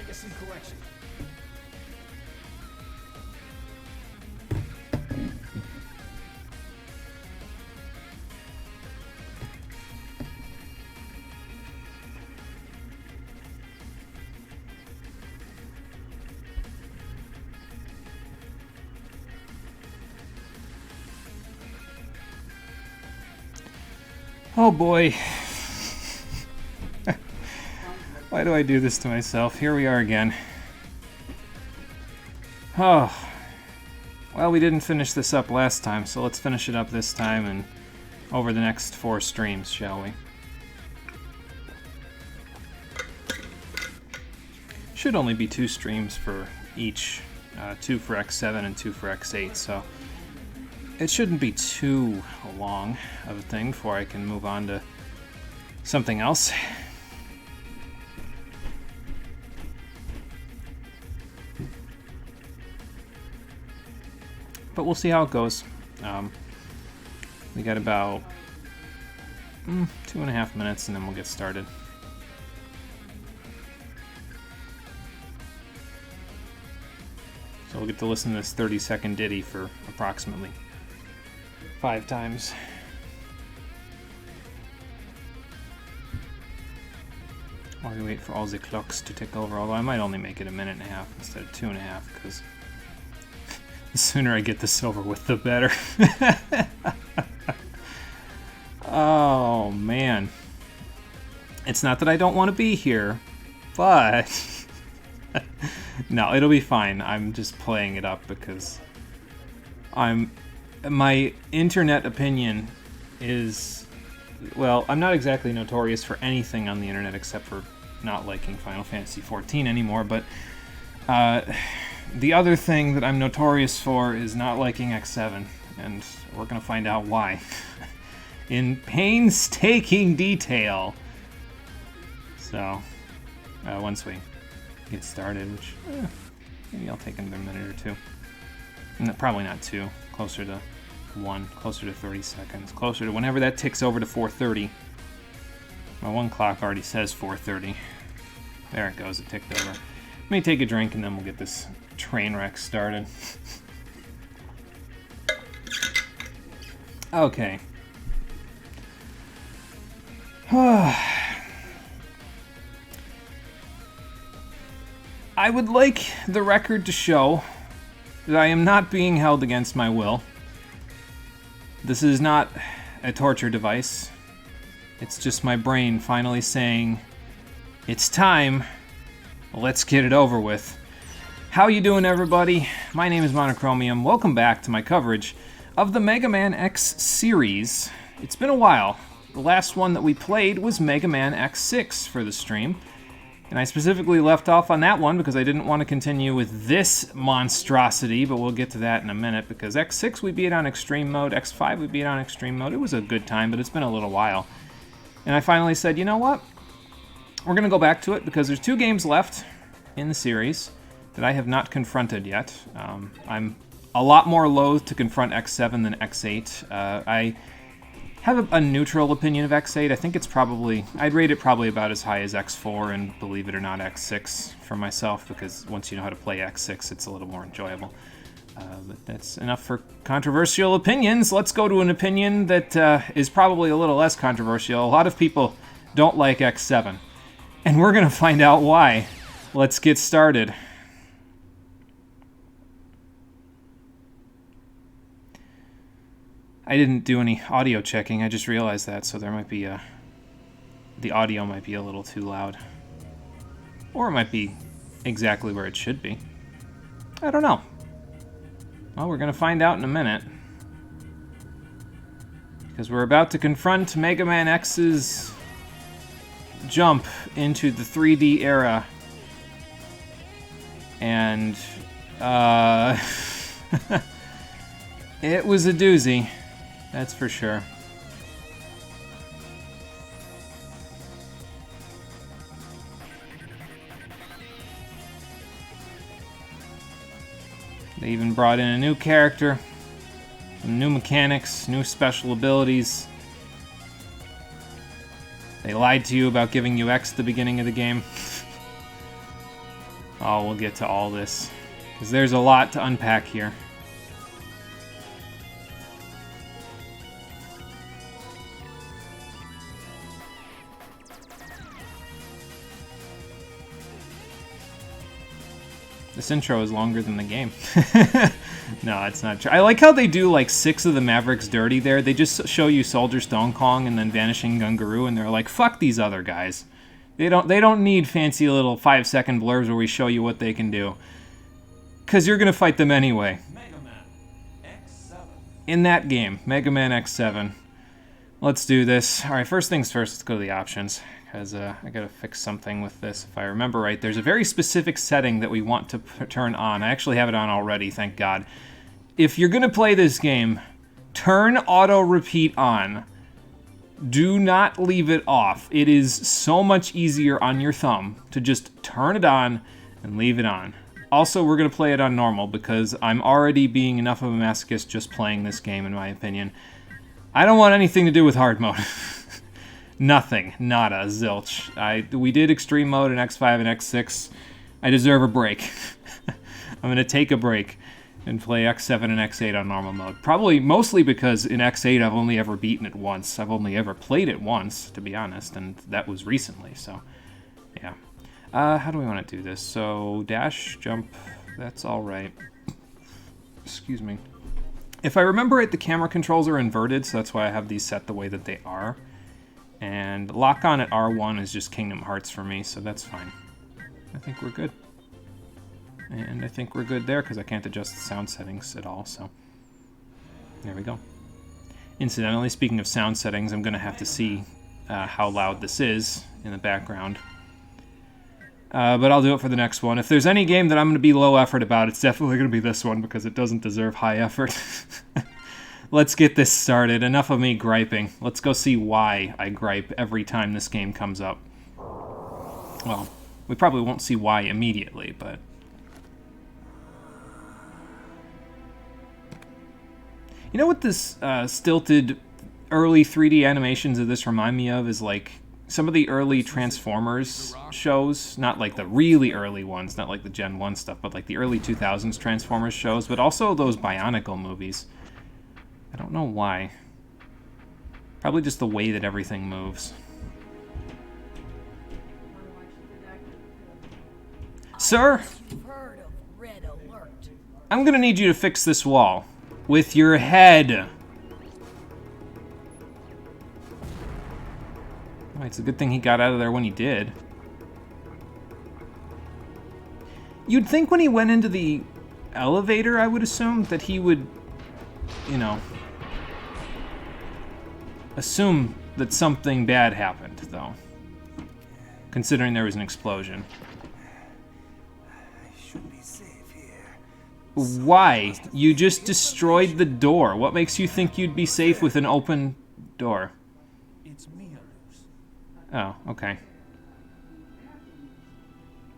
Get some correction. Oh boy. Why do I do this to myself? Here we are again. Oh. Well, we didn't finish this up last time, so let's finish it up this time and over the next 4 streams, shall we? Should only be 2 streams for each. 2 for X7 and 2 for X8, so it shouldn't be too long of a thing before I can move on to something else. But we'll see how it goes. We got about 2.5 minutes and then we'll get started. So we'll get to listen to this 30-second ditty for approximately 5 times. While we wait for all the clocks to tick over, although I might only make it 1.5 minutes instead of 2.5, because the sooner I get this over with, the better. Oh, man. It's not that I don't want to be here, but no, it'll be fine. I'm just playing it up because my internet opinion is, well, I'm not exactly notorious for anything on the internet except for not liking Final Fantasy XIV anymore, but the other thing that I'm notorious for is not liking X7, and we're going to find out why in painstaking detail. So, once we get started, which maybe I'll take another minute or 2. No, probably not 2, closer to 1, closer to 30 seconds, closer to whenever that ticks over to 4:30. My 1 clock already says 4:30. There it goes, it ticked over. Let me take a drink and then we'll get this train wreck started. Okay. I would like the record to show that I am not being held against my will. This is not a torture device. It's just my brain finally saying, it's time, let's get it over with. How you doing, everybody? My name is Monochromium. Welcome back to my coverage of the Mega Man X series. It's been a while. The last one that we played was Mega Man X6 for the stream. And I specifically left off on that one because I didn't want to continue with this monstrosity, but we'll get to that in a minute, because X6 we beat on Extreme Mode, X5 we beat on Extreme Mode. It was a good time, but it's been a little while. And I finally said, you know what? We're going to go back to it because there's 2 games left in the series that I have not confronted yet. I'm a lot more loath to confront X7 than X8. I have a neutral opinion of X8. I think it's probably, I'd rate it probably about as high as X4 and, believe it or not, X6 for myself, because once you know how to play X6, it's a little more enjoyable. But that's enough for controversial opinions. Let's go to an opinion that is probably a little less controversial. A lot of people don't like X7, and we're going to find out why. Let's get started. I didn't do any audio checking, I just realized that, so there might be the audio might be a little too loud. Or it might be exactly where it should be. I don't know. Well, we're going to find out in a minute. Because we're about to confront Mega Man X's jump into the 3D era. And, it was a doozy. That's for sure. They even brought in a new character, some new mechanics, new special abilities. They lied to you about giving you X at the beginning of the game. Oh, we'll get to all this, because there's a lot to unpack here. This intro is longer than the game. No, it's not true. I like how they do like 6 of the Mavericks dirty there. They just show you Soldier Stone Kong and then Vanishing Gungaroo, and they're like, fuck these other guys. They don't need fancy little 5-second blurbs where we show you what they can do. Because you're going to fight them anyway. Mega Man X7. In that game, Mega Man X7. Let's do this. Alright, first things first, let's go to the options. Because I gotta fix something with this. If I remember right, there's a very specific setting that we want to turn on. I actually have it on already, thank God. If you're gonna play this game, turn auto repeat on. Do not leave it off. It is so much easier on your thumb to just turn it on and leave it on. Also, we're gonna play it on normal because I'm already being enough of a masochist just playing this game, in my opinion. I don't want anything to do with hard mode. Nothing. Nada. Zilch. We did extreme mode in X5 and X6. I deserve a break. I'm going to take a break and play X7 and X8 on normal mode. Probably mostly because in X8 I've only ever beaten it once. I've only ever played it once, to be honest, and that was recently, so yeah. How do we want to do this? So, dash, jump, that's alright. Excuse me. If I remember right, the camera controls are inverted, so that's why I have these set the way that they are. And lock on at R1 is just Kingdom Hearts for me, so that's fine. I think we're good. And I think we're good there, because I can't adjust the sound settings at all, so there we go. Incidentally, speaking of sound settings, I'm going to have to see how loud this is in the background. But I'll do it for the next one. If there's any game that I'm going to be low effort about, it's definitely going to be this one, because it doesn't deserve high effort. Let's get this started. Enough of me griping. Let's go see why I gripe every time this game comes up. Well, we probably won't see why immediately, but... You know what this stilted early 3D animations of this remind me of is like some of the early Transformers shows. Not like the really early ones, not like the Gen 1 stuff, but like the early 2000s Transformers shows, but also those Bionicle movies. I don't know why. Probably just the way that everything moves. Sir? I'm gonna need you to fix this wall. With your head. Oh, it's a good thing he got out of there when he did. You'd think when he went into the elevator, I would assume, that he would, you know... assume that something bad happened, though. Considering there was an explosion. I should be safe here. Why? You just destroyed the door. What makes you think you'd be safe with an open door? It's me, Alus. Oh, okay.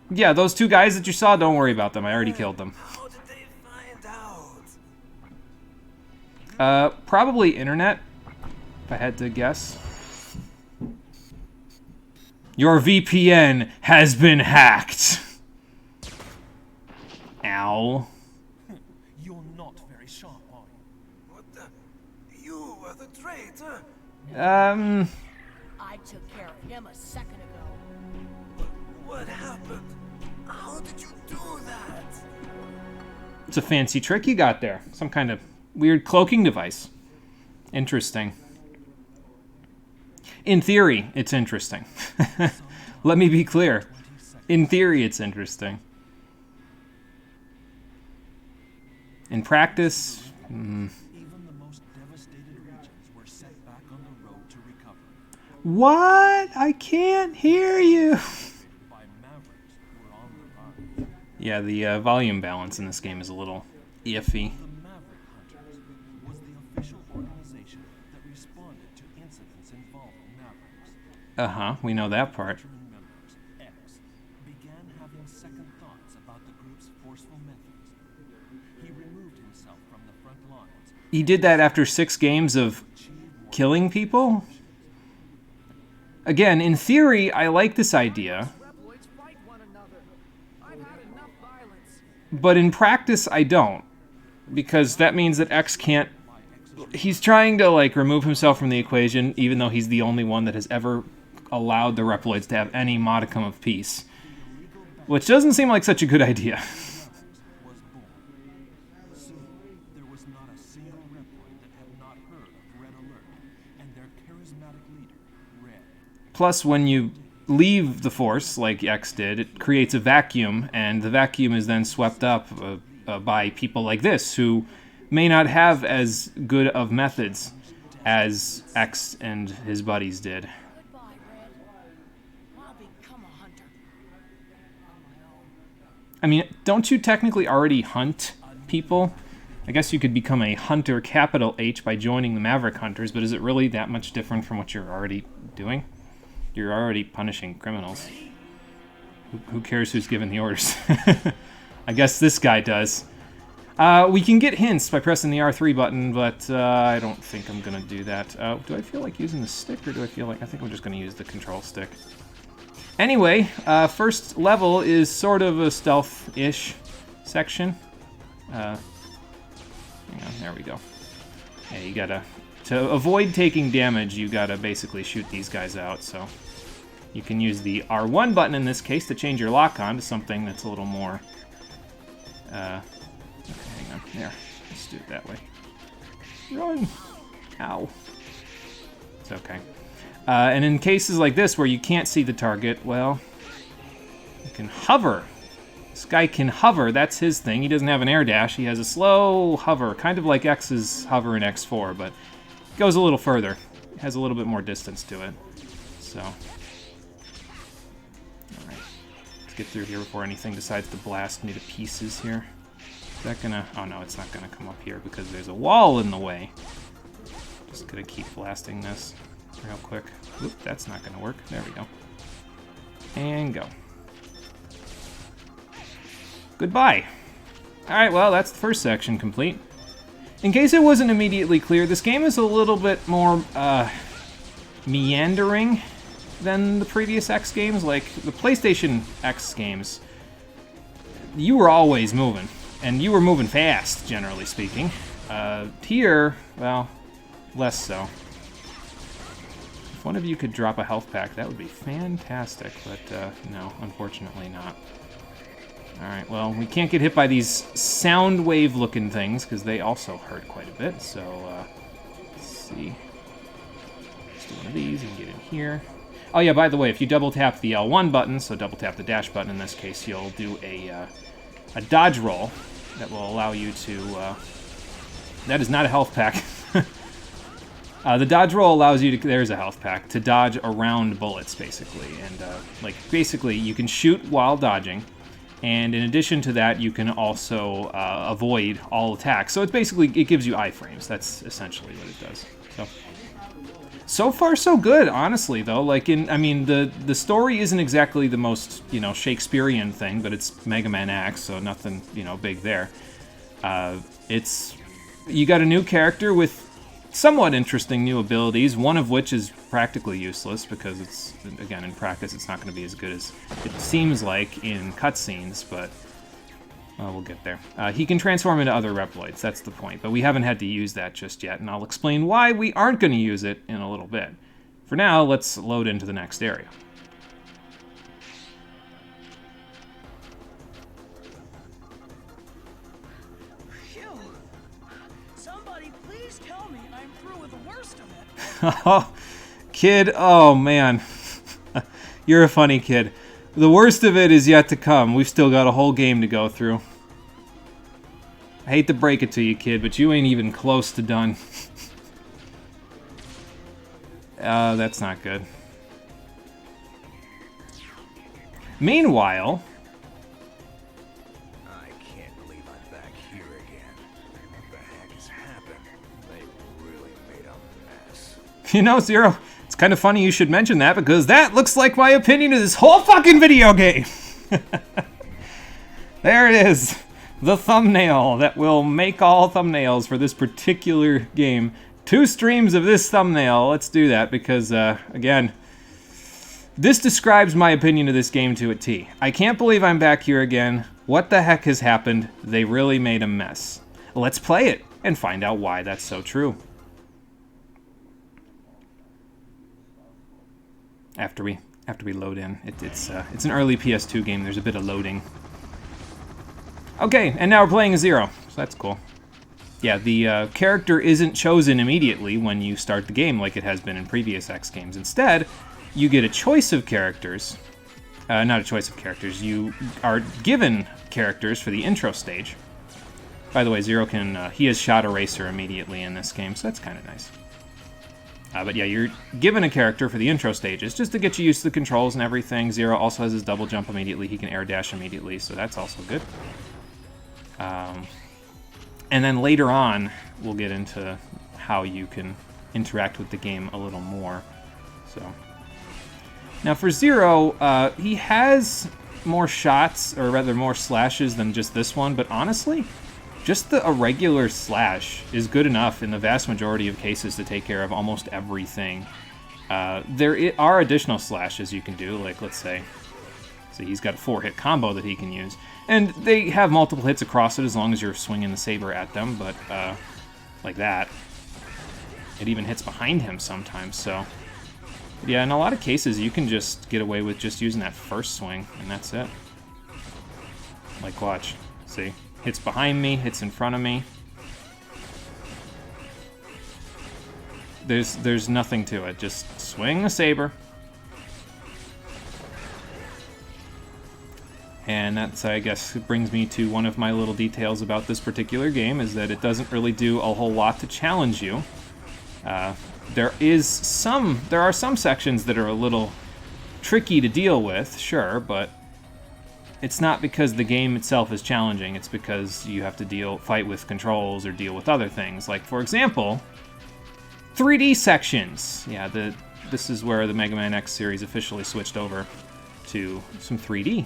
Yeah, those 2 guys that you saw, don't worry about them. I already killed them. How did they find out? Probably internet. If I had to guess. Your VPN has been hacked. Ow. You're not very sharp, are you? What the? You were the traitor. I took care of him a second ago. What happened? How did you do that? It's a fancy trick you got there. Some kind of weird cloaking device. Interesting. In theory, it's interesting. Let me be clear. In theory, it's interesting. In practice, Even the most devastated regions were set back on the road to recovery. What? I can't hear you. By Mavericks who were on the run. Yeah, the volume balance in this game is a little iffy. The Maverick Hunters was the official organization that responded to incidents involving Mavericks. Uh-huh, we know that part. Veteran members, X, began having second thoughts about the group's forceful methods. He removed himself from the front lines. He did that after 6 games of killing people? Again, in theory, I like this idea. but in practice I don't, because that means that X can't... He's trying to, like, remove himself from the equation, even though he's the only one that has ever allowed the Reploids to have any modicum of peace. Which doesn't seem like such a good idea. Was born. Soon, there was not a single Reploid that had not heard of Red Alert and their charismatic leader, Red. Plus, when you leave the Force, like X did, it creates a vacuum, and the vacuum is then swept up by people like this, who may not have as good of methods as X and his buddies did. Goodbye, Red. I'll become a hunter. On my own. I mean, don't you technically already hunt people? I guess you could become a hunter, capital H, by joining the Maverick Hunters, but is it really that much different from what you're already doing? You're already punishing criminals. Who cares who's giving the orders? I guess this guy does. We can get hints by pressing the R3 button, but I don't think I'm going to do that. Do I feel like using the stick, or do I feel like... I think I'm just going to use the control stick. Anyway, first level is sort of a stealth-ish section. Hang on, there we go. Yeah, you gotta... To avoid taking damage, you gotta basically shoot these guys out, so... You can use the R1 button in this case to change your lock-on to something that's a little more... Okay, hang on. There. Let's do it that way. Run! Ow. It's okay. And in cases like this where you can't see the target, well, you can hover. This guy can hover. That's his thing. He doesn't have an air dash. He has a slow hover, kind of like X's hover in X4, but it goes a little further. It has a little bit more distance to it. So, all right. Let's get through here before anything decides to blast me to pieces here. Is that gonna... Oh, no, it's not gonna come up here because there's a wall in the way. Just gonna keep blasting this real quick. Oop, that's not gonna work. There we go. And go. Goodbye. Alright, well, that's the first section complete. In case it wasn't immediately clear, this game is a little bit more, meandering than the previous X games. Like, the PlayStation X games, you were always moving. And you were moving fast, generally speaking. Here, well, less so. If one of you could drop a health pack, that would be fantastic, but no, unfortunately not. Alright, well, we can't get hit by these sound wave-looking things, because they also hurt quite a bit, so, let's see. Let's do one of these and get in here. Oh yeah, by the way, if you double-tap the L1 button, so double-tap the dash button in this case, you'll do a dodge roll that will allow you to... that is not a health pack. The dodge roll allows you to... There's a health pack. To dodge around bullets, basically. And, like, basically, you can shoot while dodging. And in addition to that, you can also avoid all attacks. So it's basically... It gives you iframes. That's essentially what it does. So far, so good, honestly, though. Like, I mean, the story isn't exactly the most, you know, Shakespearean thing, but it's Mega Man X, so nothing, you know, big there. You got a new character with somewhat interesting new abilities, one of which is practically useless, because it's, again, in practice, it's not going to be as good as it seems like in cutscenes, but... we'll get there. He can transform into other Reploids, that's the point, but we haven't had to use that just yet, and I'll explain why we aren't going to use it in a little bit. For now, let's load into the next area. Phew. Somebody please tell me I'm through with the worst of it. Oh, kid, oh man. You're a funny kid. The worst of it is yet to come. We've still got a whole game to go through. I hate to break it to you, kid, but you ain't even close to done. That's not good. Meanwhile... I can't believe I'm back here again. What the heck has happened? They really made a mess. You know, Zero, it's kind of funny you should mention that, because that looks like my opinion of this whole fucking video game! There it is. The thumbnail that will make all thumbnails for this particular game. 2 streams of this thumbnail. Let's do that, because, again, this describes my opinion of this game to a T. I can't believe I'm back here again. What the heck has happened? They really made a mess. Let's play it and find out why that's so true. After we load in, it's an early PS2 game. There's a bit of loading. Okay, and now we're playing Zero, so that's cool. Yeah, the character isn't chosen immediately when you start the game like it has been in previous X games. Instead, you get a choice of characters. Not a choice of characters. You are given characters for the intro stage. By the way, Zero he has shot Eraser immediately in this game, so that's kind of nice. But yeah, you're given a character for the intro stages, just to get you used to the controls and everything. Zero also has his double jump immediately. He can air dash immediately, so that's also good. And then later on, we'll get into how you can interact with the game a little more. So now for Zero, he has more shots, or rather more slashes than just this one, but honestly, just a regular slash is good enough in the vast majority of cases to take care of almost everything. There are additional slashes you can do, like let's say, he's got a 4-hit combo that he can use. And they have multiple hits across it as long as you're swinging the saber at them, but like that. It even hits behind him sometimes, so. Yeah, in a lot of cases you can just get away with just using that first swing, and that's it. Like, watch. See? Hits behind me, hits in front of me. There's nothing to it. Just swing the saber. And that's, I guess, brings me to one of my little details about this particular game, is that it doesn't really do a whole lot to challenge you. There are some sections that are a little tricky to deal with, sure, but it's not because the game itself is challenging. It's because you have to fight with controls or deal with other things. Like, for example, 3D sections. Yeah, this is where the Mega Man X series officially switched over to some 3D.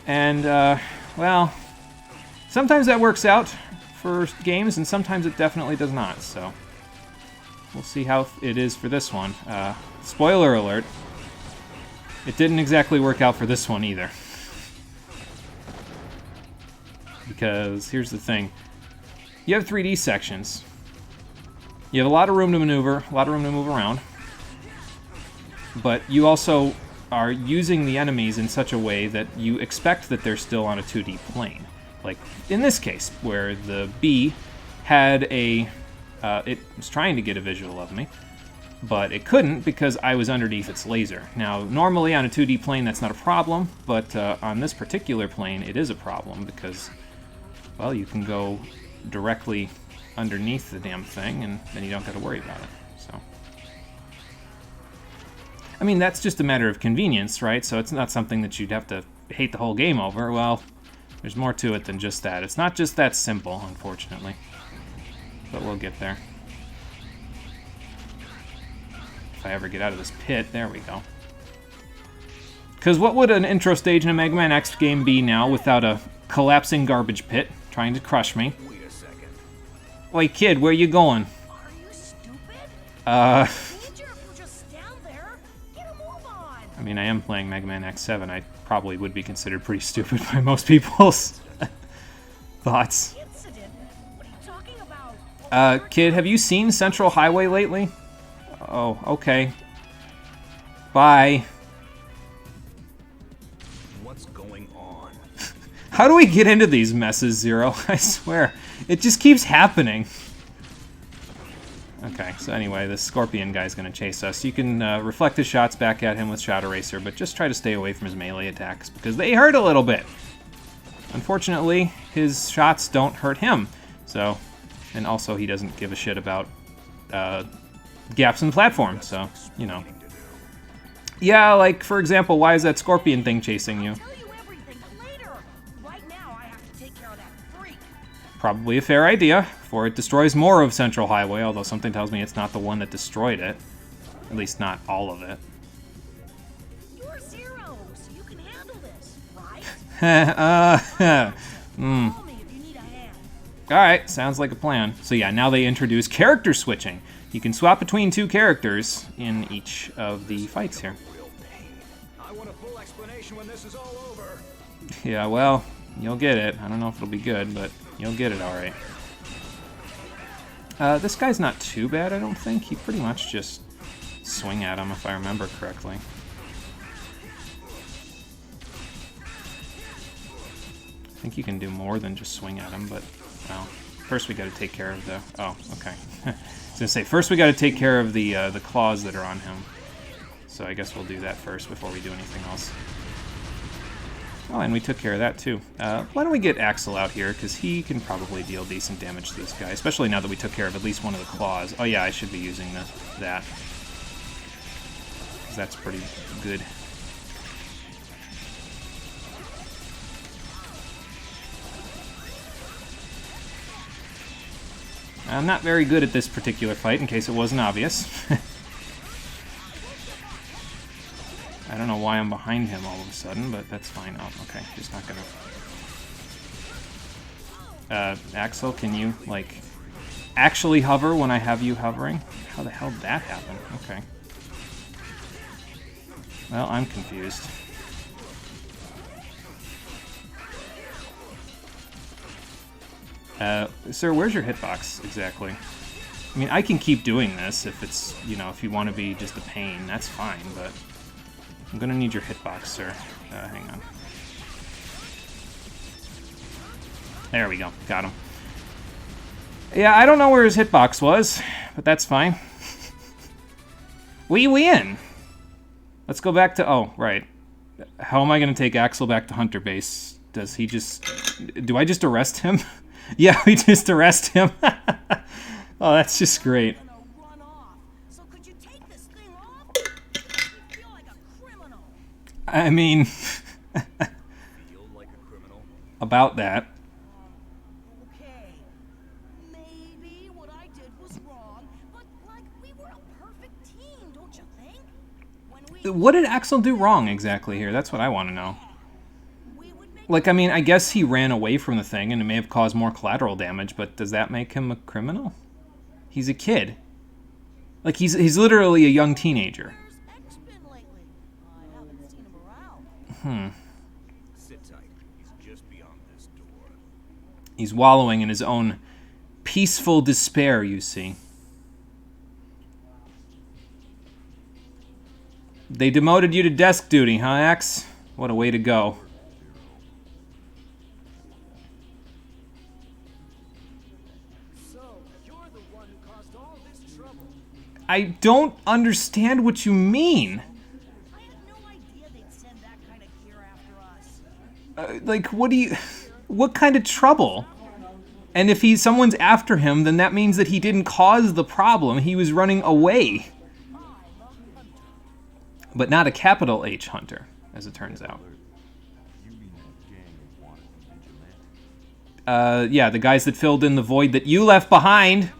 And, well, sometimes that works out for games, and sometimes it definitely does not, so we'll see how it is for this one. Spoiler alert, it didn't exactly work out for this one either. Because here's the thing. You have 3D sections. You have a lot of room to maneuver, a lot of room to move around. But you also are using the enemies in such a way that you expect that they're still on a 2D plane. Like in this case, where the bee had it was trying to get a visual of me, but it couldn't because I was underneath its laser. Now, normally on a 2D plane that's not a problem, but on this particular plane it is a problem because, well, you can go directly underneath the damn thing and then you don't got to worry about it. So, I mean, that's just a matter of convenience, right? So it's not something that you'd have to hate the whole game over. Well, there's more to it than just that. It's not just that simple, unfortunately. But we'll get there. If I ever get out of this pit, there we go. Because what would an intro stage in a Mega Man X game be now without a collapsing garbage pit trying to crush me? Wait a second. Oi, kid, where you going? Are you stupid? Uh... Danger if you just stand there. Get a move on. I mean, I am playing Mega Man X7. I probably would be considered pretty stupid by most people's thoughts. Incident? What are you talking about? Kid, have you seen Central Highway lately? Oh, okay. Bye. What's going on? How do we get into these messes, Zero? I swear. It just keeps happening. Okay, so anyway, this Scorpion guy's gonna chase us. You can reflect his shots back at him with Shot Eraser, but just try to stay away from his melee attacks, because they hurt a little bit. Unfortunately, his shots don't hurt him. So, and also he doesn't give a shit about gaps in the platform, so, you know. Yeah, like, for example, why is that Scorpion thing chasing you? I'll tell you everything later. Right now, I have to take care of that freak. Probably a fair idea, for it destroys more of Central Highway, although something tells me it's not the one that destroyed it. At least not all of it. You're Zero, so you can handle this, right? Hmm. Call me if you need a hand. Alright, sounds like a plan. So yeah, now they introduce character switching. You can swap between two characters in each of the fights here. Real pain. I want a full explanation when this is all over. Yeah, well, you'll get it. I don't know if it'll be good, but you'll get it alright. This guy's not too bad, I don't think. He pretty much just swing at him, if I remember correctly. I think you can do more than just swing at him, but, well, first we gotta take care of the... Oh, okay. I was gonna say, first we gotta take care of the claws that are on him. So I guess we'll do that first before we do anything else. Oh, and we took care of that, too. Why don't we get Axel out here, because he can probably deal decent damage to this guy, especially now that we took care of at least one of the claws. Oh, yeah, I should be using that. Because that's pretty good. I'm not very good at this particular fight, in case it wasn't obvious. I don't know why I'm behind him all of a sudden, but that's fine. Oh, okay, just not gonna... Axel, can you, like, actually hover when I have you hovering? How the hell did that happen? Okay. Well, I'm confused. Sir, where's your hitbox, exactly? I mean, I can keep doing this if it's, you know, if you want to be just a pain, that's fine, but... I'm gonna need your hitbox, sir. Hang on. There we go. Got him. Yeah, I don't know where his hitbox was, but that's fine. We win! Let's go back to... Oh, right. How am I gonna take Axel back to Hunter Base? Does he just... Do I just arrest him? Yeah, we just arrest him. Oh, that's just great. I mean... about that. Okay, maybe what I did was wrong, but like we were a perfect team, don't you think? When What did Axel do wrong exactly here? That's what I want to know. Like, I mean, I guess he ran away from the thing and it may have caused more collateral damage, but does that make him a criminal? He's a kid. Like, he's literally a young teenager. Where's X been lately? I haven't seen him around. Sit tight. He's just beyond this door. He's wallowing in his own peaceful despair, you see. They demoted you to desk duty, huh, Axe? What a way to go. I don't understand what you mean. I had no idea they'd send that kind of gear after us. Like, what do you... What kind of trouble? And if someone's after him, then that means that he didn't cause the problem. He was running away. But not a capital H hunter, as it turns out. Yeah, the guys that filled in the void that you left behind.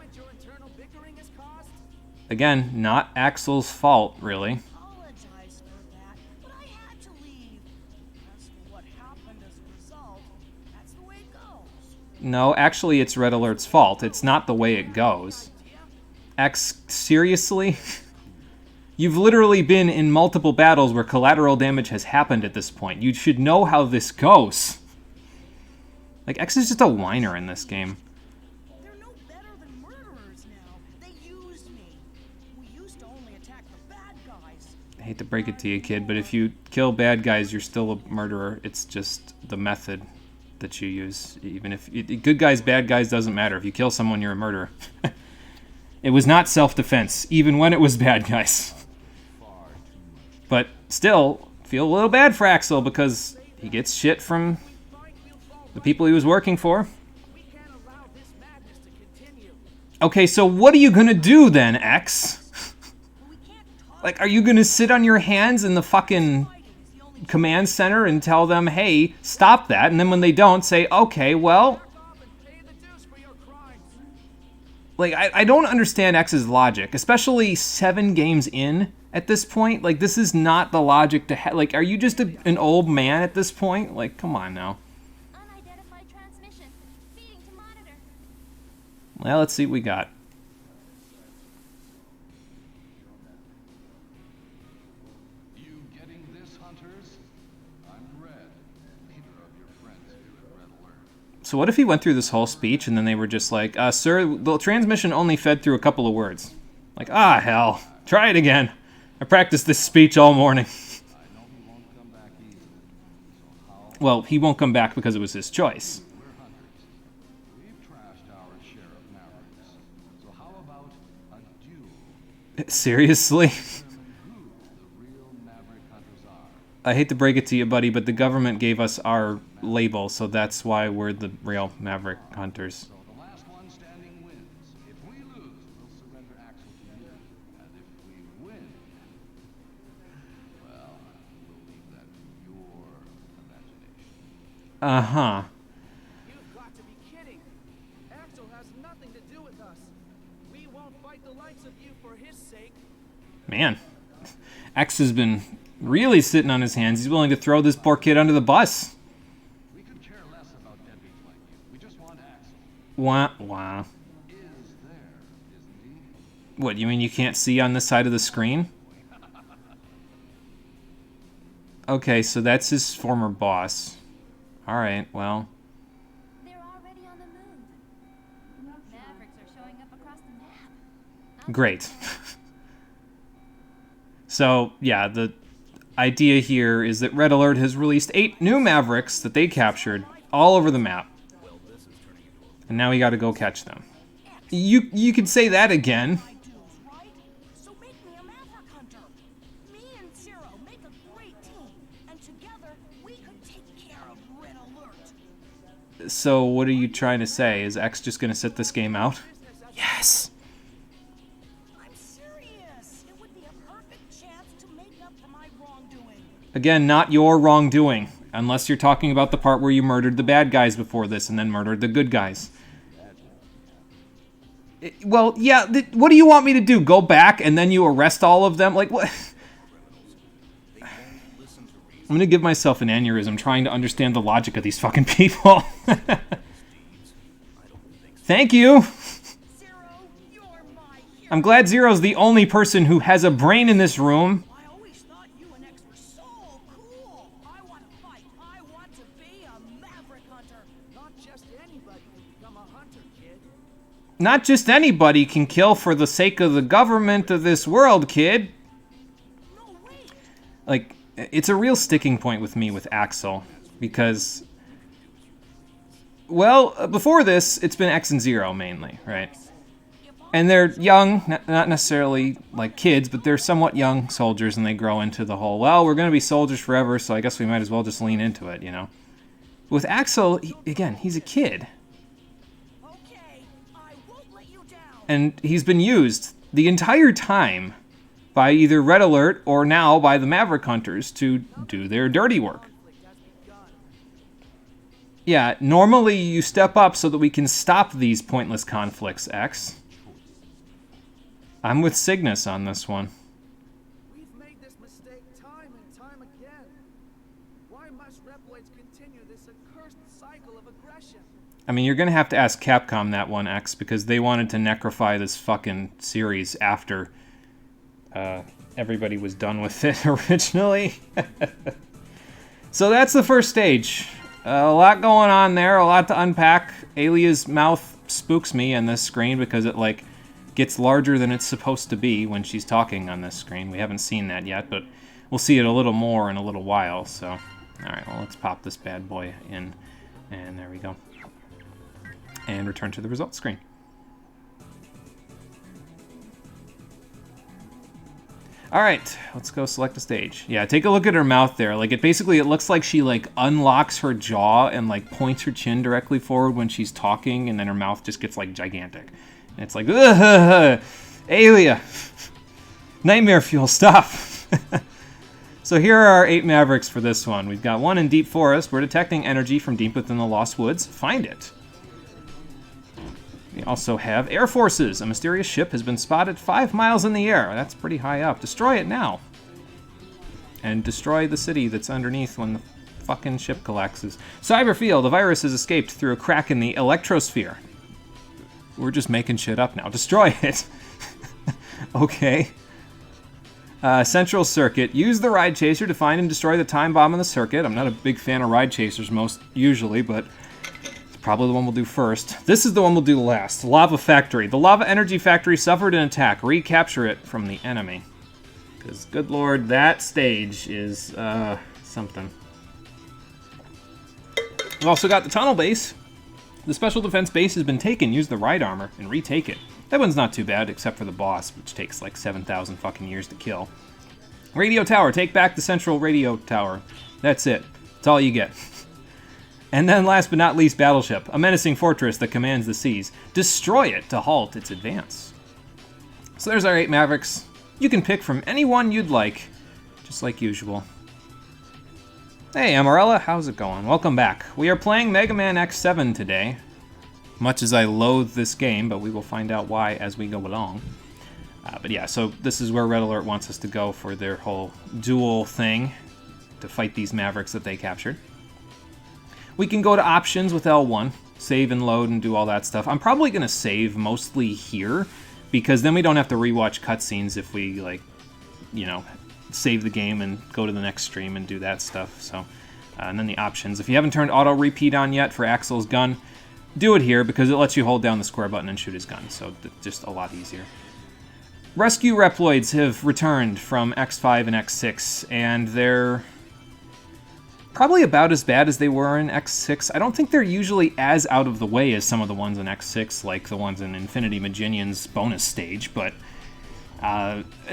Again, not Axel's fault, really. Apologize for that, but I had to leave. As for what happened as a result, that's the way it goes. No, actually, it's Red Alert's fault. It's not the way it goes. X, seriously? You've literally been in multiple battles where collateral damage has happened at this point. You should know how this goes. Like, X is just a whiner in this game. They're no better than murderers now. They used me. We used to only attack the bad guys. I hate to break it to you, kid, but if you kill bad guys, you're still a murderer. It's just the method that you use. Even if... Good guys, bad guys, doesn't matter. If you kill someone, you're a murderer. It was not self-defense, even when it was bad guys. But still, feel a little bad for Axel because he gets shit from the people he was working for. Okay, so what are you gonna do then, X? Like, are you gonna sit on your hands in the fucking command center and tell them, hey, stop that, and then when they don't, say, okay, well... Like, I don't understand X's logic, especially 7 games in at this point. Like, this is not the logic to like, are you just an old man at this point? Like, come on now. Unidentified transmission. Feeding to monitor. Well, let's see what we got. You getting this, hunters? I'm Red, leader So what if he went through this whole speech and then they were just like, sir, the transmission only fed through a couple of words. Like, ah, hell. Try it again. I practiced this speech all morning. Well, he won't come back because it was his choice. Seriously? I hate to break it to you, buddy, but the government gave us our label, so that's why we're the real Maverick Hunters. The last one standing wins. If we lose, we'll surrender Axel to you. And if we win, well, we'll leave that to your imagination. Uh-huh. You've got to be kidding. Axel has nothing to do with us. We won't fight the likes of you for his sake. Man. X has been really sitting on his hands. He's willing to throw this poor kid under the bus. We could care less about deadbeats like you. We just want Axel. Wah, wah. Is there, isn't he? What, you mean you can't see on this side of the screen? Okay, so that's his former boss. Alright, well. They're already on the move. Mavericks are showing up across the map. Great. So, yeah, the idea here is that Red Alert has released 8 new Mavericks that they captured all over the map. And now we gotta go catch them. You could say that again. My dues, right? So make me a Maverick Hunter. Me and Zero make a great team, and together we could take care of Red Alert. So what are you trying to say? Is X just gonna sit this game out? Yes! I'm serious. It would be a perfect chance to make up for my wrongdoing. Again, not your wrongdoing. Unless you're talking about the part where you murdered the bad guys before this and then murdered the good guys. Well, yeah, what do you want me to do? Go back and then you arrest all of them? Like, what? I'm gonna give myself an aneurysm trying to understand the logic of these fucking people. Thank you! Zero, you're my hero. I'm glad Zero's the only person who has a brain in this room. I always thought you and X were so cool. I want to fight. I want to be a Maverick Hunter. Not just anybody can become a hunter, kid. Not just anybody can kill for the sake of the government of this world, kid. No, wait. Like, it's a real sticking point with me with Axel, because, well, before this, it's been X and Zero mainly, right? And they're young, not necessarily like kids, but they're somewhat young soldiers, and they grow into the whole, well, we're going to be soldiers forever, so I guess we might as well just lean into it, you know? With Axel, again, he's a kid, Okay, I won't let you down. and he's been used the entire time by either Red Alert or now by the Maverick Hunters to do their dirty work. Yeah, normally you step up so that we can stop these pointless conflicts, X. I'm with Cygnus on this one. We've made this mistake time and time again. Why must Reploids continue this accursed cycle of aggression? I mean, you're going to have to ask Capcom that one, X, because they wanted to necrofy this fucking series after everybody was done with it originally. So that's the first stage. A lot going on there, a lot to unpack. Alia's mouth spooks me on this screen because it, like, gets larger than it's supposed to be when she's talking on this screen. We haven't seen that yet, but we'll see it a little more in a little while, so... Alright, well, let's pop this bad boy in, and there we go. And return to the results screen. Alright, let's go select a stage. Yeah, take a look at her mouth there. Like, it looks like she, like, unlocks her jaw and, like, points her chin directly forward when she's talking, and then her mouth just gets, like, gigantic. And it's like, ugh, Alia! Nightmare fuel, stop! So here are our 8 Mavericks for this one. We've got one in Deep Forest. We're detecting energy from deep within the Lost Woods. Find it. We also have Air Forces. A mysterious ship has been spotted 5 miles in the air. That's pretty high up. Destroy it now. And destroy the city that's underneath when the fucking ship collapses. Cyberfield. The virus has escaped through a crack in the electrosphere. We're just making shit up now. Destroy it. Okay. Central Circuit. Use the Ride Chaser to find and destroy the time bomb in the circuit. I'm not a big fan of Ride Chasers usually, but it's Probably the one we'll do first. This is the one we'll do last. Lava Factory. The Lava Energy Factory suffered an attack. Recapture it from the enemy. Because, good lord, that stage is, something. We've also got the Tunnel Base. The Special Defense Base has been taken. Use the Ride Armor and retake it. That one's not too bad, except for the boss, which takes like 7,000 fucking years to kill. Radio Tower. Take back the Central Radio Tower. That's it. That's all you get. And then last but not least, Battleship. A menacing fortress that commands the seas. Destroy it to halt its advance. So there's our 8 Mavericks. You can pick from any one you'd like, just like usual. Hey, Amarella, how's it going? Welcome back. We are playing Mega Man X7 today. Much as I loathe this game, but we will find out why as we go along. But yeah, so this is where Red Alert wants us to go for their whole duel thing to fight these Mavericks that they captured. We can go to options with L1, save and load and do all that stuff. I'm probably going to save mostly here, because then we don't have to rewatch cutscenes if we, like, you know, save the game and go to the next stream and do that stuff. So, and then the options. If you haven't turned auto repeat on yet for Axel's gun, do it here because it lets you hold down the square button and shoot his gun. So just a lot easier. Rescue Reploids have returned from X5 and X6, and they're probably about as bad as they were in X6. I don't think they're usually as out of the way as some of the ones in X6, like the ones in Infinity Maginion's bonus stage, but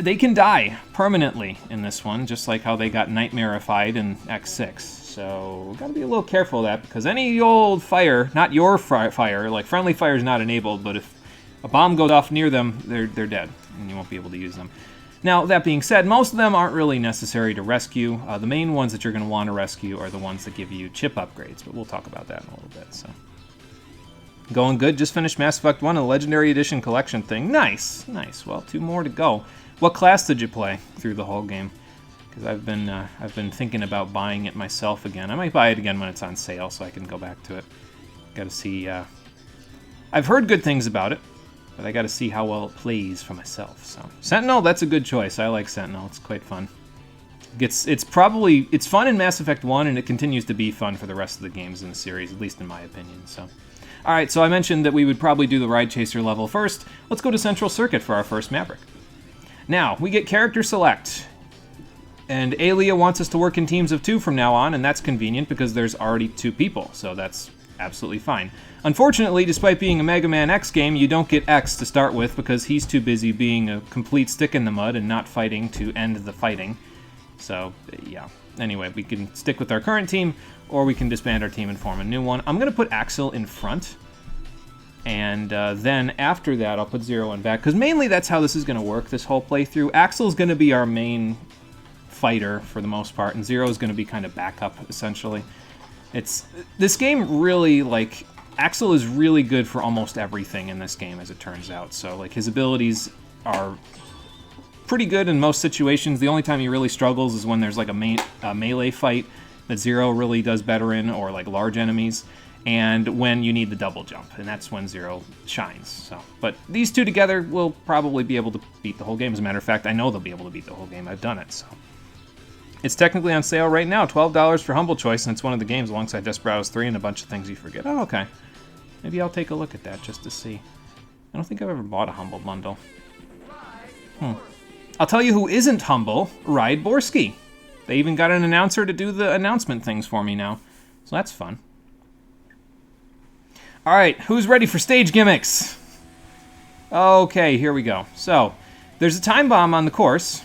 they can die permanently in this one, just like how they got nightmarified in X6. So we gotta be a little careful of that, because any old fire, not your fire, like friendly fire is not enabled, but if a bomb goes off near them, they're dead, and you won't be able to use them. Now, that being said, most of them aren't really necessary to rescue. The main ones that you're going to want to rescue are the ones that give you chip upgrades, but we'll talk about that in a little bit. So, going good. Just finished Mass Effect 1, a Legendary Edition collection thing. Nice, nice. Well, 2 more to go. What class did you play through the whole game? Because I've been thinking about buying it myself again. I might buy it again when it's on sale, so I can go back to it. Got to see. I've heard good things about it, but I got to see how well it plays for myself. So Sentinel, that's a good choice. I like Sentinel. It's quite fun. It's fun in Mass Effect 1, and it continues to be fun for the rest of the games in the series, at least in my opinion. So, all right. So I mentioned that we would probably do the Ride Chaser level first. Let's go to Central Circuit for our first Maverick. Now we get character select, and Aelia wants us to work in teams of 2 from now on, and that's convenient because there's already 2 people. So that's absolutely fine. Unfortunately, despite being a Mega Man X game, you don't get X to start with because he's too busy being a complete stick in the mud and not fighting to end the fighting. So, yeah. Anyway, we can stick with our current team, or we can disband our team and form a new one. I'm going to put Axel in front, and then after that, I'll put Zero in back, because mainly that's how this is going to work, this whole playthrough. Axel's going to be our main fighter for the most part, and Zero's going to be kind of backup, essentially. This game really, like, Axel is really good for almost everything in this game, as it turns out. So, like, his abilities are pretty good in most situations. The only time he really struggles is when there's, like, a melee fight that Zero really does better in, or, like, large enemies, and when you need the double jump, and that's when Zero shines. So, but these 2 together will probably be able to beat the whole game. As a matter of fact, I know they'll be able to beat the whole game. I've done it, so. It's technically on sale right now, $12 for Humble Choice, and it's one of the games alongside Desperados 3 and a bunch of things you forget. Oh, okay. Maybe I'll take a look at that just to see. I don't think I've ever bought a Humble bundle. I'll tell you who isn't humble, Ride Borsky. They even got an announcer to do the announcement things for me now, so that's fun. All right, who's ready for stage gimmicks? Okay, here we go. So, there's a time bomb on the course.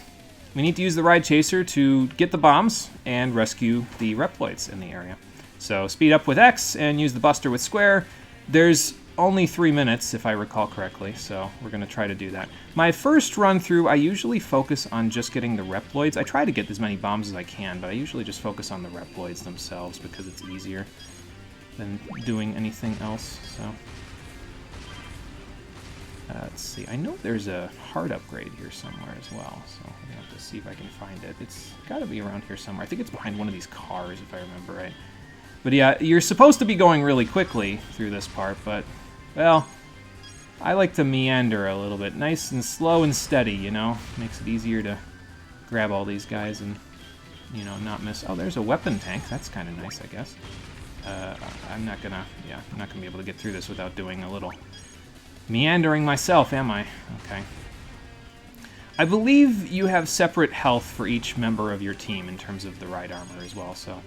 We need to use the Ride Chaser to get the bombs and rescue the Reploids in the area. So speed up with X and use the Buster with Square. There's only 3 minutes, if I recall correctly, so we're going to try to do that. My first run through, I usually focus on just getting the Reploids. I try to get as many bombs as I can, but I usually just focus on the Reploids themselves because it's easier than doing anything else. So let's see. I know there's a heart upgrade here somewhere as well, so I'm going to have to see if I can find it. It's got to be around here somewhere. I think it's behind one of these cars, if I remember right. But yeah, you're supposed to be going really quickly through this part, but, well, I like to meander a little bit. Nice and slow and steady, you know? Makes it easier to grab all these guys and, you know, not miss. Oh, there's a weapon tank. That's kind of nice, I guess. I'm not gonna be able to get through this without doing a little meandering myself, am I? Okay. I believe you have separate health for each member of your team in terms of the ride armor as well, so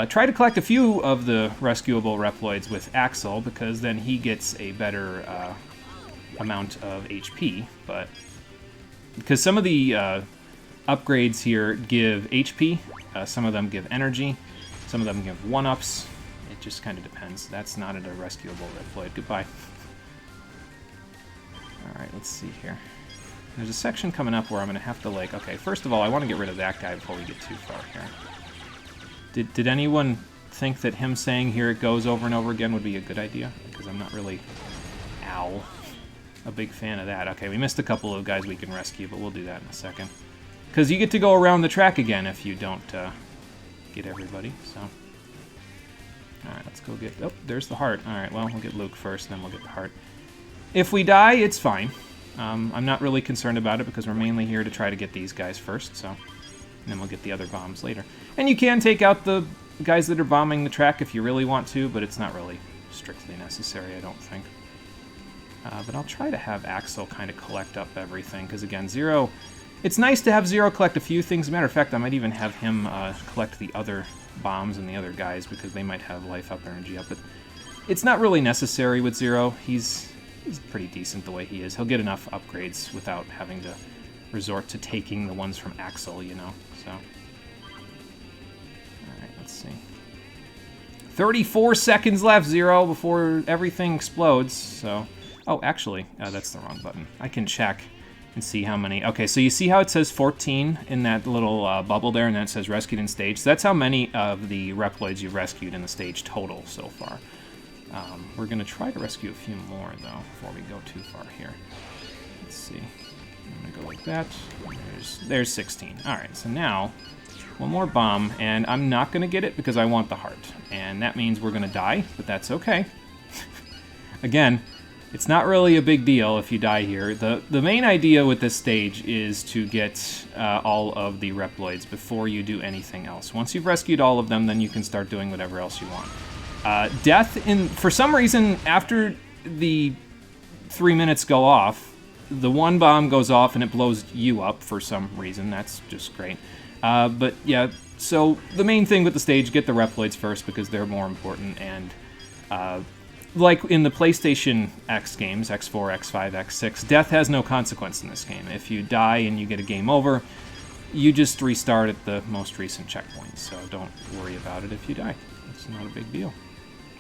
try to collect a few of the rescuable Reploids with Axel, because then he gets a better amount of HP, but because some of the upgrades here give HP, some of them give energy, some of them give 1-ups. It just kind of depends. That's not a rescuable Reploid. Goodbye. Alright, let's see here. There's a section coming up where I'm going to have to, like... Okay, first of all, I want to get rid of that guy before we get too far here. Did anyone think that him saying "here it goes" over and over again would be a good idea? Because I'm not really... Ow. A big fan of that. Okay, we missed a couple of guys we can rescue, but we'll do that in a second. Because you get to go around the track again if you don't get everybody, so... Alright, let's go get... Oh, there's the heart. Alright, well, we'll get Luke first, then we'll get the heart. If we die, it's fine. I'm not really concerned about it because we're mainly here to try to get these guys first, so... And then we'll get the other bombs later. And you can take out the guys that are bombing the track if you really want to, but it's not really strictly necessary, I don't think. But I'll try to have Axel kind of collect up everything, because again, Zero... It's nice to have Zero collect a few things. As a matter of fact, I might even have him collect the other bombs and the other guys, because they might have life up, energy up, but it's not really necessary with Zero. He's pretty decent the way he is. He'll get enough upgrades without having to resort to taking the ones from Axel, you know, so... Alright, let's see. 34 seconds left, Zero, before everything explodes, so... Oh, actually, that's the wrong button. I can check and see how many... Okay, so you see how it says 14 in that little bubble there, and then it says rescued in stage? So that's how many of the Reploids you've rescued in the stage total so far. We're going to try to rescue a few more, though, before we go too far here. Let's see. I'm going to go like that. There's 16. Alright, so now, one more bomb, and I'm not going to get it because I want the heart. And that means we're going to die, but that's okay. Again, it's not really a big deal if you die here. The main idea with this stage is to get all of the Reploids before you do anything else. Once you've rescued all of them, then you can start doing whatever else you want. Death, for some reason, after the 3 minutes go off, the one bomb goes off and it blows you up for some reason. That's just great. But yeah, so the main thing with the stage, get the Reploids first because they're more important, and like in the PlayStation X games, X4, X5, X6, death has no consequence in this game. If you die and you get a game over, you just restart at the most recent checkpoint, so don't worry about it if you die. It's not a big deal.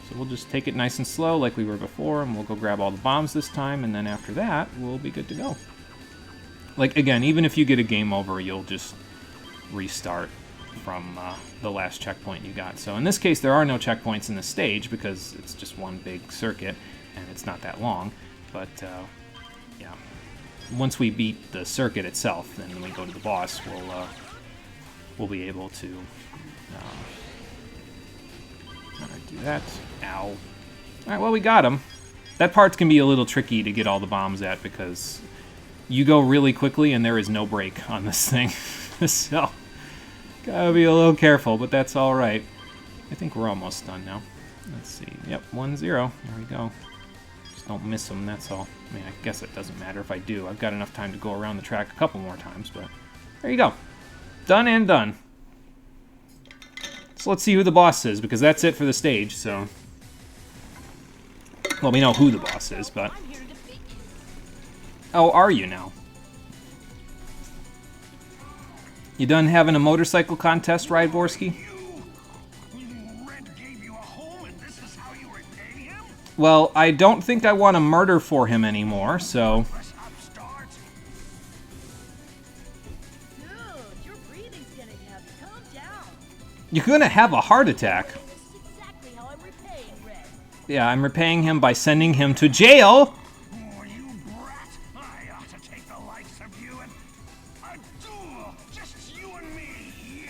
So we'll just take it nice and slow like we were before, and we'll go grab all the bombs this time, and then after that, we'll be good to go. Like, again, even if you get a game over, you'll just restart from the last checkpoint you got. So in this case, there are no checkpoints in the stage because it's just one big circuit, and it's not that long. But, yeah, once we beat the circuit itself, then when we go to the boss, we'll be able to... Alright, do that. Ow. Alright, well, we got him. That part can be a little tricky to get all the bombs at because you go really quickly and there is no break on this thing. So, gotta be a little careful, but that's alright. I think we're almost done now. Let's see. Yep, 1-0. There we go. Just don't miss them, that's all. I mean, I guess it doesn't matter if I do. I've got enough time to go around the track a couple more times, but there you go. Done and done. So let's see who the boss is, because that's it for the stage, so... Well, we know who the boss is, but... Oh, are you now? You done having a motorcycle contest, Rydborski? Red gave you a home and this is how you repay him? Well, I don't think I want to murder for him anymore, so... You're gonna have a heart attack. This is exactly how I'm repaying Red. Yeah, I'm repaying him by sending him to jail. Oh, you brat! I ought to take the likes of you and a duel, just you and me.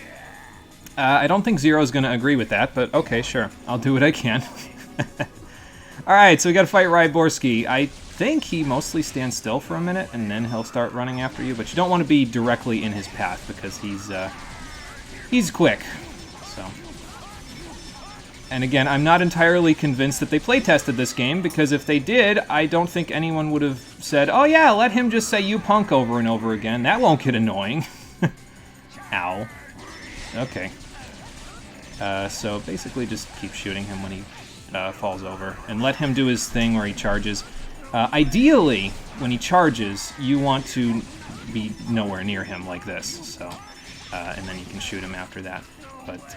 Yeah. I don't think Zero's gonna agree with that, but okay, sure. I'll do what I can. Alright, so we gotta fight Rydborski. I think he mostly stands still for a minute, and then he'll start running after you, but you don't want to be directly in his path, because he's quick. So. And again, I'm not entirely convinced that they playtested this game, because if they did, I don't think anyone would have said, oh yeah, let him just say you punk over and over again. That won't get annoying. Ow. Okay. So basically just keep shooting him when he falls over, and let him do his thing where he charges. Ideally, when he charges, you want to be nowhere near him like this, so, and then you can shoot him after that. But,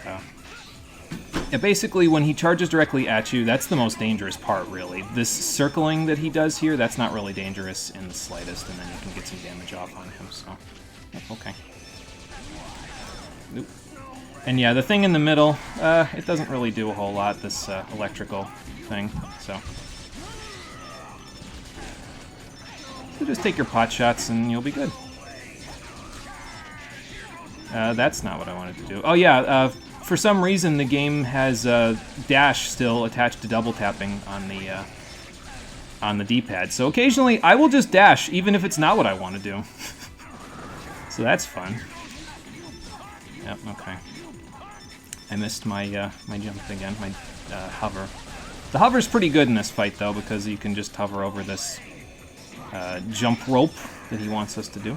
yeah, basically, when he charges directly at you, that's the most dangerous part, really. This circling that he does here, that's not really dangerous in the slightest, and then you can get some damage off on him, so... Okay. Nope. And yeah, the thing in the middle, it doesn't really do a whole lot, this electrical thing, so... So just take your pot shots and you'll be good. That's not what I wanted to do. Oh yeah, for some reason the game has dash still attached to double tapping on the D-pad. So occasionally I will just dash even if it's not what I want to do. So that's fun. Yep, okay. I missed my my jump again, my hover. The hover's pretty good in this fight though, because you can just hover over this jump rope that he wants us to do.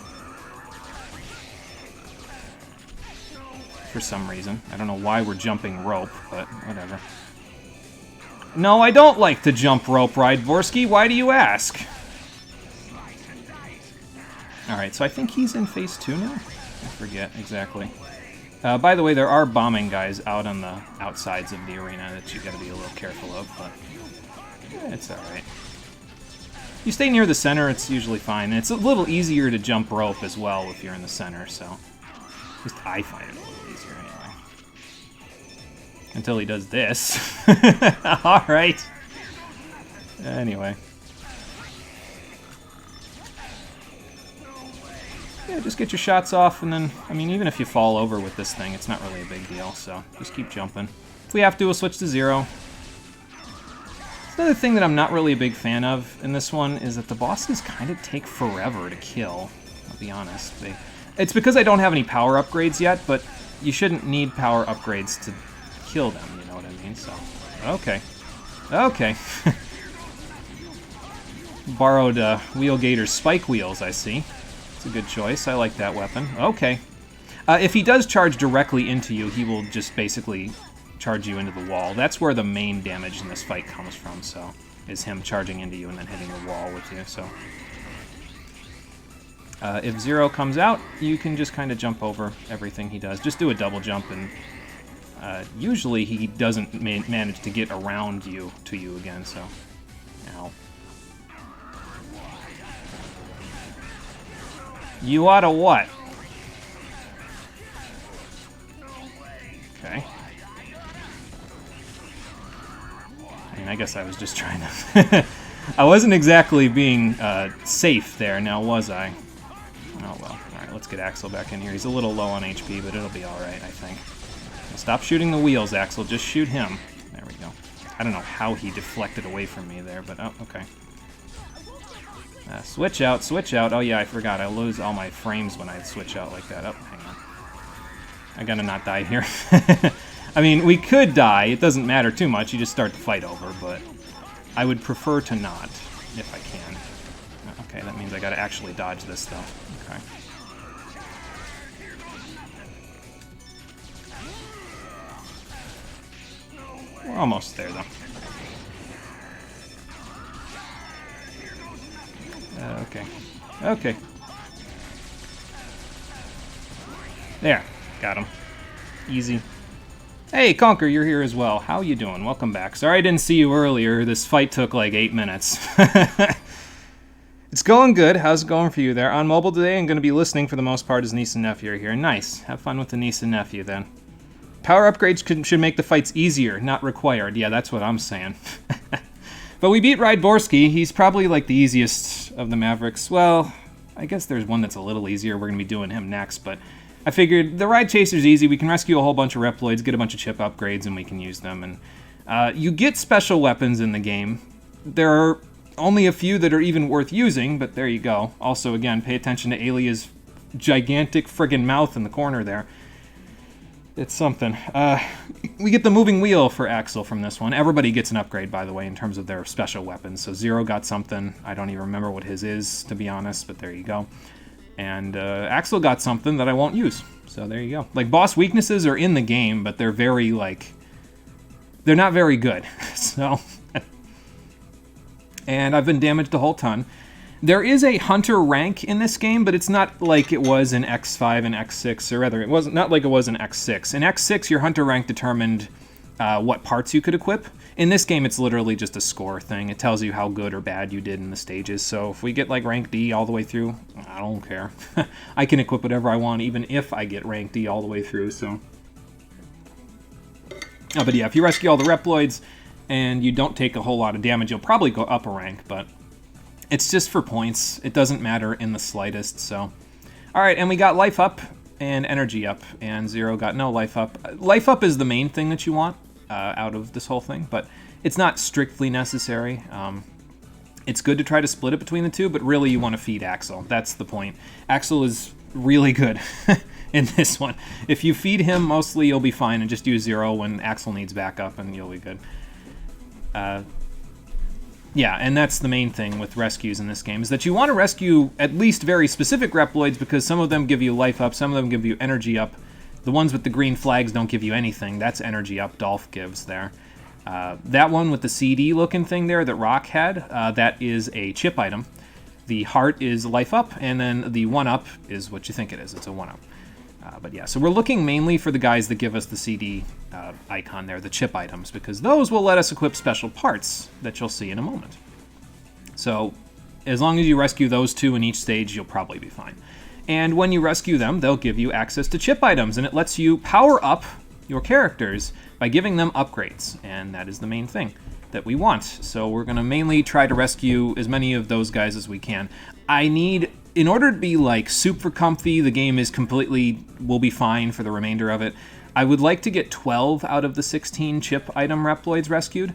For some reason. I don't know why we're jumping rope, but whatever. No, I don't like to jump rope, Rydvorsky. Why do you ask? Alright, so I think he's in phase 2 now? I forget exactly. By the way, there are bombing guys out on the outsides of the arena that you gotta be a little careful of, but it's alright. You stay near the center, it's usually fine. And it's a little easier to jump rope as well if you're in the center, so... At least I find it a little easier anyway. Until he does this. Alright. Anyway. Yeah, just get your shots off, and then, I mean, even if you fall over with this thing, it's not really a big deal, so just keep jumping. If we have to, we'll switch to 0. Another thing that I'm not really a big fan of in this one is that the bosses kind of take forever to kill, I'll be honest. It's because I don't have any power upgrades yet, but you shouldn't need power upgrades to kill them, you know what I mean? So, okay. Okay. Borrowed Wheelgator's spike wheels, I see. It's a good choice. I like that weapon. Okay. If he does charge directly into you, he will just basically charge you into the wall. That's where the main damage in this fight comes from, so, is him charging into you and then hitting the wall with you, so. If Zero comes out, you can just kind of jump over everything he does. Just do a double jump, and usually he doesn't manage to get around you to you again, so. Ow. You oughta what? Okay. I mean, I guess I was just trying to... I wasn't exactly being safe there, now was I? Oh well. Alright, let's get Axel back in here. He's a little low on HP, but it'll be alright, I think. Stop shooting the wheels, Axel. Just shoot him. There we go. I don't know how he deflected away from me there, but oh, okay. Switch out, switch out. Oh yeah, I forgot. I lose all my frames when I switch out like that. Oh, hang on. I gotta not die here. I mean, we could die. It doesn't matter too much. You just start the fight over, but I would prefer to not, if I can. Okay, that means I gotta actually dodge this, though. Okay. We're almost there, though. Okay. Okay. There. Got him. Easy. Hey, Conker, you're here as well. How you doing? Welcome back. Sorry I didn't see you earlier. This fight took like 8 minutes. It's going good. How's it going for you there? On mobile today, I'm going to be listening for the most part as niece and nephew are here. Nice. Have fun with the niece and nephew then. Power upgrades should make the fights easier, not required. Yeah, that's what I'm saying. But we beat Rydvorsky. He's probably like the easiest of the Mavericks. Well, I guess there's one that's a little easier. We're going to be doing him next, but I figured the Ride Chaser's easy. We can rescue a whole bunch of Reploids, get a bunch of chip upgrades, and we can use them. And you get special weapons in the game. There are only a few that are even worth using, but there you go. Also, again, pay attention to Alia's gigantic friggin' mouth in the corner there. It's something. We get the moving wheel for Axel from this one. Everybody gets an upgrade, by the way, in terms of their special weapons. So Zero got something. I don't even remember what his is, to be honest, but there you go. And Axel got something that I won't use. So there you go. Like, boss weaknesses are in the game, but they're very, like... they're not very good. So... and I've been damaged a whole ton. There is a hunter rank in this game, but it's not like it was in X5 and X6, or rather, it wasn't not like it was in X6. In X6, your hunter rank determined what parts you could equip. In this game, it's literally just a score thing. It tells you how good or bad you did in the stages. So if we get like rank D all the way through, I don't care. I can equip whatever I want, even if I get rank D all the way through. So, but yeah, if you rescue all the Reploids and you don't take a whole lot of damage, you'll probably go up a rank, but it's just for points. It doesn't matter in the slightest, so. Alright, and we got life up and energy up, and Zero got no life up. Life up is the main thing that you want out of this whole thing, but it's not strictly necessary. It's good to try to split it between the two, but really you want to feed Axel. That's the point. Axel is really good in this one. If you feed him, mostly you'll be fine, and just use Zero when Axel needs backup, and you'll be good. Yeah, and that's the main thing with rescues in this game, is that you want to rescue at least very specific Reploids, because some of them give you life up, some of them give you energy up. The ones with the green flags don't give you anything. That's energy up Dolph gives there. That one with the CD-looking thing there that Rock had, that is a chip item. The heart is life up, and then the 1-up is what you think it is. It's a 1-up. But yeah, so we're looking mainly for the guys that give us the CD icon there, the chip items, because those will let us equip special parts that you'll see in a moment. So as long as you rescue those two in each stage, you'll probably be fine. And when you rescue them, they'll give you access to chip items, and it lets you power up your characters by giving them upgrades, and that is the main thing that we want. So we're going to mainly try to rescue as many of those guys as we can. In order to be like super comfy, the game is will be fine for the remainder of it. I would like to get 12 out of the 16 chip item Reploids rescued.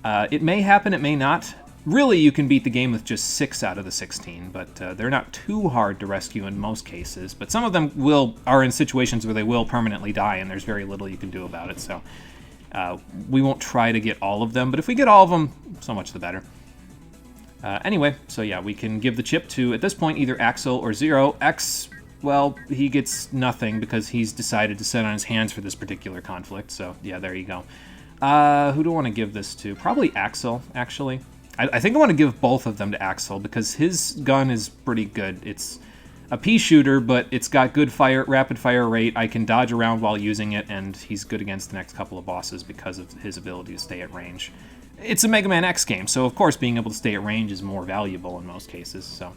It may happen, it may not. Really, you can beat the game with just 6 out of the 16, but they're not too hard to rescue in most cases. But some of them are in situations where they will permanently die, and there's very little you can do about it. So we won't try to get all of them, but if we get all of them, so much the better. Anyway, so yeah, we can give the chip to, at this point, either Axel or Zero. X, well, he gets nothing because he's decided to sit on his hands for this particular conflict. So yeah, there you go. Who do I want to give this to? Probably Axel, actually. I think I want to give both of them to Axel because his gun is pretty good. It's a pea shooter, but it's got good rapid fire rate. I can dodge around while using it, and he's good against the next couple of bosses because of his ability to stay at range. It's a Mega Man X game, so of course being able to stay at range is more valuable in most cases. So,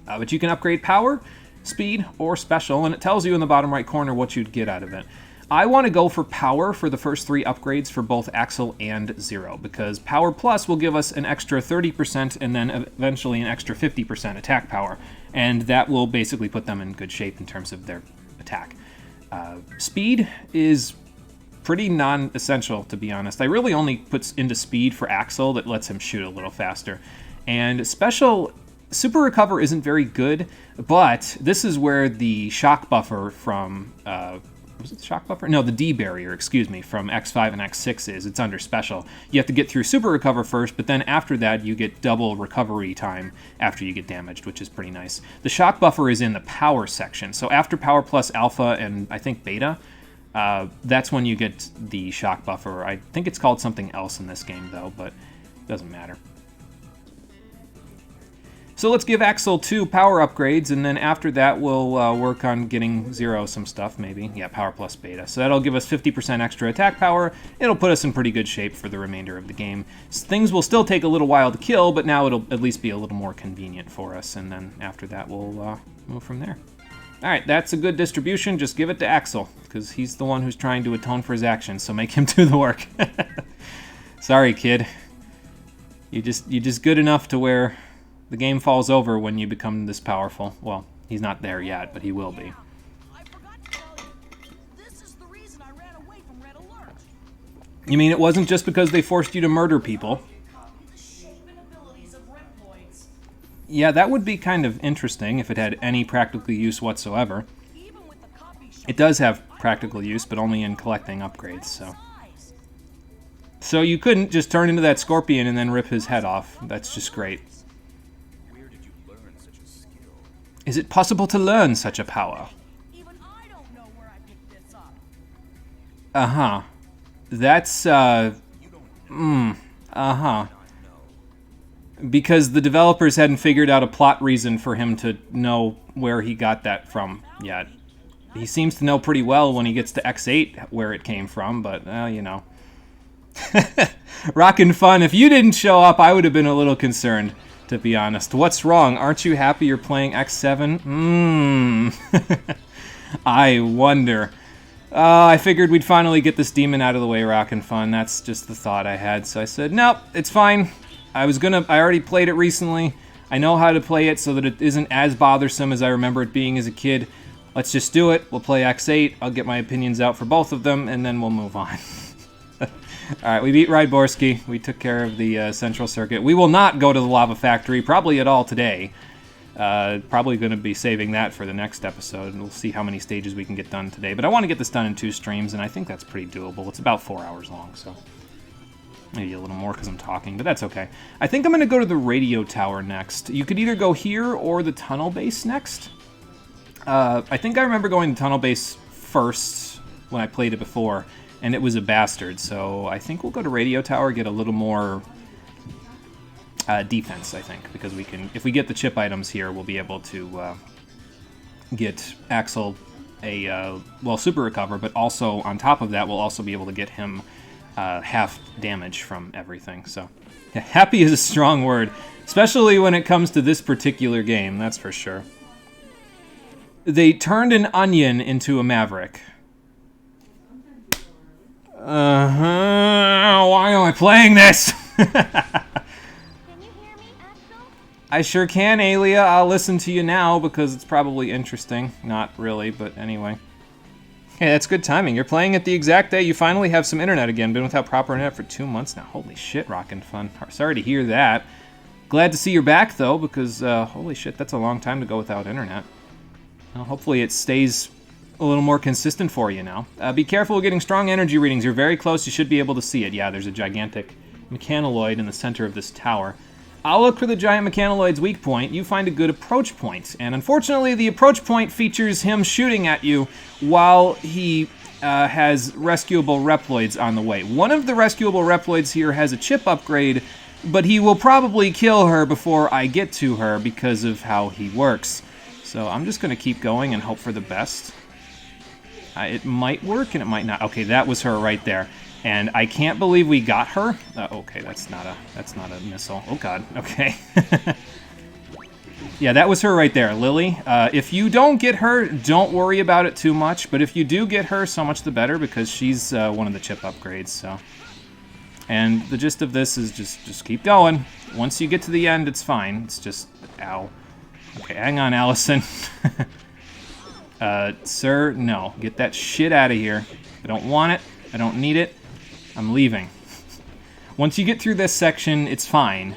but you can upgrade power, speed, or special, and it tells you in the bottom right corner what you'd get out of it. I want to go for power for the first 3 upgrades for both Axel and Zero, because Power Plus will give us an extra 30% and then eventually an extra 50% attack power, and that will basically put them in good shape in terms of their attack. Speed is pretty non-essential, to be honest. I really only put into speed for Axel that lets him shoot a little faster. And special, Super Recover isn't very good, but this is where the shock buffer from, was it the shock buffer? No, the D barrier, excuse me, from X5 and X6 is. It's under special. You have to get through Super Recover first, but then after that you get double recovery time after you get damaged, which is pretty nice. The shock buffer is in the power section, so after Power Plus Alpha and I think Beta, that's when you get the shock buffer. I think it's called something else in this game, though, but it doesn't matter. So let's give Axel 2 power upgrades, and then after that we'll work on getting Zero some stuff, maybe. Yeah, Power Plus Beta. So that'll give us 50% extra attack power. It'll put us in pretty good shape for the remainder of the game. Things will still take a little while to kill, but now it'll at least be a little more convenient for us, and then after that we'll move from there. Alright, that's a good distribution. Just give it to Axel, because he's the one who's trying to atone for his actions, so make him do the work. Sorry, kid. You're just good enough to where the game falls over when you become this powerful. Well, he's not there yet, but he will be. I forgot to tell you. This is the reason I ran away from Red Alert. You mean it wasn't just because they forced you to murder people? The shape and abilities of Reploids. Yeah, that would be kind of interesting if it had any practical use whatsoever. Even with the copy shop, It does have practical use, but only in collecting upgrades, so. So you couldn't just turn into that scorpion and then rip his head off. That's just great. Where did you learn such a skill? Is it possible to learn such a power? Even I don't know where I picked this up. Uh-huh. That's, uh-huh. Because the developers hadn't figured out a plot reason for him to know where he got that from yet. He seems to know pretty well when he gets to X8 where it came from, but, you know. Rockin' Fun, if you didn't show up, I would have been a little concerned, to be honest. What's wrong? Aren't you happy you're playing X7? I wonder. I figured we'd finally get this demon out of the way, Rockin' Fun. That's just the thought I had. So I said, nope, it's fine. I already played it recently. I know how to play it so that it isn't as bothersome as I remember it being as a kid. Let's just do it. We'll play X8. I'll get my opinions out for both of them, and then we'll move on. Alright, we beat Rydborski. We took care of the Central Circuit. We will not go to the Lava Factory, probably at all today. Probably going to be saving that for the next episode, and we'll see how many stages we can get done today. But I want to get this done in 2 streams, and I think that's pretty doable. It's about 4 hours long, so maybe a little more because I'm talking, but that's okay. I think I'm going to go to the radio tower next. You could either go here or the tunnel base next. I think I remember going to tunnel base first when I played it before, and it was a bastard, so I think we'll go to radio tower, get a little more defense, I think, because we can, if we get the chip items here, we'll be able to get Axel a, super recover, but also, on top of that, we'll also be able to get him half damage from everything, so. Yeah, happy is a strong word, especially when it comes to this particular game, that's for sure. They turned an onion into a Maverick. Why am I playing this? Can you hear me, Axel? I sure can, Alia. I'll listen to you now because it's probably interesting. Not really, but anyway. Hey, that's good timing. You're playing it the exact day you finally have some internet again. Been without proper internet for 2 months now. Holy shit, Rockin' Fun. Sorry to hear that. Glad to see you're back, though, because, holy shit, that's a long time to go without internet. Well, hopefully it stays a little more consistent for you now. Be careful getting strong energy readings. You're very close. You should be able to see it. Yeah, there's a gigantic mechanaloid in the center of this tower. I'll look for the giant mechanaloid's weak point. You find a good approach point. And unfortunately, the approach point features him shooting at you while he has rescuable Reploids on the way. One of the rescuable Reploids here has a chip upgrade, but he will probably kill her before I get to her because of how he works. So I'm just going to keep going and hope for the best. It might work and it might not. Okay, that was her right there. And I can't believe we got her. Okay, that's not a missile. Oh god. Okay. Yeah, that was her right there, Lily. If you don't get her, don't worry about it too much. But if you do get her, so much the better because she's one of the chip upgrades. So, and the gist of this is just keep going. Once you get to the end, it's fine. It's just ow. Okay, hang on, Allison. Sir, no. Get that shit out of here. I don't want it. I don't need it. I'm leaving. Once you get through this section, it's fine.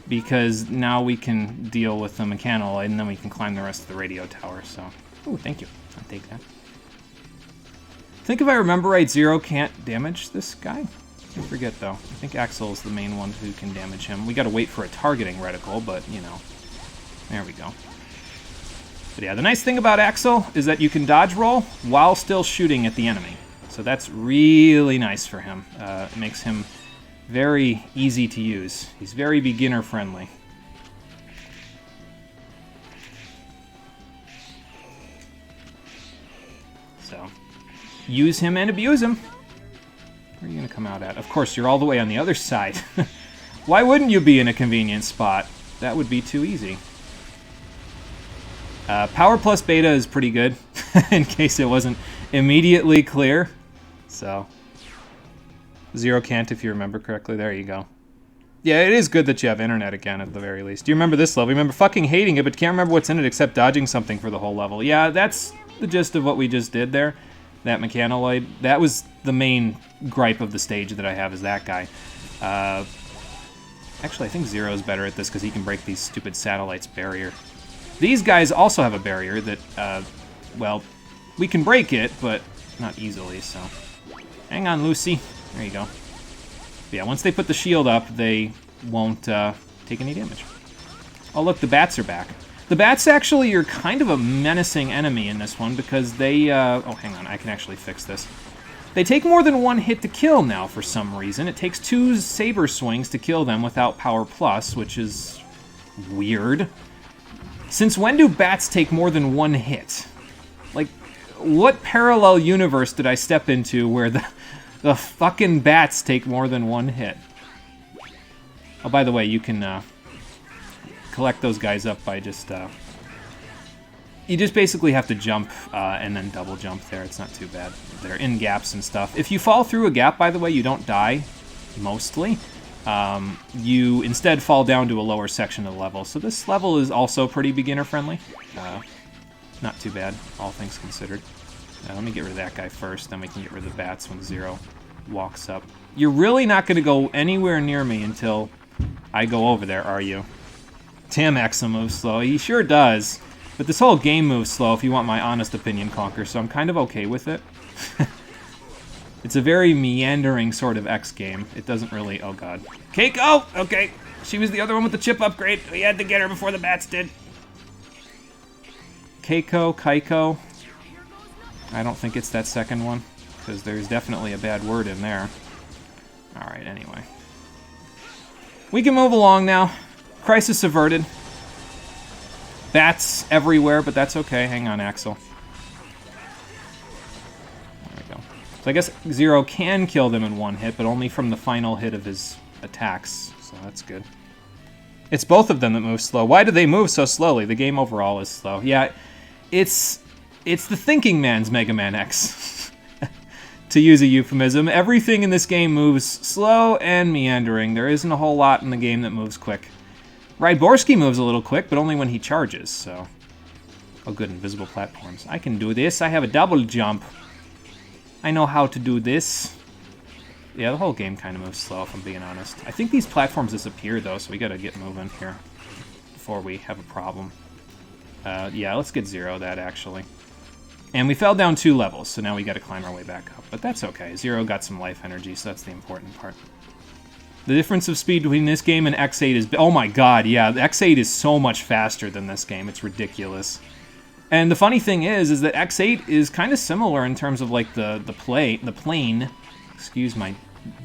Because now we can deal with the mechanaloid, and then we can climb the rest of the radio tower, so. Ooh, thank you. I'll take that. I think if I remember right, Zero can't damage this guy. I forget, though. I think Axel is the main one who can damage him. We gotta wait for a targeting reticle, but, you know. There we go. But yeah, the nice thing about Axel is that you can dodge roll while still shooting at the enemy. So that's really nice for him. It makes him very easy to use. He's very beginner friendly. So, use him and abuse him. Where are you going to come out at? Of course, you're all the way on the other side. Why wouldn't you be in a convenient spot? That would be too easy. Power plus beta is pretty good, in case it wasn't immediately clear. So, Zero can't if you remember correctly. There you go. Yeah, it is good that you have internet again, at the very least. Do you remember this level? You remember fucking hating it, but can't remember what's in it except dodging something for the whole level. Yeah, that's the gist of what we just did there. That mechanaloid. That was the main gripe of the stage that I have, is that guy. Actually, I think Zero's better at this because he can break these stupid satellites' barrier. These guys also have a barrier that, well, we can break it, but not easily, so... Hang on, Lucy. There you go. But yeah, once they put the shield up, they won't take any damage. Oh, look, the bats are back. The bats actually are kind of a menacing enemy in this one because they... oh, hang on, I can actually fix this. They take more than one hit to kill now for some reason. It takes 2 saber swings to kill them without Power Plus, which is weird. Since when do bats take more than 1 hit? Like, what parallel universe did I step into where the fucking bats take more than 1 hit? Oh, by the way, you can collect those guys up by just... You just basically have to jump and then double jump there. It's not too bad. They're in gaps and stuff. If you fall through a gap, by the way, you don't die, mostly. You instead fall down to a lower section of the level. So this level is also pretty beginner-friendly. Not too bad, all things considered. Let me get rid of that guy first, then we can get rid of the bats when Zero walks up. You're really not going to go anywhere near me until I go over there, are you? Damn, Axel moves slow. He sure does. But this whole game moves slow, if you want my honest opinion, Conker, so I'm kind of okay with it. It's a very meandering sort of X game. It doesn't really... Oh, God. Keiko! Okay. She was the other one with the chip upgrade. We had to get her before the bats did. Keiko. I don't think it's that second one, because there's definitely a bad word in there. Alright, anyway. We can move along now. Crisis averted. Bats everywhere, but that's okay. Hang on, Axel. There we go. So I guess Zero can kill them in 1 hit, but only from the final hit of his attacks, so that's good. It's both of them that move slow. Why do they move so slowly? The game overall is slow. Yeah, it's the thinking man's Mega Man X, to use a euphemism. Everything in this game moves slow and meandering. There isn't a whole lot in the game that moves quick. Ryborsky moves a little quick, but only when he charges, so... Oh, good, invisible platforms. I can do this. I have a double jump. I know how to do this. Yeah, the whole game kind of moves slow, if I'm being honest. I think these platforms disappear, though, so we gotta get moving here before we have a problem. Yeah, let's get Zero that, actually. And we fell down 2 levels, so now we gotta climb our way back up. But that's okay. Zero got some life energy, so that's the important part. The difference of speed between this game and X8 is... Oh my god, yeah, the X8 is so much faster than this game. It's ridiculous. And the funny thing is that X8 is kind of similar in terms of, like, the plane... Excuse my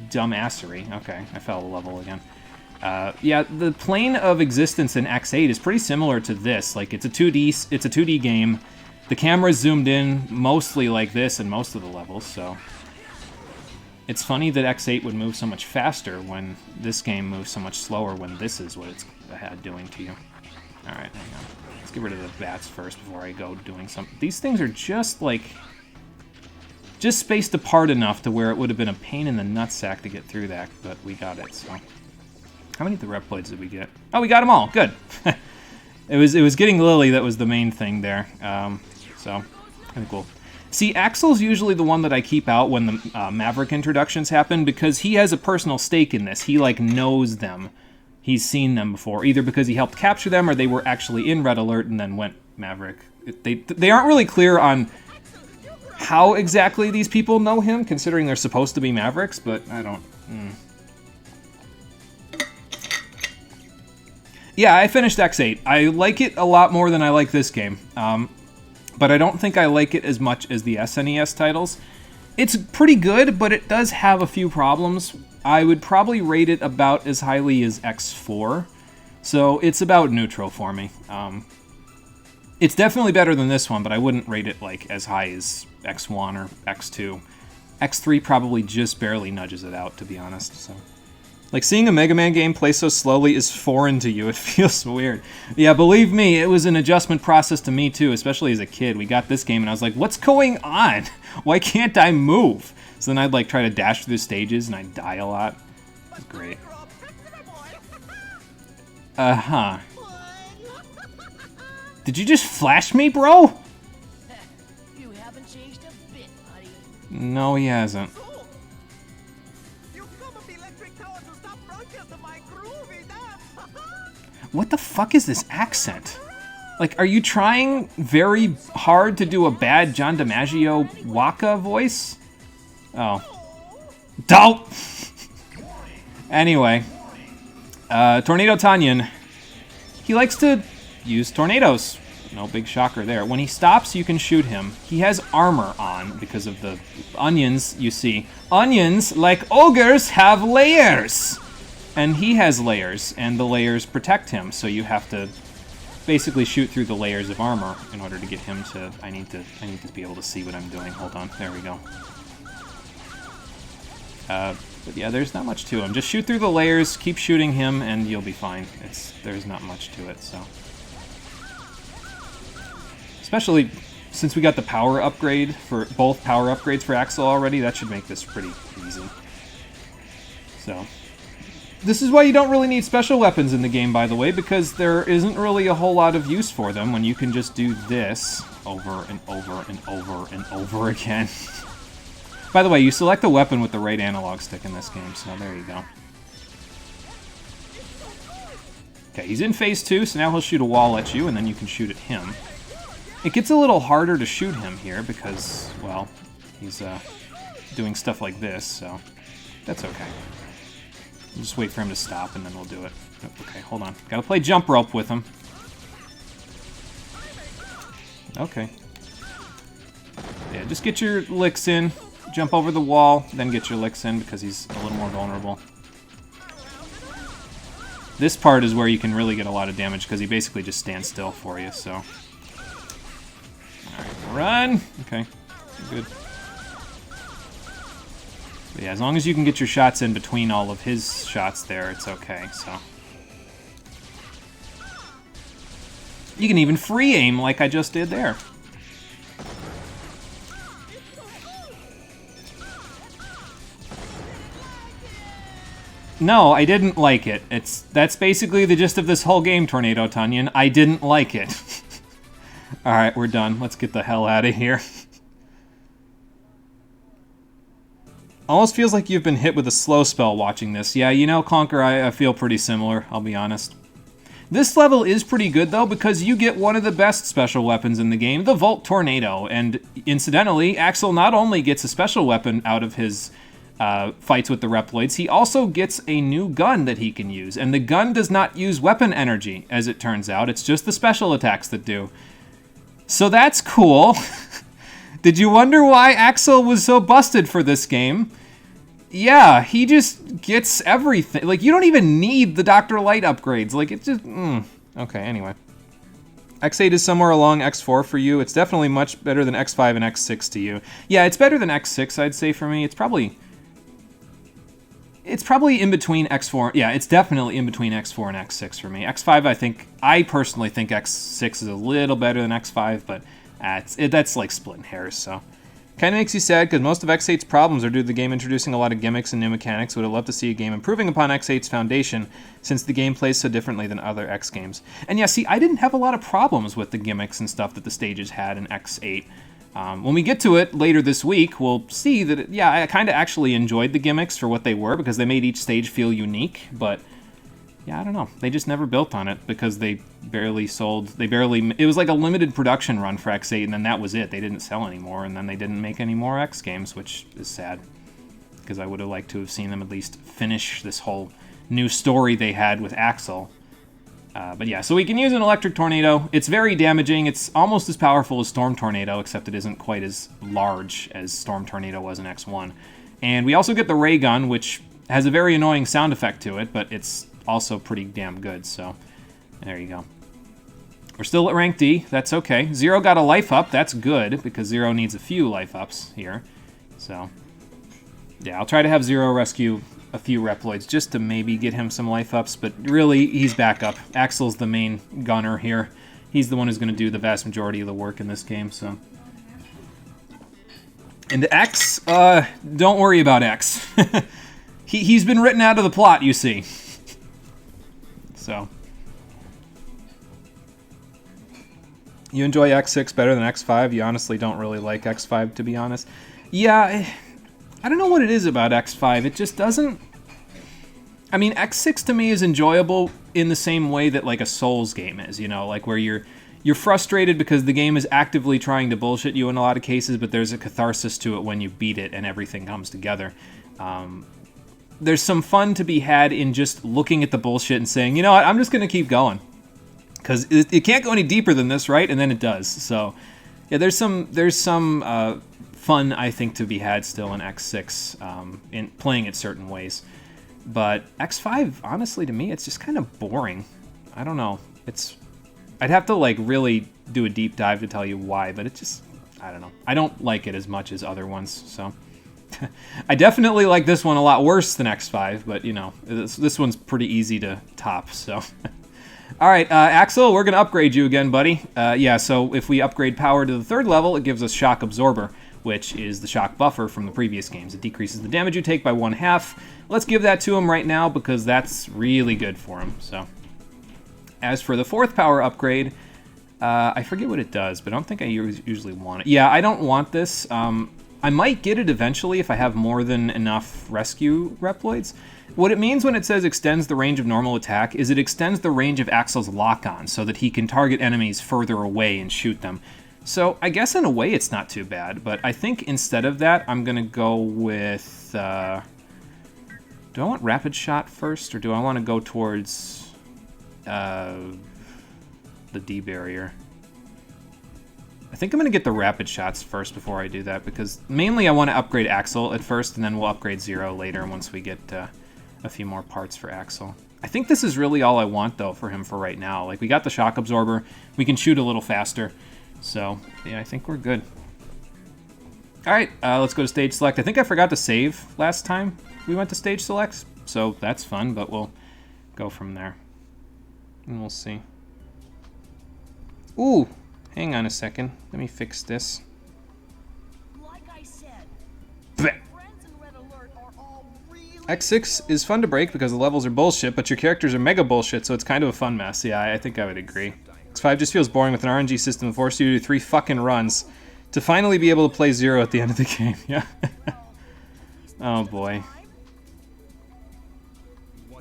dumbassery. Okay, I fell a level again. Yeah, the plane of existence in X8 is pretty similar to this. Like, it's a 2D game. The camera's zoomed in mostly like this in most of the levels, so... It's funny that X8 would move so much faster when this game moves so much slower when this is what it's doing to you. Alright, hang on. Let's get rid of the bats first before I go doing something. These things are just, like... just spaced apart enough to where it would have been a pain in the nutsack to get through that, but we got it, so... How many of the Reploids did we get? Oh, we got them all! Good! It was getting Lily that was the main thing there. So, kind of cool. See, Axel's usually the one that I keep out when the Maverick introductions happen, because he has a personal stake in this. He, like, knows them. He's seen them before, either because he helped capture them or they were actually in Red Alert and then went Maverick. They aren't really clear on how exactly these people know him, considering they're supposed to be Mavericks, but I don't... Yeah, I finished X8. I like it a lot more than I like this game. But I don't think I like it as much as the SNES titles. It's pretty good, but it does have a few problems. I would probably rate it about as highly as X4, so it's about neutral for me. It's definitely better than this one, but I wouldn't rate it like as high as X1 or X2. X3 probably just barely nudges it out, to be honest, so... Like, seeing a Mega Man game play so slowly is foreign to you. It feels weird. Yeah, believe me, it was an adjustment process to me, too, especially as a kid. We got this game, and I was like, what's going on? Why can't I move? So then I'd, like, try to dash through the stages, and I'd die a lot. It was great. Uh-huh. Did you just flash me, bro? You haven't changed a bit, buddy. No, he hasn't. What the fuck is this accent? Like, are you trying very hard to do a bad John DiMaggio Waka voice? Oh. Dope! Anyway. Tornado Tanyan. He likes to use tornadoes. No big shocker there. When he stops, you can shoot him. He has armor on because of the onions, you see. Onions, like ogres, have layers! And he has layers, and the layers protect him, so you have to basically shoot through the layers of armor in order to get him to... I need to be able to see what I'm doing. Hold on. There we go. But yeah, there's not much to him. Just shoot through the layers, keep shooting him, and you'll be fine. There's not much to it, so... Especially since we got the power upgrade for both power upgrades for Axel already, that should make this pretty easy. So, this is why you don't really need special weapons in the game, by the way, because there isn't really a whole lot of use for them when you can just do this over and over and over and over again. By the way, you select the weapon with the right analog stick in this game, so there you go. Okay, he's in phase 2, so now he'll shoot a wall at you, and then you can shoot at him. It gets a little harder to shoot him here because, well, he's doing stuff like this, so that's okay. We'll just wait for him to stop and then we'll do it. Okay, hold on. Gotta play jump rope with him. Okay. Yeah, just get your licks in, jump over the wall, then get your licks in because he's a little more vulnerable. This part is where you can really get a lot of damage because he basically just stands still for you, so... Run! Okay, good. But yeah, as long as you can get your shots in between all of his shots there, it's okay, so. You can even free aim like I just did there. No, I didn't like it. That's basically the gist of this whole game, Tornado Tanyan. I didn't like it. Alright, we're done. Let's get the hell out of here. Almost feels like you've been hit with a slow spell watching this. Yeah, you know, Conker, I feel pretty similar, I'll be honest. This level is pretty good, though, because you get one of the best special weapons in the game, the Volt Tornado. And incidentally, Axel not only gets a special weapon out of his fights with the Reploids, he also gets a new gun that he can use. And the gun does not use weapon energy, as it turns out. It's just the special attacks that do. So that's cool. Did you wonder why Axel was so busted for this game? Yeah, he just gets everything. Like, you don't even need the Dr. Light upgrades. Like, it just... Okay, anyway. X8 is somewhere along X4 for you. It's definitely much better than X5 and X6 to you. Yeah, it's better than X6, I'd say, for me. It's probably in between X4. Yeah, it's definitely in between X4 and X6 for me. X5, I personally think X6 is a little better than X5, but that's like splitting hairs, so. Kind of makes you sad because most of X8's problems are due to the game introducing a lot of gimmicks and new mechanics. Would have loved to see a game improving upon X8's foundation since the game plays so differently than other X games. And yeah, see, I didn't have a lot of problems with the gimmicks and stuff that the stages had in X8. When we get to it later this week, we'll see that, yeah, I kind of actually enjoyed the gimmicks for what they were because they made each stage feel unique, but yeah, I don't know. They just never built on it because they barely sold. It was like a limited production run for X8, and then that was it. They didn't sell anymore, and then they didn't make any more X games, which is sad because I would have liked to have seen them at least finish this whole new story they had with Axel. But yeah, so we can use an Electric Tornado. It's very damaging. It's almost as powerful as Storm Tornado, except it isn't quite as large as Storm Tornado was in X1. And we also get the Ray Gun, which has a very annoying sound effect to it, but it's also pretty damn good, so there you go. We're still at rank D. That's okay. Zero got a life up. That's good, because Zero needs a few life ups here. So, yeah, I'll try to have Zero rescue a few Reploids just to maybe get him some life ups, but really, he's back up. Axel's the main gunner here. He's the one who's going to do the vast majority of the work in this game, so. And X, don't worry about X. He's been written out of the plot, you see. So. You enjoy X6 better than X5? You honestly don't really like X5, to be honest. Yeah, I don't know what it is about X5. It just doesn't... I mean, X6 to me is enjoyable in the same way that, like, a Souls game is, you know? Like, where you're you're frustrated because the game is actively trying to bullshit you in a lot of cases, but there's a catharsis to it when you beat it and everything comes together. There's some fun to be had in just looking at the bullshit and saying, you know what, I'm just going to keep going. Because it can't go any deeper than this, right? And then it does. So, yeah, there's some fun, I think, to be had still in X6 in playing it certain ways. But X5, honestly, to me, it's just kind of boring. I don't know. I'd have to, like, really do a deep dive to tell you why, but it just, I don't know. I don't like it as much as other ones, so... I definitely like this one a lot worse than X5, but, you know, this one's pretty easy to top, so... Alright, Axel, we're going to upgrade you again, buddy. Yeah, so if we upgrade power to the 3rd level, it gives us Shock Absorber, which is the shock buffer from the previous games. It decreases the damage you take by 1/2. Let's give that to him right now, because that's really good for him, so... As for the 4th power upgrade, I forget what it does, but I don't think I usually want it. Yeah, I don't want this. I might get it eventually if I have more than enough rescue Reploids. What it means when it says extends the range of normal attack is it extends the range of Axel's lock-on so that he can target enemies further away and shoot them. So I guess in a way it's not too bad, but I think instead of that I'm going to go with... do I want Rapid Shot first, or do I want to go towards the D barrier? I think I'm going to get the Rapid Shots first before I do that, because mainly I want to upgrade Axel at first, and then we'll upgrade Zero later once we get a few more parts for Axel. I think this is really all I want, though, for him for right now. Like, we got the Shock Absorber, we can shoot a little faster, so, yeah, I think we're good. Alright, let's go to Stage Select. I think I forgot to save last time we went to Stage Select, so that's fun, but we'll go from there. And we'll see. Ooh! Hang on a second. Let me fix this. Like I said, Blech. friends in Red Alert are all really X6 is fun to break because the levels are bullshit, but your characters are mega bullshit, so it's kind of a fun mess. Yeah, I think I would agree. X5 just feels boring with an RNG system that forces you to do 3 fucking runs to finally be able to play Zero at the end of the game. Yeah. Oh boy.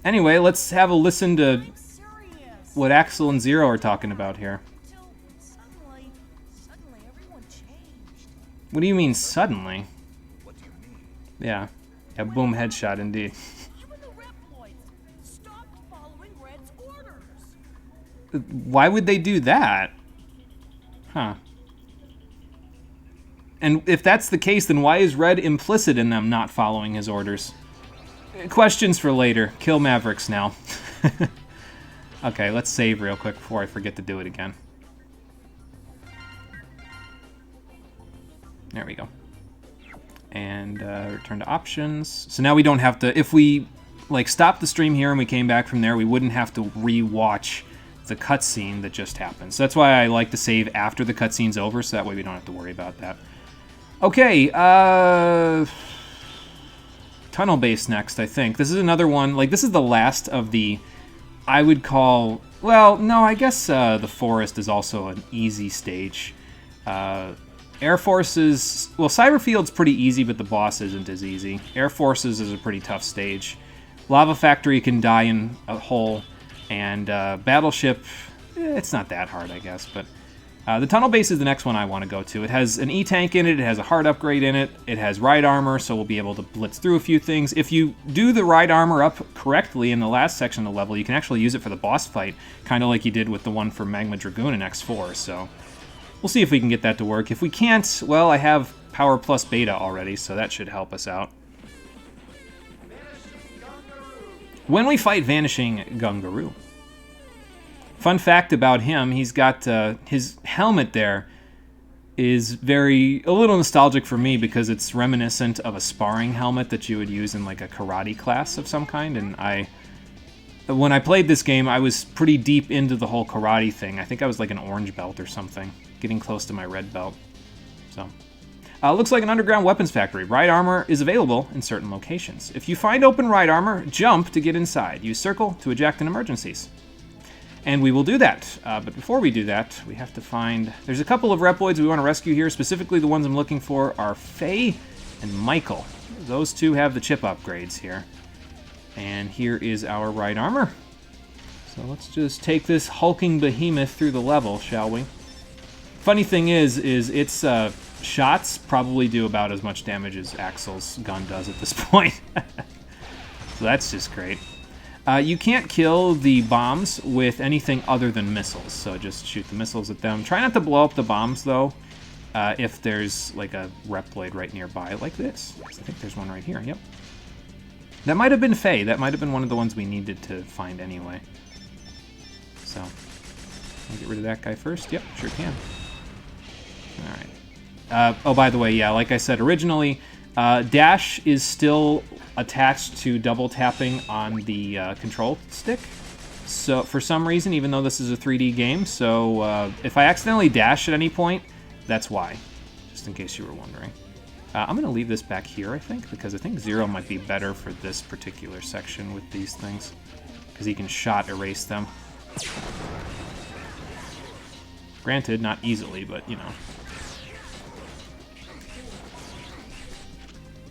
Anyway, let's have a listen to serious. what Axel and Zero are talking about here. Till suddenly everyone changed. What do you mean, suddenly? What do you mean? Yeah. Yeah, boom, headshot, indeed. Even the Reploids stopped following Red's orders. Why would they do that? Huh. And if that's the case, then why is Red implicit in them not following his orders? Questions for later. Kill Mavericks now. Okay, let's save real quick before I forget to do it again. There we go. And return to options. So now we don't have to... If we like stop the stream here and we came back from there, we wouldn't have to re-watch the cutscene that just happened. So that's why I like to save after the cutscene's over, so that way we don't have to worry about that. Okay, Tunnel Base next, I think. This is another one, like, this is the last of the, I would call, well, no, I guess the Forest is also an easy stage. Air Forces, well, Cyberfield's pretty easy, but the boss isn't as easy. Air Forces is a pretty tough stage. Lava Factory can die in a hole, and Battleship, it's not that hard, I guess, but the Tunnel Base is the next one I want to go to. It has an E-Tank in it, it has a hard upgrade in it, it has Ride Armor, so we'll be able to blitz through a few things. If you do the Ride Armor up correctly in the last section of the level, you can actually use it for the boss fight, kind of like you did with the one for Magma Dragoon in X4, so we'll see if we can get that to work. If we can't, well, I have Power Plus Beta already, so that should help us out. When we fight Vanishing Gungaroo. Fun fact about him, he's got his helmet there is a little nostalgic for me because it's reminiscent of a sparring helmet that you would use in like a karate class of some kind, and when I played this game, I was pretty deep into the whole karate thing. I think I was like an orange belt or something, getting close to my red belt. So, looks like an underground weapons factory. Ride Armor is available in certain locations. If you find open Ride Armor, jump to get inside. Use circle to eject in emergencies. And we will do that. But before we do that, we have to find... There's a couple of Reploids we want to rescue here. Specifically, the ones I'm looking for are Faye and Michael. Those two have the chip upgrades here. And here is our Ride Armor. So let's just take this hulking behemoth through the level, shall we? Funny thing is its shots probably do about as much damage as Axel's gun does at this point. So that's just great. You can't kill the bombs with anything other than missiles, so just shoot the missiles at them. Try not to blow up the bombs, though, if there's like a Reploid right nearby, like this. I think there's one right here, yep. That might have been Faye. That might have been one of the ones we needed to find anyway. So, can I get rid of that guy first? Yep, sure can. Alright. Oh, by the way, yeah, like I said originally, dash is still attached to double tapping on the control stick. So, for some reason, even though this is a 3D game, so if I accidentally dash at any point, that's why. Just in case you were wondering. I'm going to leave this back here, I think, because I think Zero might be better for this particular section with these things. Because he can shot erase them. Granted, not easily, but, you know.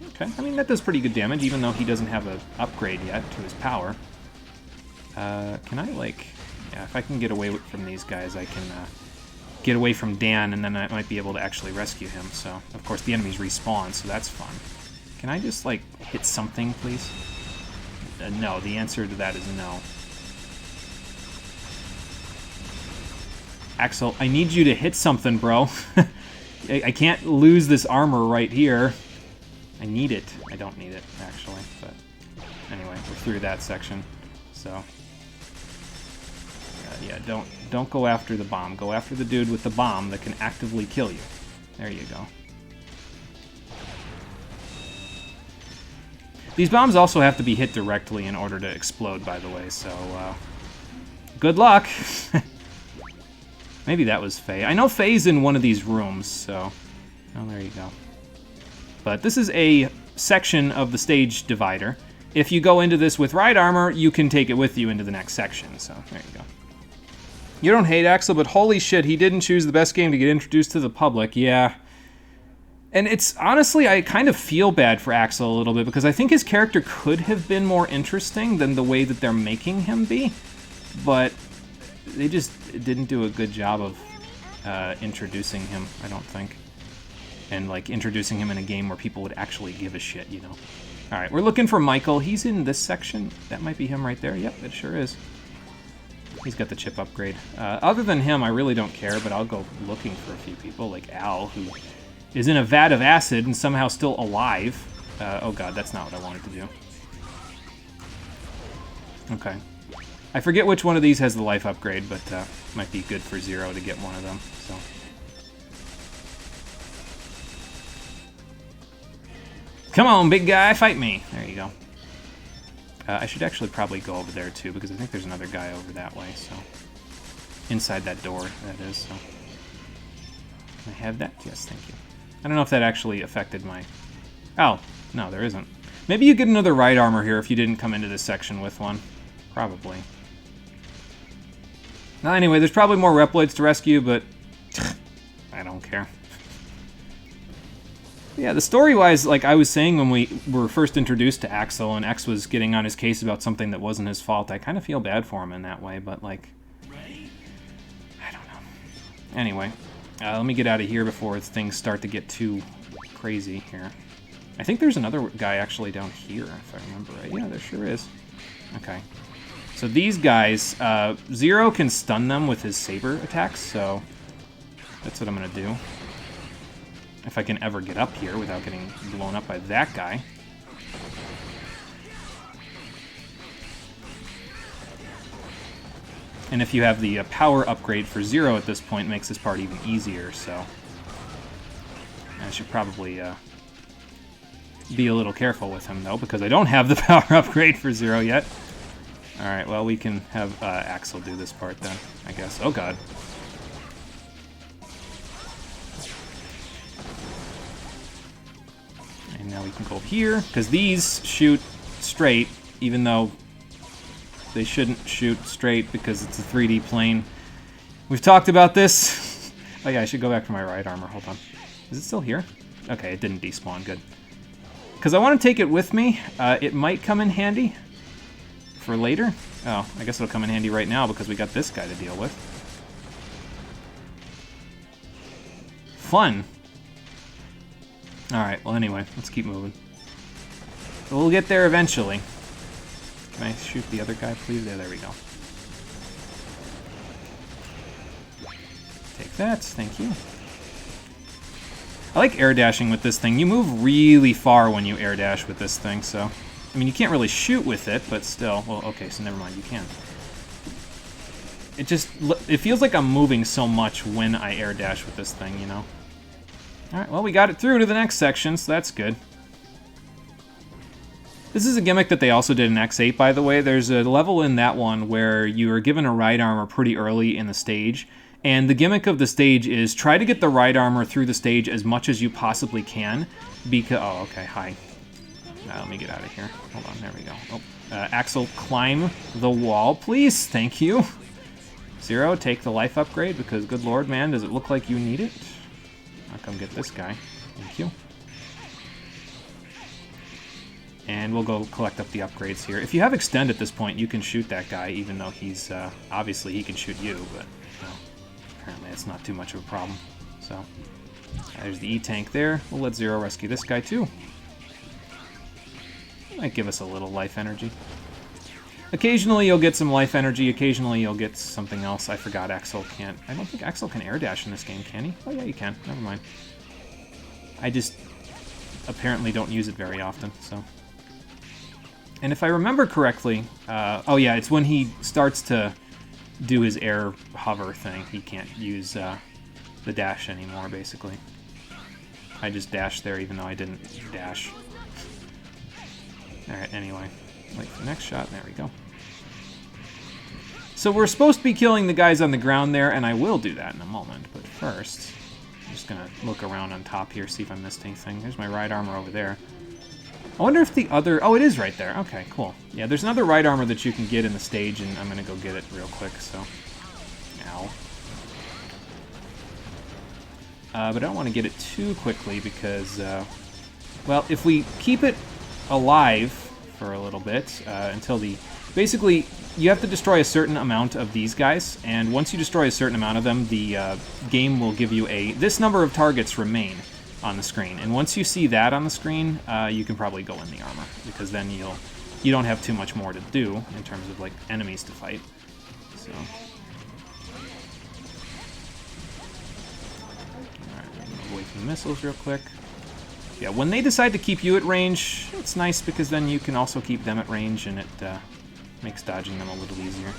Okay, I mean, that does pretty good damage, even though he doesn't have an upgrade yet to his power. Can I, like... Yeah, if I can get away from these guys, I can get away from Dan, and then I might be able to actually rescue him. So, of course, the enemies respawn, so that's fun. Can I just, like, hit something, please? No, the answer to that is no. Axel, I need you to hit something, bro. I can't lose this armor right here. I need it. I don't need it, actually, but anyway, we're through that section, so yeah, don't go after the bomb. Go after the dude with the bomb that can actively kill you. There you go. These bombs also have to be hit directly in order to explode, by the way, so good luck. Maybe that was Faye. I know Faye's in one of these rooms, so oh, there you go. But this is a section of the stage divider. If you go into this with ride armor, you can take it with you into the next section, so there you go. You don't hate Axel, but holy shit, he didn't choose the best game to get introduced to the public, yeah. And it's, honestly, I kind of feel bad for Axel a little bit, because I think his character could have been more interesting than the way that they're making him be, but they just didn't do a good job of introducing him, I don't think. And, like, introducing him in a game where people would actually give a shit, you know. Alright, we're looking for Michael. He's in this section. That might be him right there. Yep, it sure is. He's got the chip upgrade. Other than him, I really don't care, but I'll go looking for a few people, like Al, who is in a vat of acid and somehow still alive. Oh god, that's not what I wanted to do. Okay. I forget which one of these has the life upgrade, but might be good for Zero to get one of them, so... Come on, big guy, fight me! There you go. I should actually probably go over there, too, because I think there's another guy over that way, so... Inside that door, that is, so... Can I have that? Yes, thank you. I don't know if that actually affected my... Oh, no, there isn't. Maybe you get another ride armor here if you didn't come into this section with one. Probably. Now, anyway, there's probably more Reploids to rescue, but... I don't care. Yeah, the story-wise, like I was saying when we were first introduced to Axel and X was getting on his case about something that wasn't his fault, I kind of feel bad for him in that way, but like... I don't know. Anyway, let me get out of here before things start to get too crazy here. I think there's another guy actually down here, if I remember right. Yeah, there sure is. Okay. So these guys, Zero can stun them with his saber attacks, so that's what I'm going to do. If I can ever get up here without getting blown up by that guy. And if you have the power upgrade for Zero at this point, it makes this part even easier, so... I should probably be a little careful with him, though, because I don't have the power upgrade for Zero yet. Alright, well, we can have Axel do this part then, I guess. Oh, God. And now we can go here, because these shoot straight, even though they shouldn't shoot straight because it's a 3D plane. We've talked about this. Oh yeah, I should go back for my ride armor. Hold on. Is it still here? Okay, it didn't despawn. Good. Because I want to take it with me. It might come in handy for later. Oh, I guess it'll come in handy right now because we got this guy to deal with. Fun. Alright, well anyway, let's keep moving. We'll get there eventually. Can I shoot the other guy, please? There we go. Take that, thank you. I like air dashing with this thing. You move really far when you air dash with this thing, so... I mean, you can't really shoot with it, but still... Well, okay, so never mind, you can. It feels like I'm moving so much when I air dash with this thing, you know? Alright, well, we got it through to the next section, so that's good. This is a gimmick that they also did in X8, by the way. There's a level in that one where you are given a ride armor pretty early in the stage, and the gimmick of the stage is try to get the ride armor through the stage as much as you possibly can, because... Oh, okay, hi. Let me get out of here. Hold on, there we go. Oh, Axel, climb the wall, please. Thank you. Zero, take the life upgrade, because good lord, man, does it look like you need it? I'll come get this guy. Thank you. And we'll go collect up the upgrades here. If you have Extend at this point, you can shoot that guy, even though he's... obviously, he can shoot you, but... No, apparently it's not too much of a problem. So, there's the E-Tank there. We'll let Zero rescue this guy, too. Might give us a little life energy. Occasionally you'll get some life energy, occasionally you'll get something else. I forgot Axel can't... I don't think Axel can air dash in this game, can he? Oh yeah, you can. Never mind. I just apparently don't use it very often, so... And if I remember correctly... oh yeah, it's when he starts to do his air hover thing. He can't use the dash anymore, basically. I just dashed there even though I didn't dash. Alright, anyway. Wait for the next shot. There we go. So we're supposed to be killing the guys on the ground there, and I will do that in a moment. But first, I'm just going to look around on top here, see if I missed anything. There's my ride armor over there. I wonder if the other... Oh, it is right there. Okay, cool. Yeah, there's another ride armor that you can get in the stage, and I'm going to go get it real quick, so... Ow. But I don't want to get it too quickly because... well, if we keep it alive for a little bit until the... Basically, you have to destroy a certain amount of these guys, and once you destroy a certain amount of them, the game will give you a... This number of targets remain on the screen, and once you see that on the screen, you can probably go in the armor, because then you don't have too much more to do in terms of, like, enemies to fight. So... Alright, move away from the missiles real quick. Yeah, when they decide to keep you at range, it's nice because then you can also keep them at range, and it makes dodging them a little easier.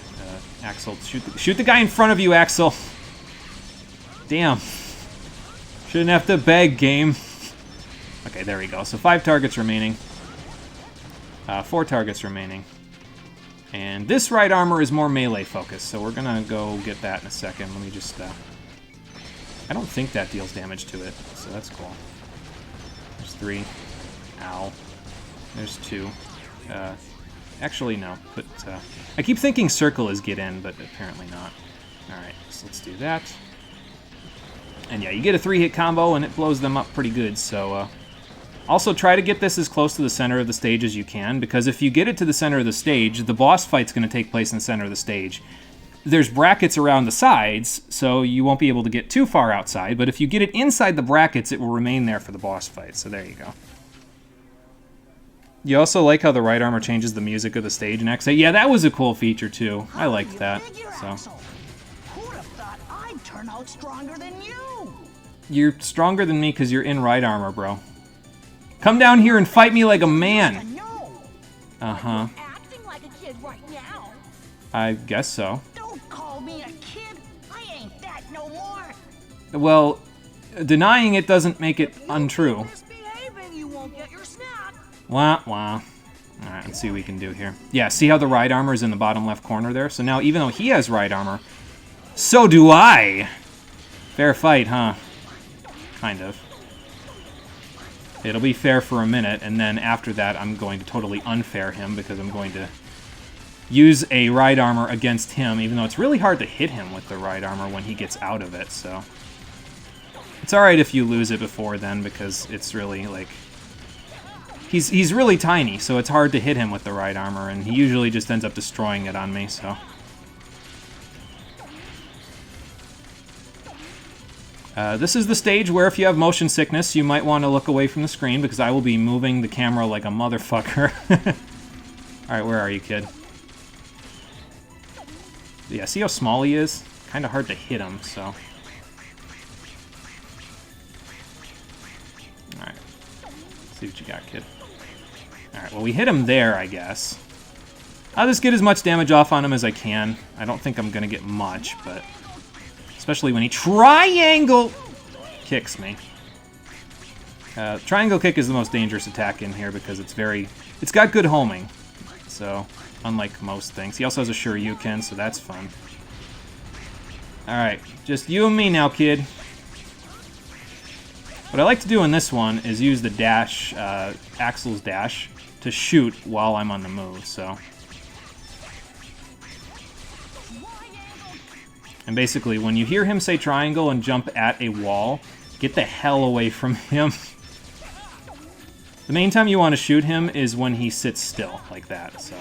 Axel, shoot the guy in front of you, Axel! Damn. Shouldn't have to beg, game. Okay, there we go. So 5 targets remaining. 4 targets remaining. And this ride armor is more melee focused, so we're gonna go get that in a second. Let me just... I don't think that deals damage to it, so that's cool. There's 3. Ow. There's 2. Actually, no. But I keep thinking circle is get in, but apparently not. Alright, so let's do that. And yeah, you get a 3-hit combo, and it blows them up pretty good, so... Also, try to get this as close to the center of the stage as you can, because if you get it to the center of the stage, the boss fight's going to take place in the center of the stage. There's brackets around the sides, so you won't be able to get too far outside, but if you get it inside the brackets, it will remain there for the boss fight, so there you go. You also like how the ride armor changes the music of the stage in X8? Yeah, that was a cool feature, too. I liked that, so... Who'd have thought I'd turn out stronger than you? You're stronger than me because you're in ride armor, bro. Come down here and fight me like a man! Uh-huh. Acting like a kid right now. I guess so. Don't call me a kid. I ain't that no more. Well, denying it doesn't make it untrue. Misbehaving, you won't get your snack. Wah, wah. Alright, let's see what we can do here. Yeah, see how the ride armor is in the bottom left corner there? So now, even though he has ride armor, so do I! Fair fight, huh? Kind of. It'll be fair for a minute, and then after that I'm going to totally unfair him because I'm going to use a ride armor against him, even though it's really hard to hit him with the ride armor when he gets out of it, so... It's alright if you lose it before then, because it's really, like... He's really tiny, so it's hard to hit him with the ride armor, and he usually just ends up destroying it on me, so... This is the stage where if you have motion sickness, you might want to look away from the screen because I will be moving the camera like a motherfucker. Alright, where are you, kid? Yeah, see how small he is? Kind of hard to hit him, so... Alright. See what you got, kid. Alright, well, we hit him there, I guess. I'll just get as much damage off on him as I can. I don't think I'm going to get much, but... Especially when he triangle kicks me. Triangle kick is the most dangerous attack in here because it's very... It's got good homing. So, unlike most things. He also has a Shoryuken, so that's fun. Alright, just you and me now, kid. What I like to do in this one is use the dash, Axel's dash, to shoot while I'm on the move, so... And basically, when you hear him say triangle and jump at a wall, get the hell away from him. The main time you want to shoot him is when he sits still, like that, so...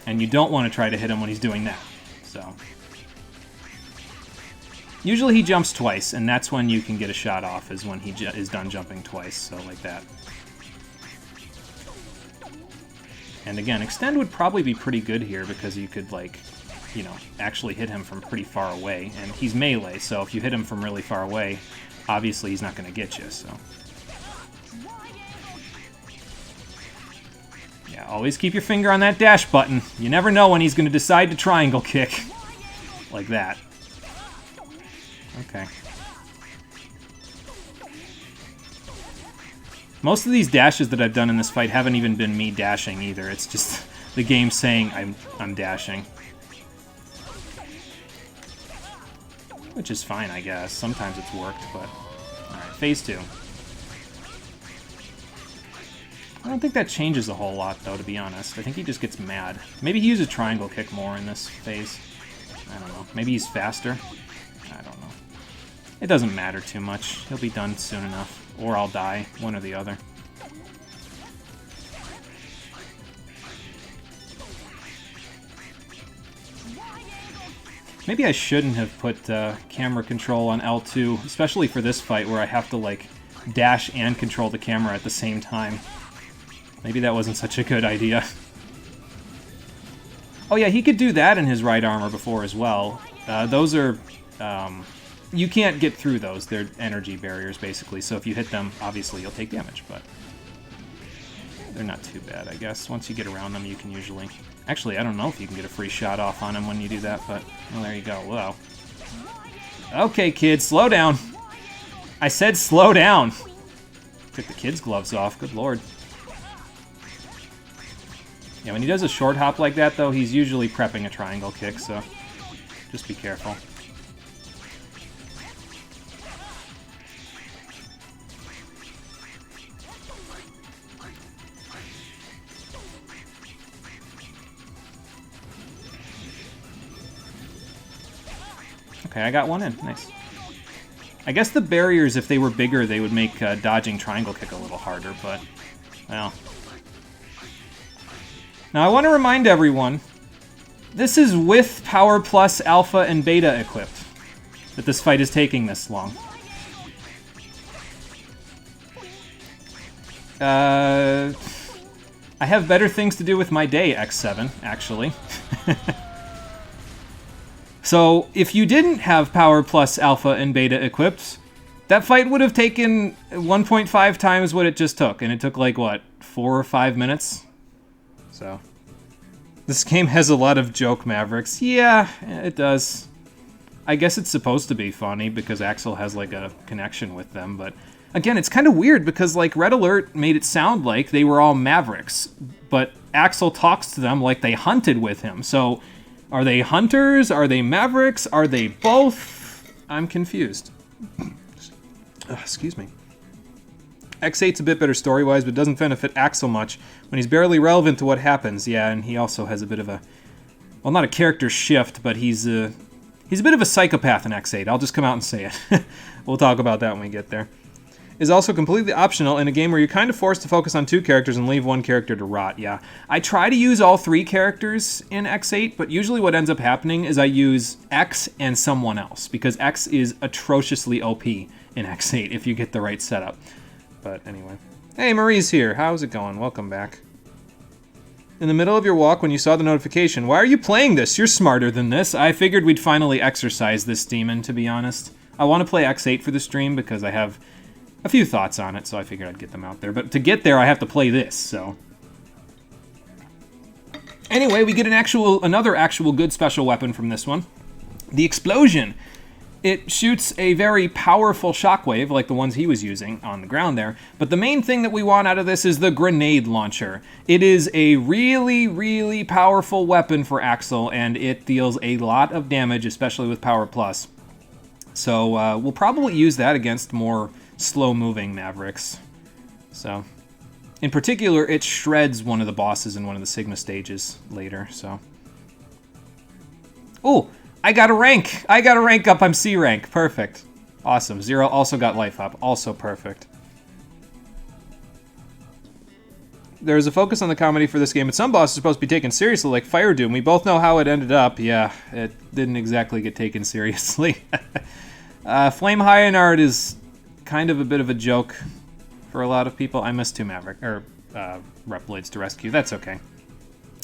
And you don't want to try to hit him when he's doing that, so... Usually he jumps twice, and that's when you can get a shot off, is when he is done jumping twice, so like that. And again, extend would probably be pretty good here, because you could, like... you know, actually hit him from pretty far away. And he's melee, so if you hit him from really far away, obviously he's not going to get you, so... Yeah, always keep your finger on that dash button. You never know when he's going to decide to triangle kick. Like that. Okay. Most of these dashes that I've done in this fight haven't even been me dashing either. It's just the game saying I'm dashing. Which is fine, I guess. Sometimes it's worked, but... Alright, phase 2. I don't think that changes a whole lot, though, to be honest. I think he just gets mad. Maybe he uses triangle kick more in this phase. I don't know. Maybe he's faster? I don't know. It doesn't matter too much. He'll be done soon enough. Or I'll die. One or the other. Maybe I shouldn't have put camera control on L2, especially for this fight where I have to, like, dash and control the camera at the same time. Maybe that wasn't such a good idea. Oh yeah, he could do that in his right armor before as well. Those are... you can't get through those. They're energy barriers, basically, so if you hit them, obviously you'll take damage, but... They're not too bad, I guess. Once you get around them, you can usually... Actually, I don't know if you can get a free shot off on him when you do that, but... Well, there you go. Whoa. Okay, kid, slow down. I said slow down. Took the kid's gloves off. Good lord. Yeah, when he does a short hop like that, though, he's usually prepping a triangle kick, so... Just be careful. Okay, I got one in. Nice. I guess the barriers, if they were bigger, they would make dodging triangle kick a little harder, but... Well... Now, I want to remind everyone, this is with Power Plus, Alpha, and Beta equipped, that this fight is taking this long. I have better things to do with my day, X7, actually. So, if you didn't have Power Plus, Alpha, and Beta equipped, that fight would have taken 1.5 times what it just took, and it took, like, what, 4 or 5 minutes? So, this game has a lot of joke Mavericks. Yeah, it does. I guess it's supposed to be funny, because Axel has, like, a connection with them, but... Again, it's kind of weird, because, like, Red Alert made it sound like they were all Mavericks, but Axel talks to them like they hunted with him, so... Are they hunters? Are they Mavericks? Are they both? I'm confused. Excuse me. X8's a bit better story-wise, but doesn't benefit Axel much when he's barely relevant to what happens. Yeah, and he also has a bit of a... Well, not a character shift, but he's a bit of a psychopath in X8. I'll just come out and say it. We'll talk about that when we get there. is also completely optional in a game where you're kind of forced to focus on 2 characters and leave 1 character to rot. Yeah, I try to use all 3 characters in X8, but usually what ends up happening is I use X and someone else, because X is atrociously OP in X8 if you get the right setup. But anyway. Hey, Marie's here. How's it going? Welcome back. In the middle of your walk when you saw the notification, why are you playing this? You're smarter than this. I figured we'd finally exercise this demon, to be honest. I want to play X8 for the stream because I have a few thoughts on it, so I figured I'd get them out there. But to get there, I have to play this, so. Anyway, we get another actual good special weapon from this one. The Explosion. It shoots a very powerful shockwave, like the ones he was using on the ground there. But the main thing that we want out of this is the Grenade Launcher. It is a really, really powerful weapon for Axel, and it deals a lot of damage, especially with Power Plus. So we'll probably use that against more slow-moving Mavericks. So, in particular, it shreds one of the bosses in one of the Sigma stages later, so. Ooh, I got a rank! I got a rank up, I'm C rank. Perfect. Awesome. Zero also got life up. Also perfect. There's a focus on the comedy for this game, but some bosses are supposed to be taken seriously, like Fire Doom. We both know how it ended up. Yeah, it didn't exactly get taken seriously. Flame Hyenard is kind of a bit of a joke for a lot of people. I missed 2 Reploids to rescue. That's okay.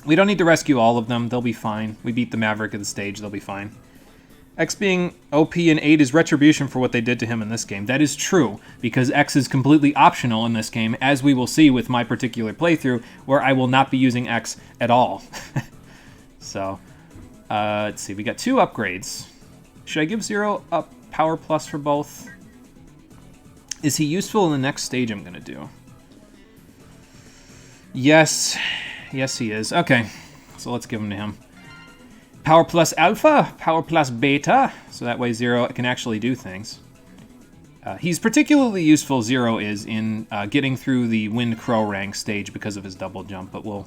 We don't need to rescue all of them. They'll be fine. We beat the Maverick of the stage. They'll be fine. X being OP in 8 is retribution for what they did to him in this game. That is true, because X is completely optional in this game, as we will see with my particular playthrough, where I will not be using X at all. So, let's see. We got 2 upgrades. Should I give Zero up Power Plus for both? Is he useful in the next stage I'm going to do? Yes. Yes, he is. Okay. So let's give him to him. Power Plus Alpha, Power Plus Beta, so that way Zero can actually do things. He's particularly useful, Zero is, in getting through the Wind Crow rank stage because of his double jump, but we'll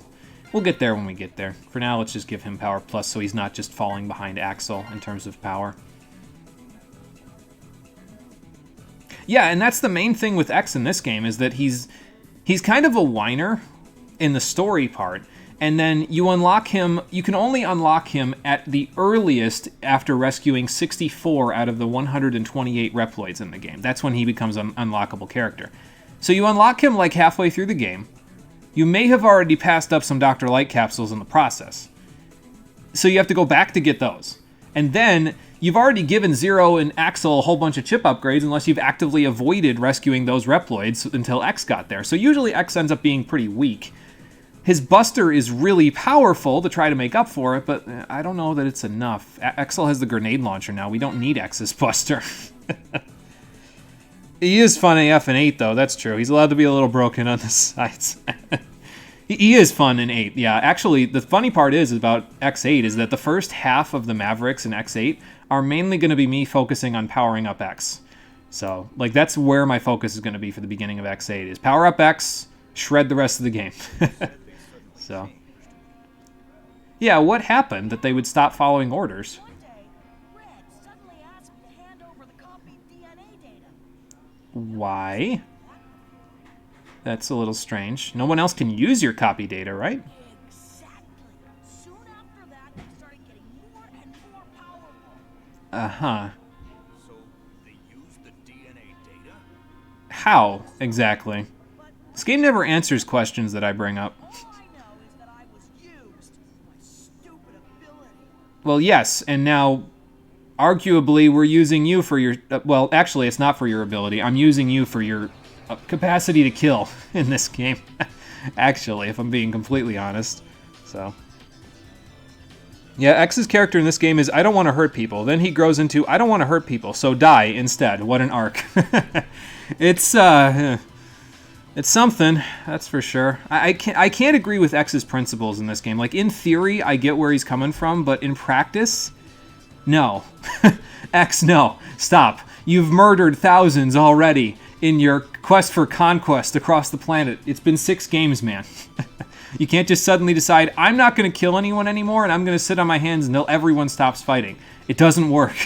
get there when we get there. For now, let's just give him Power Plus so he's not just falling behind Axel in terms of power. Yeah, and that's the main thing with X in this game, is that he's kind of a whiner in the story part, and then you unlock him, you can only unlock him at the earliest after rescuing 64 out of the 128 Reploids in the game. That's when he becomes an unlockable character. So you unlock him like halfway through the game. You may have already passed up some Dr. Light capsules in the process. So you have to go back to get those. And then you've already given Zero and Axel a whole bunch of chip upgrades unless you've actively avoided rescuing those Reploids until X got there. So usually X ends up being pretty weak. His Buster is really powerful to try to make up for it, but I don't know that it's enough. Axel has the Grenade Launcher now. We don't need X's Buster. He is fun AF in 8, though. That's true. He's allowed to be a little broken on the sides. He is fun in 8, yeah. Actually, the funny part is about X8 is that the first half of the Mavericks in X8 are mainly going to be me focusing on powering up X. So, like, that's where my focus is going to be for the beginning of X8, is power up X, shred the rest of the game. So, yeah, what happened that they would stop following orders? One day, Red suddenly asked me to hand over the copied DNA data. Why? That's a little strange. No one else can use your copy data, right? Exactly. Soon after that, it started getting more and more powerful. Uh-huh. So they used the DNA data? How, exactly? This game never answers questions that I bring up. All I know is that I was used. My stupid ability. Well, yes, and now, arguably, we're using you for your... well, actually, it's not for your ability. I'm using you for your capacity to kill in this game. Actually, if I'm being completely honest. So... yeah, X's character in this game is, I don't want to hurt people. Then he grows into, I don't want to hurt people, so die instead. What an arc. It's something, that's for sure. I can't agree with X's principles in this game. Like, in theory, I get where he's coming from, but in practice, no. X, no. Stop. You've murdered thousands already in your quest for conquest across the planet. It's been 6 games, man. You can't just suddenly decide, I'm not going to kill anyone anymore, and I'm going to sit on my hands until everyone stops fighting. It doesn't work.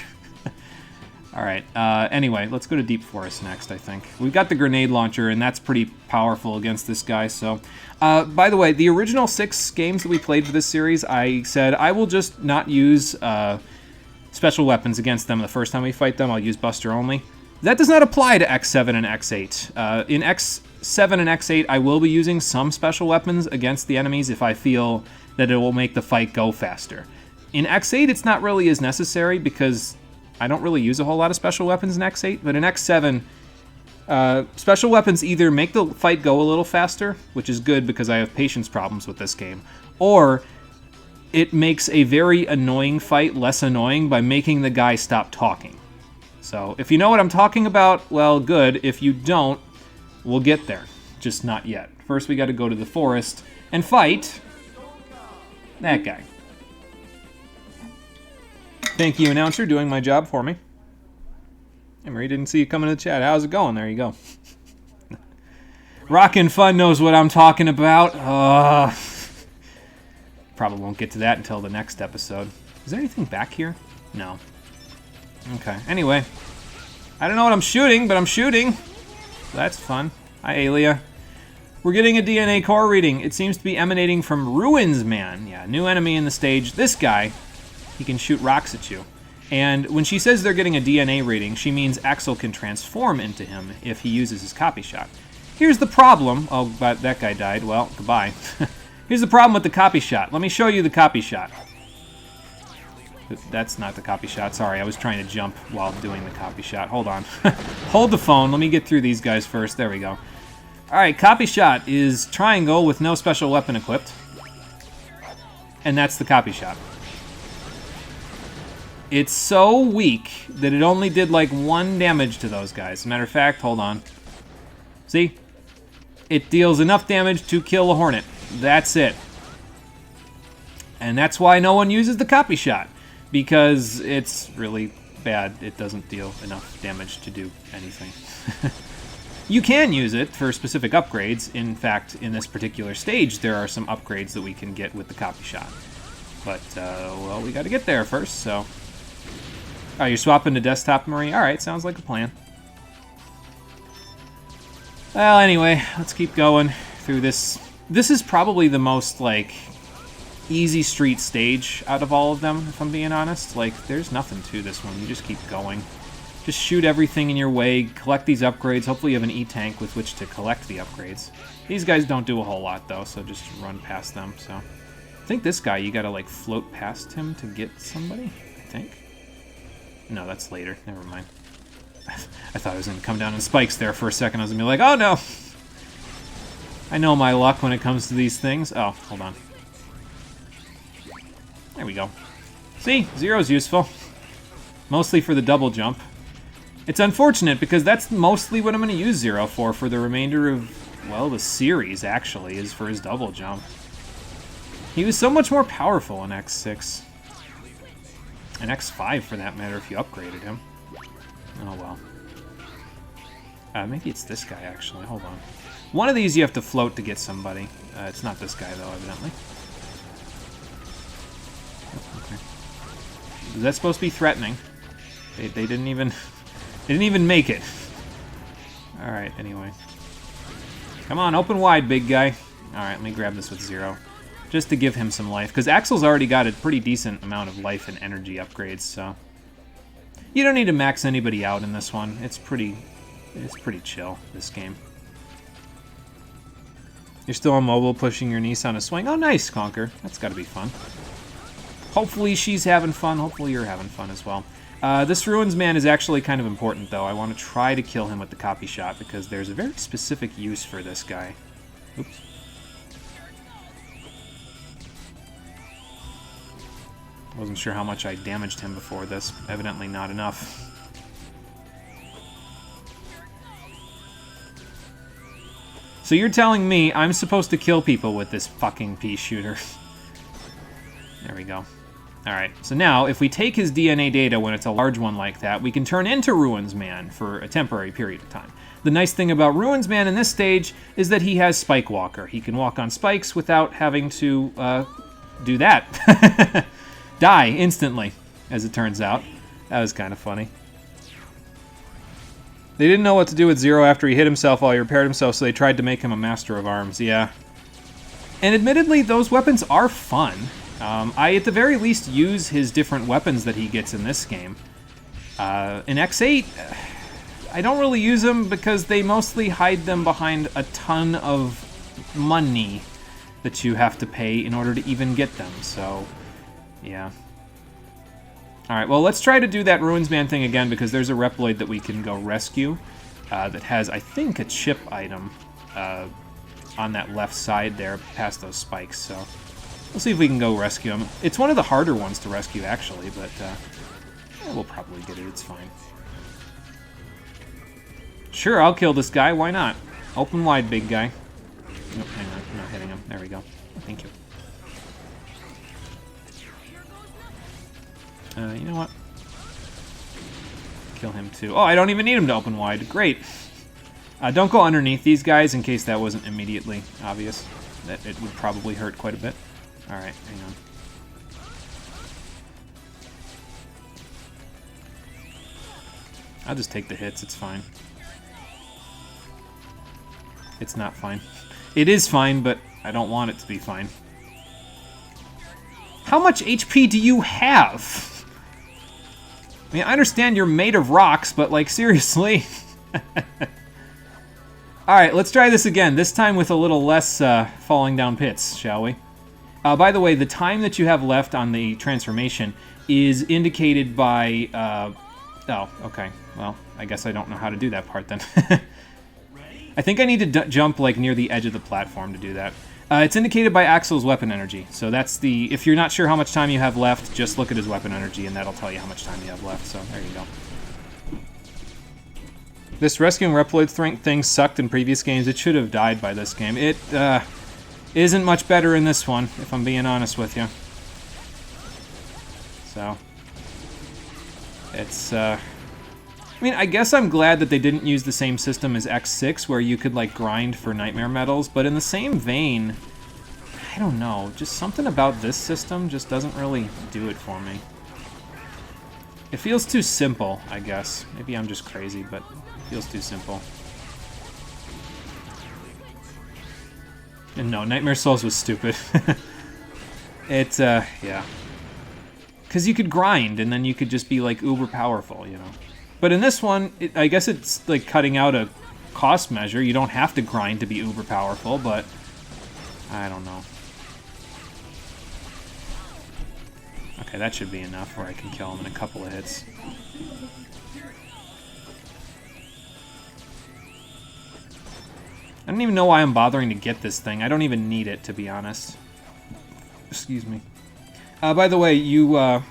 Alright, anyway, let's go to Deep Forest next, I think. We've got the grenade launcher, and that's pretty powerful against this guy, so... by the way, the original 6 games that we played for this series, I said I will just not use special weapons against them the first time we fight them. I'll use Buster only. That does not apply to X7 and X8. In X7 and X8, I will be using some special weapons against the enemies if I feel that it will make the fight go faster. In X8, it's not really as necessary because I don't really use a whole lot of special weapons in X8, but in X7, special weapons either make the fight go a little faster, which is good because I have patience problems with this game, or it makes a very annoying fight less annoying by making the guy stop talking. So if you know what I'm talking about, well, good. If you don't, we'll get there. Just not yet. First, we got to go to the forest and fight that guy. Thank you, announcer, doing my job for me. Emery, didn't see you coming to the chat. How's it going? There you go. Rockin' Fun knows what I'm talking about. Probably won't get to that until the next episode. Is there anything back here? No. Okay, anyway. I don't know what I'm shooting, but I'm shooting. That's fun. Hi, Aelia. We're getting a DNA core reading. It seems to be emanating from Ruins Man. Yeah, new enemy in the stage. This guy, he can shoot rocks at you. And when she says they're getting a DNA reading, she means Axel can transform into him if he uses his copy shot. Here's the problem. Oh, but that guy died. Well, goodbye. Here's the problem with the copy shot. Let me show you the copy shot. That's not the copy shot. Sorry, I was trying to jump while doing the copy shot. Hold on. Hold the phone. Let me get through these guys first. There we go. Alright, copy shot is triangle with no special weapon equipped. And that's the copy shot. It's so weak that it only did like 1 damage to those guys. As a matter of fact, hold on. See? It deals enough damage to kill a hornet. That's it. And that's why no one uses the copy shot. Because it's really bad. It doesn't deal enough damage to do anything. You can use it for specific upgrades. In fact, in this particular stage, there are some upgrades that we can get with the copy shot. But, well, we gotta get there first, so... Oh, you're swapping to desktop, Marie? Alright, sounds like a plan. Well, anyway, let's keep going through this. This is probably the most, like, easy street stage out of all of them, if I'm being honest. Like, there's nothing to this one. You just keep going. Just shoot everything in your way, collect these upgrades. Hopefully you have an E-tank with which to collect the upgrades. These guys don't do a whole lot, though, so just run past them, so... I think this guy, you gotta, like, float past him to get somebody, I think. No, that's later. Never mind. I thought I was gonna come down in spikes there for a second. I was gonna be like, oh, no! I know my luck when it comes to these things. Oh, hold on. There we go. See? Zero's useful. Mostly for the double jump. It's unfortunate because that's mostly what I'm going to use Zero for the remainder of, well, the series, actually, is for his double jump. He was so much more powerful in X6. And X5, for that matter, if you upgraded him. Oh, well. Maybe it's this guy, actually. Hold on. One of these you have to float to get somebody. It's not this guy, though, evidently. Okay. Is that supposed to be threatening? They didn't even... They didn't even make it. Alright, anyway. Come on, open wide, big guy. Alright, let me grab this with Zero. Just to give him some life. Because Axel's already got a pretty decent amount of life and energy upgrades, so... You don't need to max anybody out in this one. It's pretty chill, this game. You're still on mobile, pushing your niece on a swing. Oh, nice, Conker. That's gotta be fun. Hopefully she's having fun. Hopefully you're having fun as well. This Ruins Man is actually kind of important, though. I want to try to kill him with the copy shot, because there's a very specific use for this guy. Oops. Wasn't sure how much I damaged him before this. Evidently not enough. So you're telling me I'm supposed to kill people with this fucking pea shooter. There we go. Alright, so now, if we take his DNA data when it's a large one like that, we can turn into Ruins Man for a temporary period of time. The nice thing about Ruins Man in this stage is that he has Spike Walker. He can walk on spikes without having to do that. Die instantly, as it turns out. That was kind of funny. They didn't know what to do with Zero after he hit himself while he repaired himself, so they tried to make him a Master of Arms. Yeah. And admittedly, those weapons are fun. I, at the very least, use his different weapons that he gets in this game. In X8, I don't really use them because they mostly hide them behind a ton of money that you have to pay in order to even get them, so yeah. Alright, well, let's try to do that Ruinsman thing again because there's a Reploid that we can go rescue that has, I think, a chip item on that left side there past those spikes, so we'll see if we can go rescue him. It's one of the harder ones to rescue, actually, but yeah, we'll probably get it. It's fine. Sure, I'll kill this guy. Why not? Open wide, big guy. Nope, hang on. I'm not hitting him. There we go. Thank you. You know what? Kill him too. Oh, I don't even need him to open wide. Great. Don't go underneath these guys in case that wasn't immediately obvious. That it would probably hurt quite a bit. Alright, hang on. I'll just take the hits. It's fine. It's not fine. It is fine, but I don't want it to be fine. How much HP do you have? I mean, I understand you're made of rocks, but, like, seriously? Alright, let's try this again. This time with a little less falling down pits, shall we? By the way, the time that you have left on the transformation is indicated by... oh, okay. Well, I guess I don't know how to do that part then. I think I need to jump like near the edge of the platform to do that. It's indicated by Axel's weapon energy. So that's the... If you're not sure how much time you have left, just look at his weapon energy and that'll tell you how much time you have left. So there you go. This rescuing Reploid thing sucked in previous games. It should have died by this game. It isn't much better in this one, if I'm being honest with you. So... It's, I mean, I guess I'm glad that they didn't use the same system as X6, where you could, like, grind for nightmare medals, but in the same vein, I don't know, just something about this system just doesn't really do it for me. It feels too simple, I guess. Maybe I'm just crazy, but it feels too simple. And no, Nightmare Souls was stupid. Yeah. Because you could grind, and then you could just be, like, uber powerful, you know. But in this one, I guess it's, like, cutting out a cost measure. You don't have to grind to be uber powerful, but... I don't know. Okay, that should be enough where I can kill him in a couple of hits. I don't even know why I'm bothering to get this thing. I don't even need it, to be honest. Excuse me. By the way, you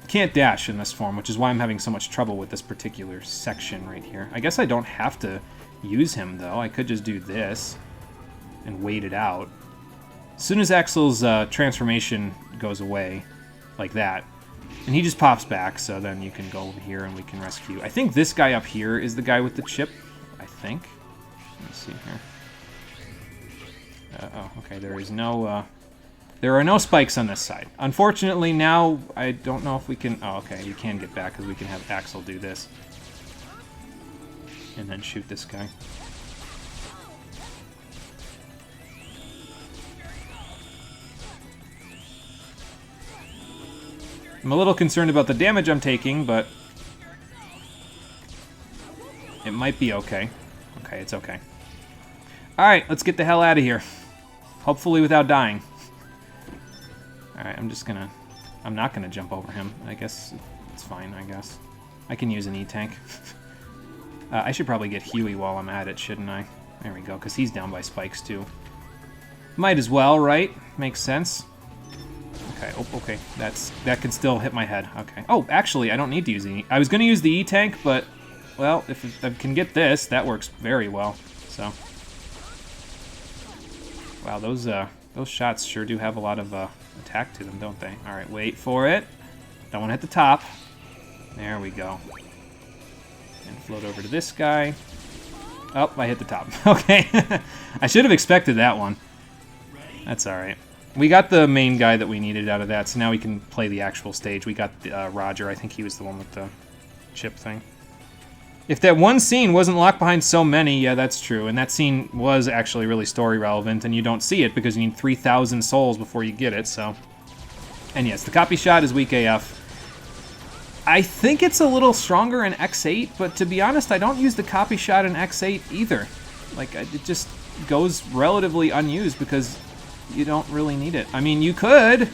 can't dash in this form, which is why I'm having so much trouble with this particular section right here. I guess I don't have to use him, though. I could just do this and wait it out. As soon as Axel's transformation goes away, like that, and he just pops back, so then you can go over here and we can rescue. I think this guy up here is the guy with the chip, I think. Let's see here. Oh, okay, there is no... There are no spikes on this side. Unfortunately, now, I don't know if we can... Oh, okay, you can get back, because we can have Axel do this. And then shoot this guy. I'm a little concerned about the damage I'm taking, but... it might be okay. Okay, it's okay. Alright, let's get the hell out of here. Hopefully without dying. Alright, I'm not gonna jump over him. I guess it's fine, I guess. I can use an E-Tank. I should probably get Huey while I'm at it, shouldn't I? There we go, because he's down by spikes, too. Might as well, right? Makes sense. Okay, oh, okay. That can still hit my head. Okay. Oh, actually, I don't need to use the... I was gonna use the E-Tank, but... Well, if I can get this, that works very well, so... Wow, those shots sure do have a lot of attack to them, don't they? Alright, wait for it. Don't want to hit the top. There we go. And float over to this guy. Oh, I hit the top. Okay. I should have expected that one. That's alright. We got the main guy that we needed out of that, so now we can play the actual stage. We got Roger. I think he was the one with the chip thing. If that one scene wasn't locked behind so many, yeah, that's true. And that scene was actually really story relevant, and you don't see it because you need 3,000 souls before you get it, so. And yes, the copy shot is weak AF. I think it's a little stronger in X8, but to be honest, I don't use the copy shot in X8 either. Like, it just goes relatively unused because you don't really need it. I mean, you could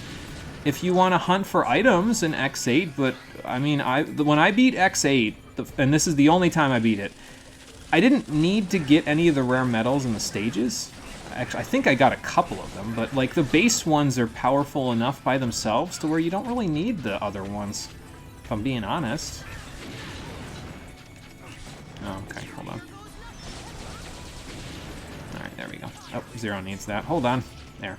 if you want to hunt for items in X8, but I mean, when I beat X8, and this is the only time I beat it, I didn't need to get any of the rare medals in the stages. Actually, I think I got a couple of them, but like the base ones are powerful enough by themselves to where you don't really need the other ones, if I'm being honest. Oh, okay, hold on. Alright, there we go. Oh, Zero needs that. Hold on. There.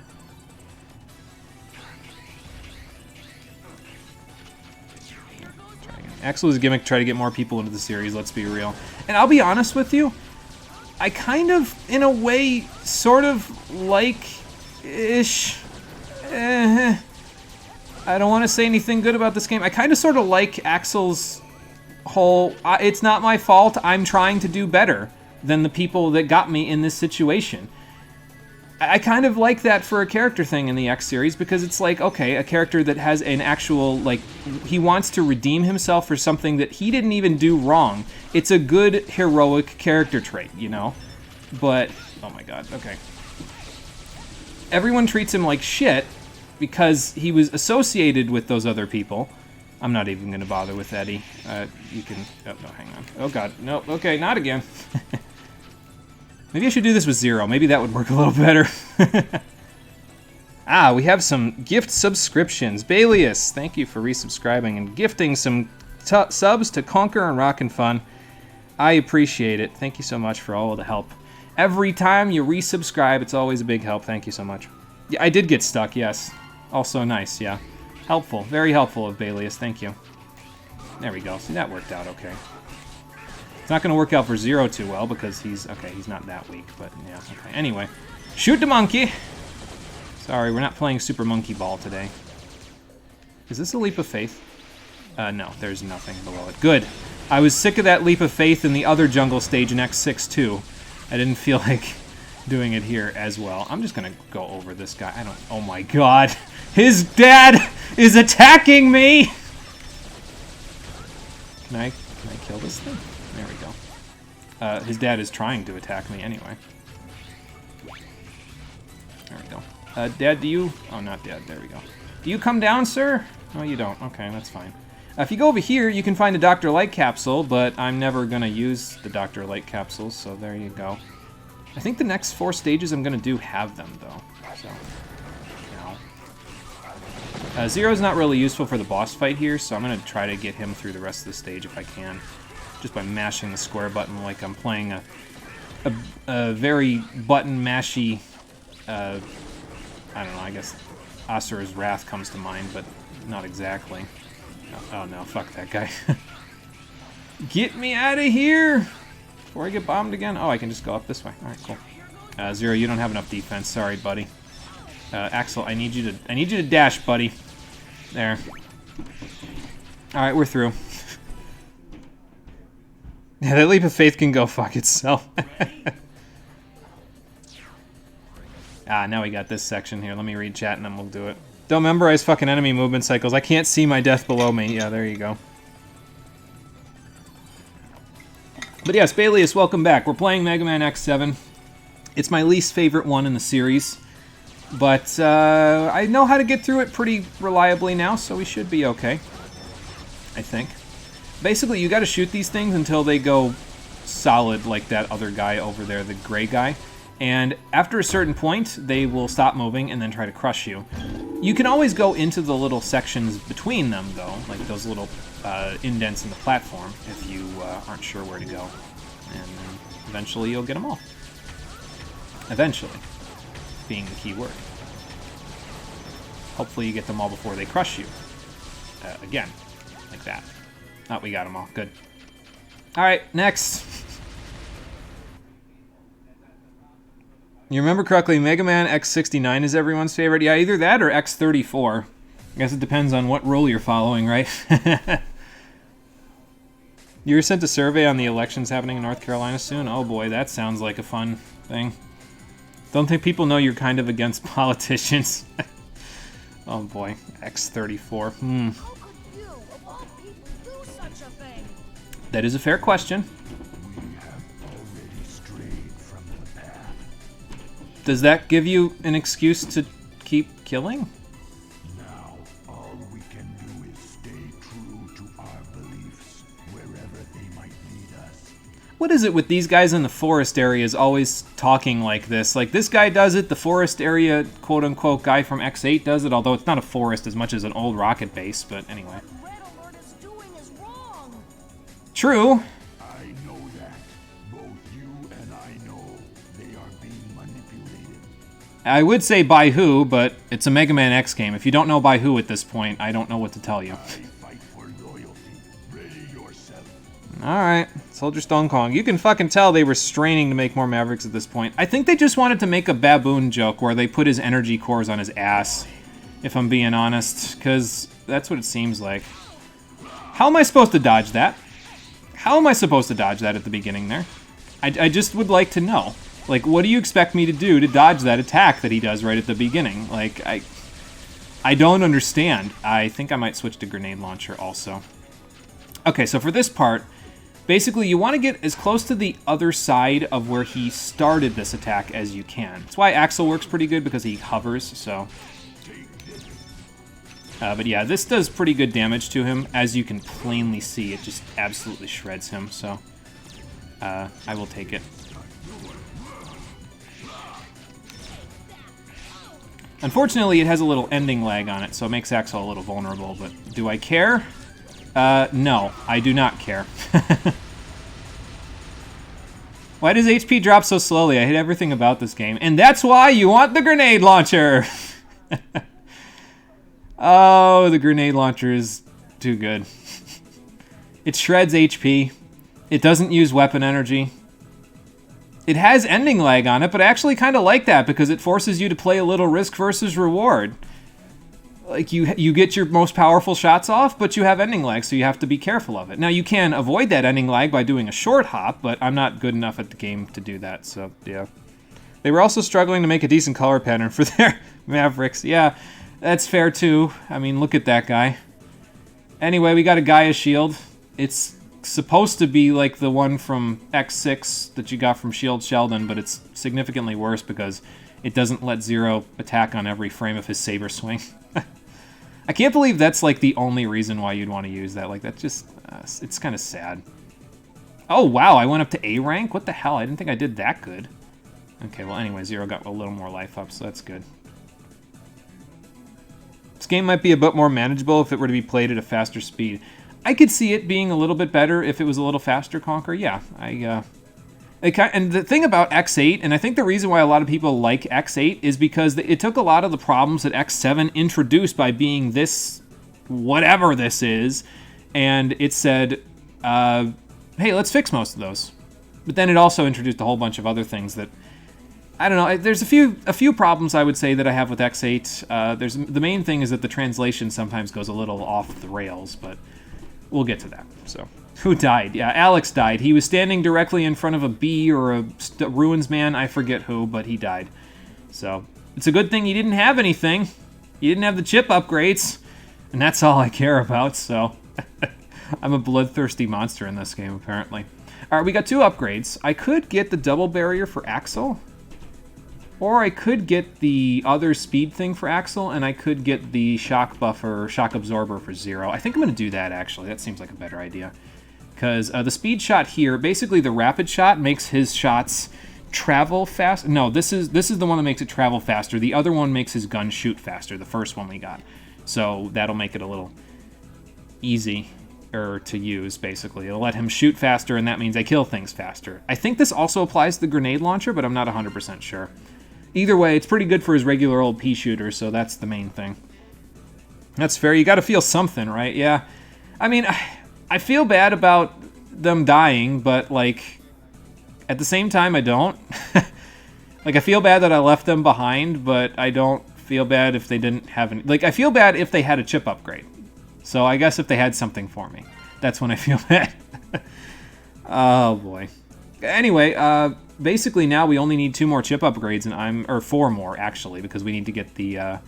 Axel's gimmick, try to get more people into the series, let's be real. And I'll be honest with you, I kind of, in a way, sort of like-ish. I don't want to say anything good about this game. I kind of sort of like Axel's whole, it's not my fault, I'm trying to do better than the people that got me in this situation. I kind of like that for a character thing in the X series because it's like, okay, a character that has an actual, like, he wants to redeem himself for something that he didn't even do wrong. It's a good heroic character trait, you know? But, oh my god, okay. Everyone treats him like shit because he was associated with those other people. I'm not even going to bother with Eddie. You can, oh no, hang on. Oh god, no, okay, not again. Maybe I should do this with Zero. Maybe that would work a little better. We have some gift subscriptions. Balius, thank you for resubscribing and gifting some subs to Conquer and Rock and Fun. I appreciate it. Thank you so much for all of the help. Every time you resubscribe, it's always a big help. Thank you so much. Yeah, I did get stuck, yes. Also nice, yeah. Helpful. Very helpful of Balius. Thank you. There we go. See, that worked out okay. It's not going to work out for Zero too well because he's not that weak, but yeah, okay. Anyway, shoot the monkey! Sorry, we're not playing Super Monkey Ball today. Is this a leap of faith? No, there's nothing below it. Good. I was sick of that leap of faith in the other jungle stage in X6 too. I didn't feel like doing it here as well. I'm just going to go over this guy. Oh my god! His dad is attacking me! Can I kill this thing? There we go. His dad is trying to attack me anyway. There we go. Dad, do you... Oh, not Dad. There we go. Do you come down, sir? No, you don't. Okay, that's fine. If you go over here, you can find a Dr. Light capsule, but I'm never going to use the Dr. Light capsules, so there you go. I think the next 4 stages I'm going to do have them, though. So, no. Zero's not really useful for the boss fight here, so I'm going to try to get him through the rest of the stage if I can. Just by mashing the square button like I'm playing a very button-mashy, I don't know, I guess Asura's Wrath comes to mind, but not exactly. Oh no, fuck that guy. Get me out of here! Before I get bombed again? Oh, I can just go up this way. Alright, cool. Zero, you don't have enough defense. Sorry, buddy. Axel, I need you to dash, buddy. There. Alright, we're through. Yeah, that leap of faith can go fuck itself. Now we got this section here. Let me read chat and then we'll do it. Don't memorize fucking enemy movement cycles. I can't see my death below me. Yeah, there you go. But yes, Balius, welcome back. We're playing Mega Man X7. It's my least favorite one in the series. But I know how to get through it pretty reliably now, so we should be okay. I think. Basically, you gotta shoot these things until they go solid like that other guy over there, the gray guy. And after a certain point, they will stop moving and then try to crush you. You can always go into the little sections between them, though, like those little indents in the platform, if you aren't sure where to go. And then eventually you'll get them all. Eventually, being the key word. Hopefully you get them all before they crush you. Again, like that. Oh, we got them all. Good. Alright, next. You remember correctly, Mega Man X69 is everyone's favorite? Yeah, either that or X34. I guess it depends on what rule you're following, right? You were sent a survey on the elections happening in North Carolina soon? Oh boy, that sounds like a fun thing. Don't think people know you're kind of against politicians. Oh boy, X34. How could you, of all people, do such a thing? That is a fair question. We have already strayed from the path. Does that give you an excuse to keep killing? Now, all we can do is stay true to our beliefs, wherever they might lead us. What is it with these guys in the forest areas always talking like this? Like, this guy does it, the forest area quote-unquote guy from X8 does it, although it's not a forest as much as an old rocket base, but anyway. What Red Alert is doing is wrong. True. I know that. Both you and I know they are being manipulated. I would say by who, but it's a Mega Man X game. If you don't know by who at this point, I don't know what to tell you. I fight for loyalty. Ready yourself. Alright, Soldier Stone Kong. You can fucking tell they were straining to make more Mavericks at this point. I think they just wanted to make a baboon joke where they put his energy cores on his ass, if I'm being honest, because that's what it seems like. How am I supposed to dodge that? How am I supposed to dodge that at the beginning there? I just would like to know. Like, what do you expect me to do to dodge that attack that he does right at the beginning? Like, I don't understand. I think I might switch to Grenade Launcher also. Okay, so for this part, basically you want to get as close to the other side of where he started this attack as you can. That's why Axel works pretty good, because he hovers, so... but yeah, this does pretty good damage to him. As you can plainly see, it just absolutely shreds him, so... I will take it. Unfortunately, it has a little ending lag on it, so it makes Axel a little vulnerable, but do I care? No, I do not care. Why does HP drop so slowly? I hate everything about this game. And that's why you want the grenade launcher! Oh, the grenade launcher is too good. It shreds HP. It doesn't use weapon energy. It has ending lag on it, but I actually kind of like that because it forces you to play a little risk versus reward. Like, you get your most powerful shots off, but you have ending lag, so you have to be careful of it. Now, you can avoid that ending lag by doing a short hop, but I'm not good enough at the game to do that, so yeah. They were also struggling to make a decent color pattern for their Mavericks. Yeah, that's fair too. I mean, look at that guy. Anyway, we got a Gaia shield. It's supposed to be like the one from X6 that you got from Shield Sheldon, but it's significantly worse because it doesn't let Zero attack on every frame of his saber swing. I can't believe that's like the only reason why you'd want to use that. Like, that's just, it's kind of sad. Oh, wow, I went up to A rank? What the hell? I didn't think I did that good. Okay, well, anyway, Zero got a little more life up, so that's good. This game might be a bit more manageable if it were to be played at a faster speed. I could see it being a little bit better if it was a little faster, Conquer. Yeah, and the thing about X8, and I think the reason why a lot of people like X8 is because it took a lot of the problems that X7 introduced by being this, whatever this is, and it said, hey, let's fix most of those. But then it also introduced a whole bunch of other things that, I don't know, there's a few problems I would say that I have with X8. The main thing is that the translation sometimes goes a little off the rails, but we'll get to that, so. Who died? Yeah, Alex died. He was standing directly in front of a bee or a ruins man. I forget who, but he died. So, it's a good thing he didn't have anything. He didn't have the chip upgrades. And that's all I care about, so. I'm a bloodthirsty monster in this game, apparently. Alright, we got 2 upgrades. I could get the double barrier for Axel. Or I could get the other speed thing for Axel, and I could get the shock buffer, shock absorber for Zero. I think I'm going to do that, actually. That seems like a better idea. Because the speed shot here, basically the rapid shot makes his shots travel fast. No, this is the one that makes it travel faster. The other one makes his gun shoot faster, the first one we got. So that'll make it a little easier to use, basically. It'll let him shoot faster, and that means I kill things faster. I think this also applies to the grenade launcher, but I'm not 100% sure. Either way, it's pretty good for his regular old pea shooter, so that's the main thing. That's fair. You gotta feel something, right? Yeah. I mean, I feel bad about them dying, but, like, at the same time, I don't. Like, I feel bad that I left them behind, but I don't feel bad if they didn't have any... Like, I feel bad if they had a chip upgrade. So I guess if they had something for me, that's when I feel bad. Oh boy. Anyway, basically now we only need 2 more chip upgrades, and or 4 more actually, because we need to get the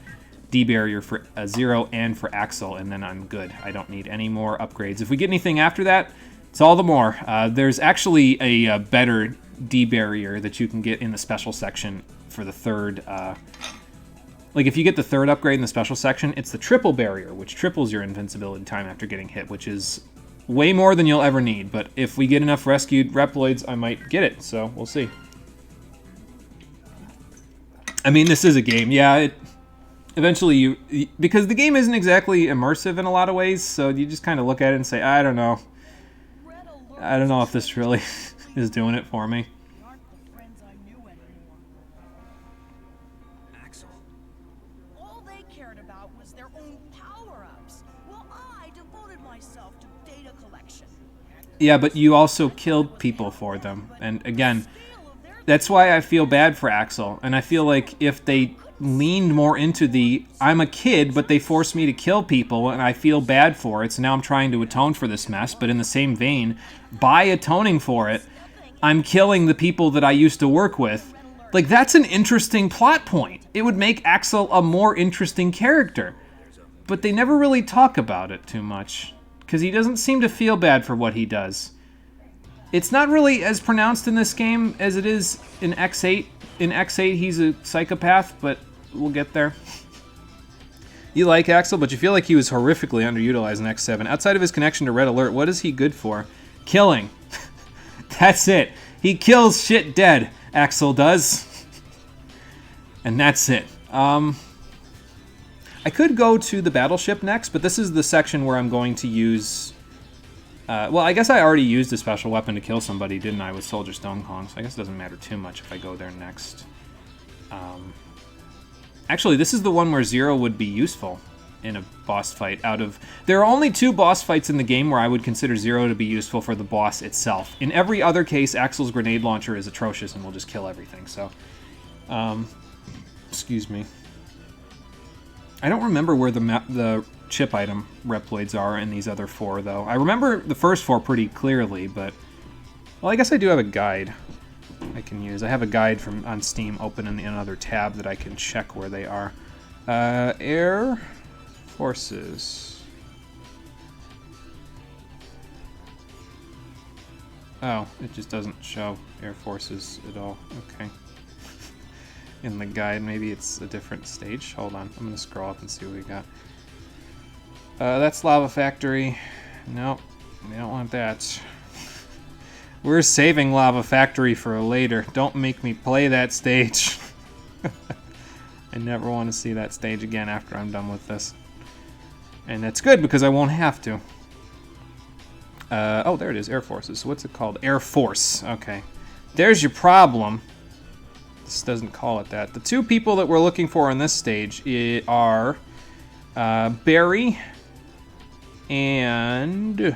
D barrier for Zero and for Axel, and then I'm good. I don't need any more upgrades. If we get anything after that, it's all the more. There's actually a better D barrier that you can get in the special section for the third. Like if you get the third upgrade in the special section, it's the triple barrier, which triples your invincibility time after getting hit, which is way more than you'll ever need. But if we get enough rescued Reploids, I might get it. So we'll see. I mean, this is a game. Yeah, eventually because the game isn't exactly immersive in a lot of ways, so you just kind of look at it and say, I don't know. I don't know if this really is doing it for me. Axel. All they cared about was their own power-ups, while I devoted myself to data collection. Yeah, but you also killed people for them. And again, that's why I feel bad for Axel. And I feel like if they leaned more into the, I'm a kid, but they forced me to kill people, and I feel bad for it, so now I'm trying to atone for this mess, but in the same vein, by atoning for it, I'm killing the people that I used to work with. Like, that's an interesting plot point. It would make Axel a more interesting character. But they never really talk about it too much, because he doesn't seem to feel bad for what he does. It's not really as pronounced in this game as it is in X8. In X8, he's a psychopath, but we'll get there. You like Axel, but you feel like he was horrifically underutilized in X7. Outside of his connection to Red Alert, what is he good for? Killing. That's it. He kills shit dead, Axel does. And that's it. I could go to the battleship next, but this is the section where I'm going to use... well, I guess I already used a special weapon to kill somebody, didn't I, with Soldier Stone Kong, so I guess it doesn't matter too much if I go there next. Actually, this is the one where Zero would be useful in a boss fight. There are only 2 boss fights in the game where I would consider Zero to be useful for the boss itself. In every other case, Axel's grenade launcher is atrocious and will just kill everything, so... excuse me. I don't remember where the chip item Reploids are in these other 4, though. I remember the first 4 pretty clearly, but... Well, I guess I do have a guide I can use. I have a guide on Steam open in another tab that I can check where they are. Air Forces. Oh, it just doesn't show Air Forces at all. Okay. In the guide, maybe it's a different stage. Hold on, I'm gonna scroll up and see what we got. That's Lava Factory. Nope, we don't want that. We're saving Lava Factory for later. Don't make me play that stage. I never want to see that stage again after I'm done with this. And that's good because I won't have to. Oh, there it is, Air Forces. So what's it called? Air Force. Okay. There's your problem. This doesn't call it that. The 2 people that we're looking for on this stage are Barry and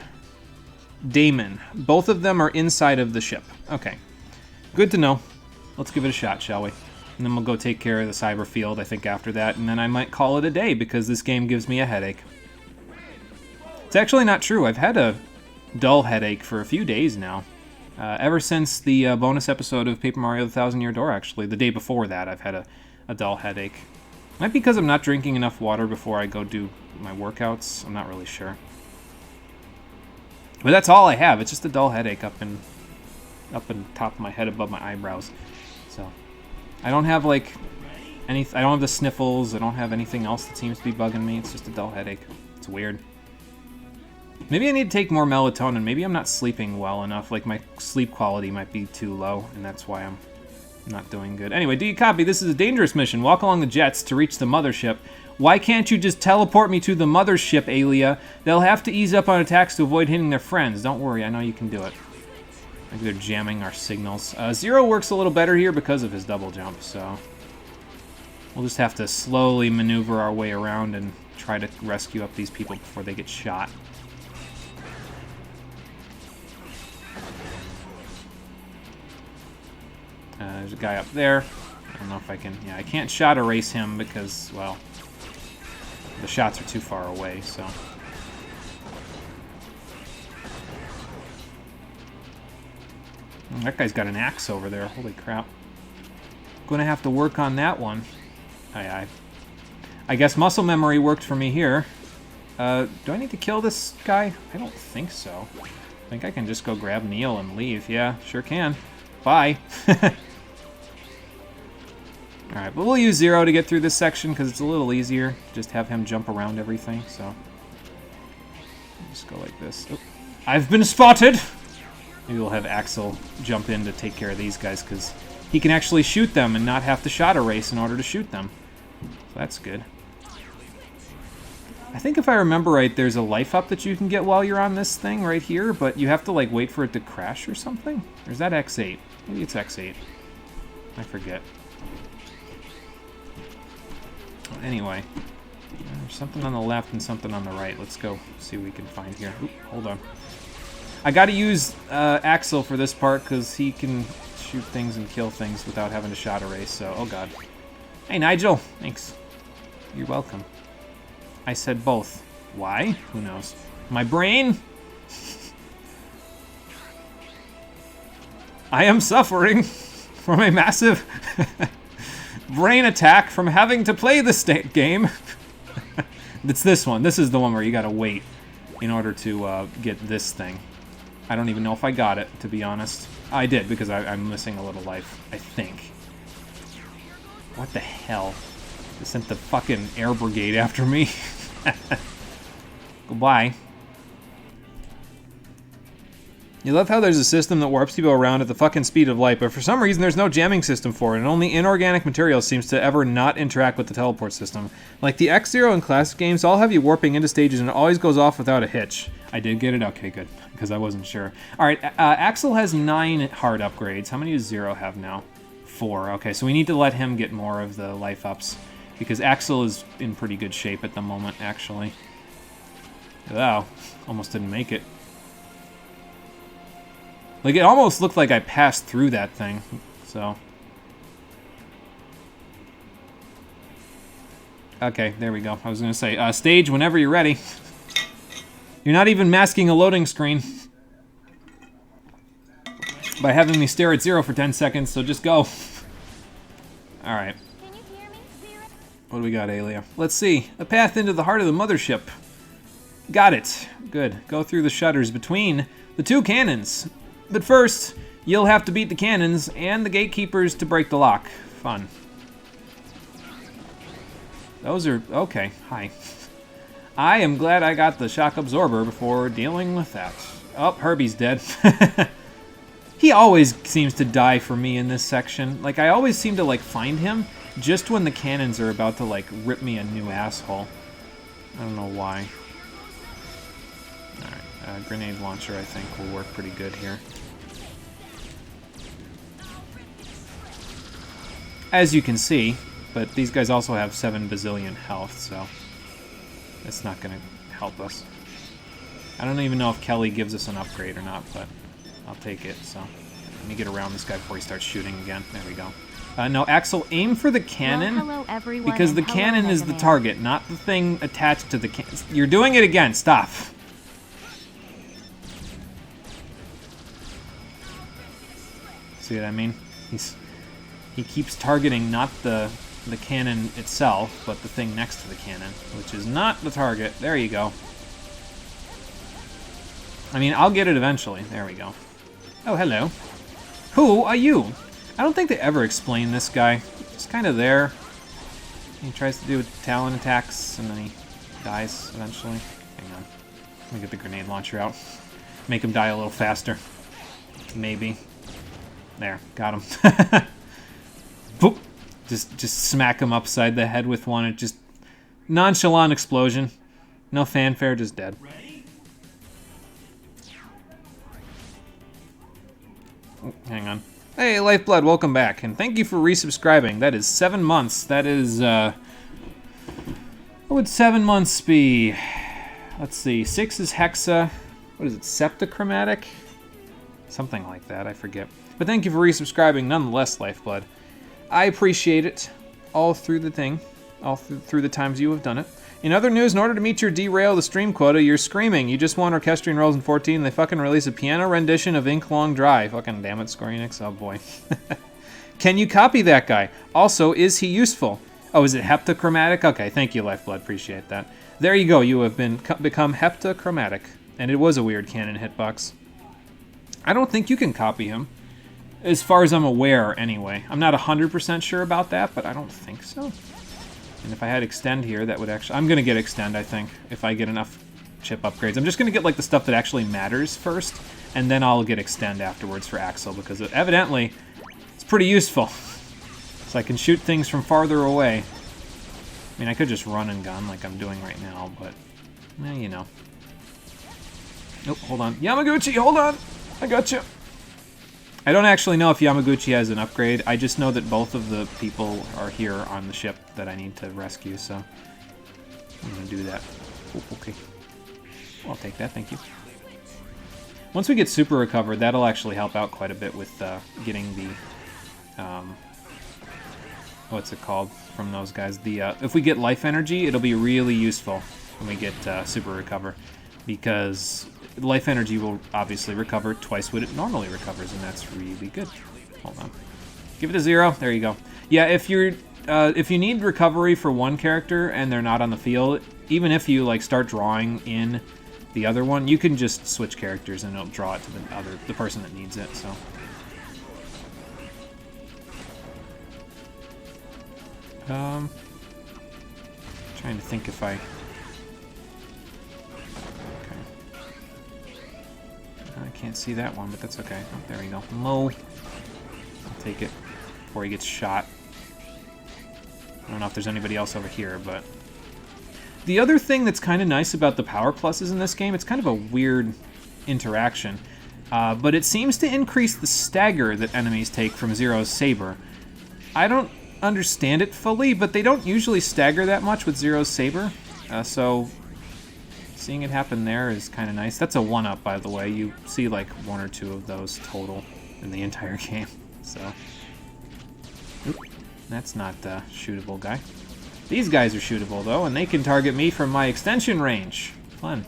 Damon. Both of them are inside of the ship. Okay. Good to know. Let's give it a shot, shall we? And then we'll go take care of the cyber field, I think, after that. And then I might call it a day because this game gives me a headache. It's actually not true. I've had a dull headache for a few days now. Ever since the bonus episode of Paper Mario: The Thousand Year Door, actually. The day before that, I've had a dull headache. Might be because I'm not drinking enough water before I go do my workouts. I'm not really sure. But that's all I have. It's just a dull headache up in top of my head above my eyebrows. So I don't have like I don't have the sniffles. I don't have anything else that seems to be bugging me. It's just a dull headache. It's weird. Maybe I need to take more melatonin. Maybe I'm not sleeping well enough. Like my sleep quality might be too low, and that's why I'm not doing good. Anyway, do you copy? This is a dangerous mission. Walk along the jets to reach the mothership. Why can't you just teleport me to the mothership, Aelia? They'll have to ease up on attacks to avoid hitting their friends. Don't worry, I know you can do it. Maybe they're jamming our signals. Zero works a little better here because of his double jump, so... We'll just have to slowly maneuver our way around and try to rescue up these people before they get shot. There's a guy up there. I don't know if I can... Yeah, I can't shot erase him because, well... The shots are too far away, so... That guy's got an axe over there. Holy crap. Gonna have to work on that one. Aye, aye. I guess muscle memory worked for me here. Do I need to kill this guy? I don't think so. I think I can just go grab Neil and leave. Yeah, sure can. Bye. Alright, but we'll use Zero to get through this section because it's a little easier. Just have him jump around everything, so. Just go like this. Oh, I've been spotted! Maybe we'll have Axel jump in to take care of these guys because he can actually shoot them and not have to shot erase in order to shoot them. So that's good. I think if I remember right, there's a life up that you can get while you're on this thing right here, but you have to like wait for it to crash or something? Or is that X8? Maybe it's X8. I forget. Well, anyway, there's something on the left and something on the right. Let's go see what we can find here. Oop, hold on. I gotta use Axel for this part because he can shoot things and kill things without having to shot erase, so, oh god. Hey, Nigel! Thanks. You're welcome. I said both. Why? Who knows? My brain? I am suffering from a massive brain attack from having to play this game. It's this one. This is the one where you gotta wait in order to get this thing. I don't even know if I got it, to be honest. I did, because I'm missing a little life, I think. What the hell? They sent the fucking air brigade after me. Goodbye. You love how there's a system that warps people around at the fucking speed of light, but for some reason there's no jamming system for it, and only inorganic material seems to ever not interact with the teleport system. Like the X-Zero and classic games all have you warping into stages and it always goes off without a hitch. I did get it? Okay, good, because I wasn't sure. Alright, Axel has 9 hard upgrades. How many does Zero have now? 4. Okay, so we need to let him get more of the life ups, because Axel is in pretty good shape at the moment, actually. Wow, almost didn't make it. Like, it almost looked like I passed through that thing, so. Okay, there we go. I was gonna say, stage whenever you're ready. You're not even masking a loading screen by having me stare at Zero for 10 seconds, so just go. Alright. Can you hear me, Zero? What do we got, Aelia? Let's see. A path into the heart of the mothership. Got it. Good. Go through the shutters between the 2 cannons. But first, you'll have to beat the cannons and the gatekeepers to break the lock. Fun. Those are... okay. Hi. I am glad I got the shock absorber before dealing with that. Oh, Herbie's dead. He always seems to die for me in this section. Like, I always seem to, like, find him just when the cannons are about to, like, rip me a new asshole. I don't know why. Alright, grenade launcher, I think, will work pretty good here. As you can see, but these guys also have 7 bazillion health, so it's not going to help us. I don't even know if Kelly gives us an upgrade or not, but I'll take it, so. Let me get around this guy before he starts shooting again. There we go. No, Axel, aim for the cannon, well, hello everyone, because the cannon is the target, not the thing attached to the cannon. You're doing it again. Stop. See what I mean? He keeps targeting not the cannon itself, but the thing next to the cannon, which is not the target. There you go. I mean, I'll get it eventually. There we go. Oh, hello. Who are you? I don't think they ever explain this guy. Just kind of there. He tries to do talon attacks, and then he dies eventually. Hang on. Let me get the grenade launcher out. Make him die a little faster. Maybe. There, got him. Boop! Just smack him upside the head with one. It just nonchalant explosion. No fanfare, just dead. Oh, hang on. Hey, Lifeblood, welcome back, and thank you for resubscribing. That is 7 months. That is, what would 7 months be? Let's see. 6 is Hexa. What is it? Septichromatic? Something like that. I forget. But thank you for resubscribing nonetheless, Lifeblood. I appreciate it all through the thing. all through the times you have done it. In other news, in order to meet your derail the stream quota, you're screaming. You just won Orchestrion Rolls in 14. They fucking release a piano rendition of Ink Long Dry. Fucking damn it, Square Enix. Oh boy. Can you copy that guy? Also, is he useful? Oh, is it heptachromatic? Okay, thank you, Lifeblood. Appreciate that. There you go. You have become heptachromatic. And it was a weird canon hitbox. I don't think you can copy him. As far as I'm aware, anyway. I'm not 100% sure about that, but I don't think so. And if I had Extend here, that would actually... I'm going to get Extend, I think, if I get enough chip upgrades. I'm just going to get, like, the stuff that actually matters first, and then I'll get Extend afterwards for Axel, because evidently, it's pretty useful. So I can shoot things from farther away. I mean, I could just run and gun like I'm doing right now, but... you know. Nope, hold on. Yamaguchi, hold on! I got you. I don't actually know if Yamaguchi has an upgrade. I just know that both of the people are here on the ship that I need to rescue, so I'm going to do that. Oh, okay. I'll take that, thank you. Once we get super recovered, that'll actually help out quite a bit with getting the... what's it called from those guys? If we get life energy, it'll be really useful when we get super recover, because life energy will obviously recover twice what it normally recovers, and that's really good. Hold on. Give it a 0. There you go. Yeah, if you need recovery for one character and they're not on the field, even if you like start drawing in the other one, you can just switch characters and it'll draw it to the person that needs it. So. Trying to think if I. I can't see that one, but that's okay. Oh, there we go. Low. I'll take it before he gets shot. I don't know if there's anybody else over here, but... The other thing that's kind of nice about the power pluses in this game, it's kind of a weird interaction, but it seems to increase the stagger that enemies take from Zero's saber. I don't understand it fully, but they don't usually stagger that much with Zero's saber, so... Seeing it happen there is kind of nice. That's a 1-up, by the way. You see like 1 or 2 of those total in the entire game. So, oop, that's not a shootable guy. These guys are shootable though, and they can target me from my extension range. Fun.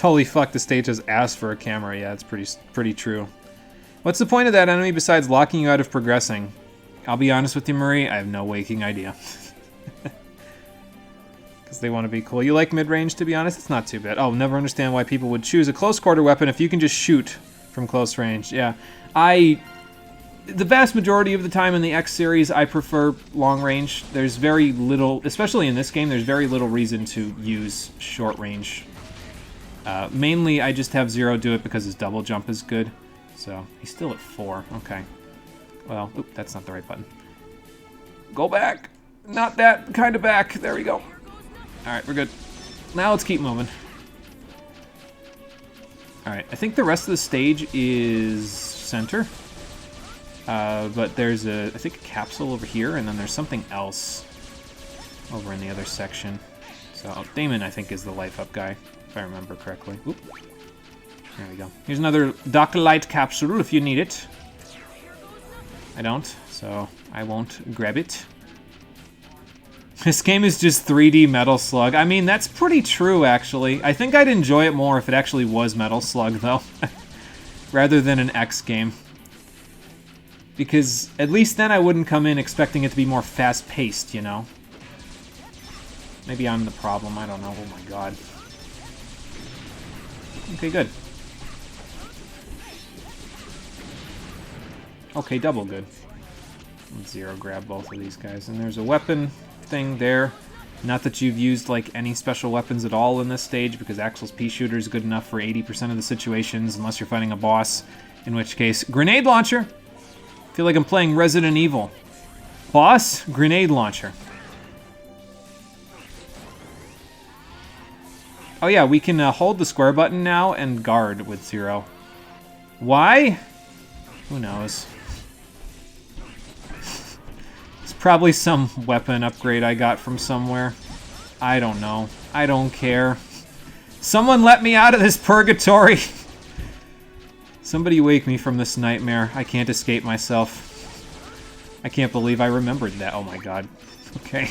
Holy fuck! The stage has asked for a camera. Yeah, it's pretty true. What's the point of that enemy besides locking you out of progressing? I'll be honest with you, Marie. I have no waking idea. Because they want to be cool. You like mid-range, to be honest? It's not too bad. Oh, never understand why people would choose a close-quarter weapon if you can just shoot from close range. Yeah. The vast majority of the time in the X series, I prefer long range. There's very little, especially in this game, there's very little reason to use short range. Mainly, I just have Zero do it because his double jump is good. So, he's still at 4. Okay. Well, oop, that's not the right button. Go back! Not that kind of back. There we go. Alright, we're good. Now let's keep moving. Alright, I think the rest of the stage is center. But there's I think a capsule over here, and then there's something else over in the other section. So, Damon, I think, is the life up guy, if I remember correctly. Oop. There we go. Here's another Dr. Light capsule if you need it. I don't, so I won't grab it. This game is just 3D Metal Slug. I mean, that's pretty true, actually. I think I'd enjoy it more if it actually was Metal Slug, though. Rather than an X game. Because at least then I wouldn't come in expecting it to be more fast-paced, you know? Maybe I'm the problem, I don't know. Oh my god. Okay, good. Okay, double good. Let's Zero grab both of these guys. And there's a weapon thing there. Not that you've used like any special weapons at all in this stage, because Axel's pea shooter is good enough for 80% of the situations, unless you're fighting a boss, in which case, grenade launcher. I feel like I'm playing Resident Evil. Boss, grenade launcher. Oh yeah, we can hold the square button now and guard with Zero. Why? Who knows? Probably some weapon upgrade I got from somewhere. I don't know. I don't care. Someone let me out of this purgatory! Somebody wake me from this nightmare. I can't escape myself. I can't believe I remembered that. Oh my god. Okay.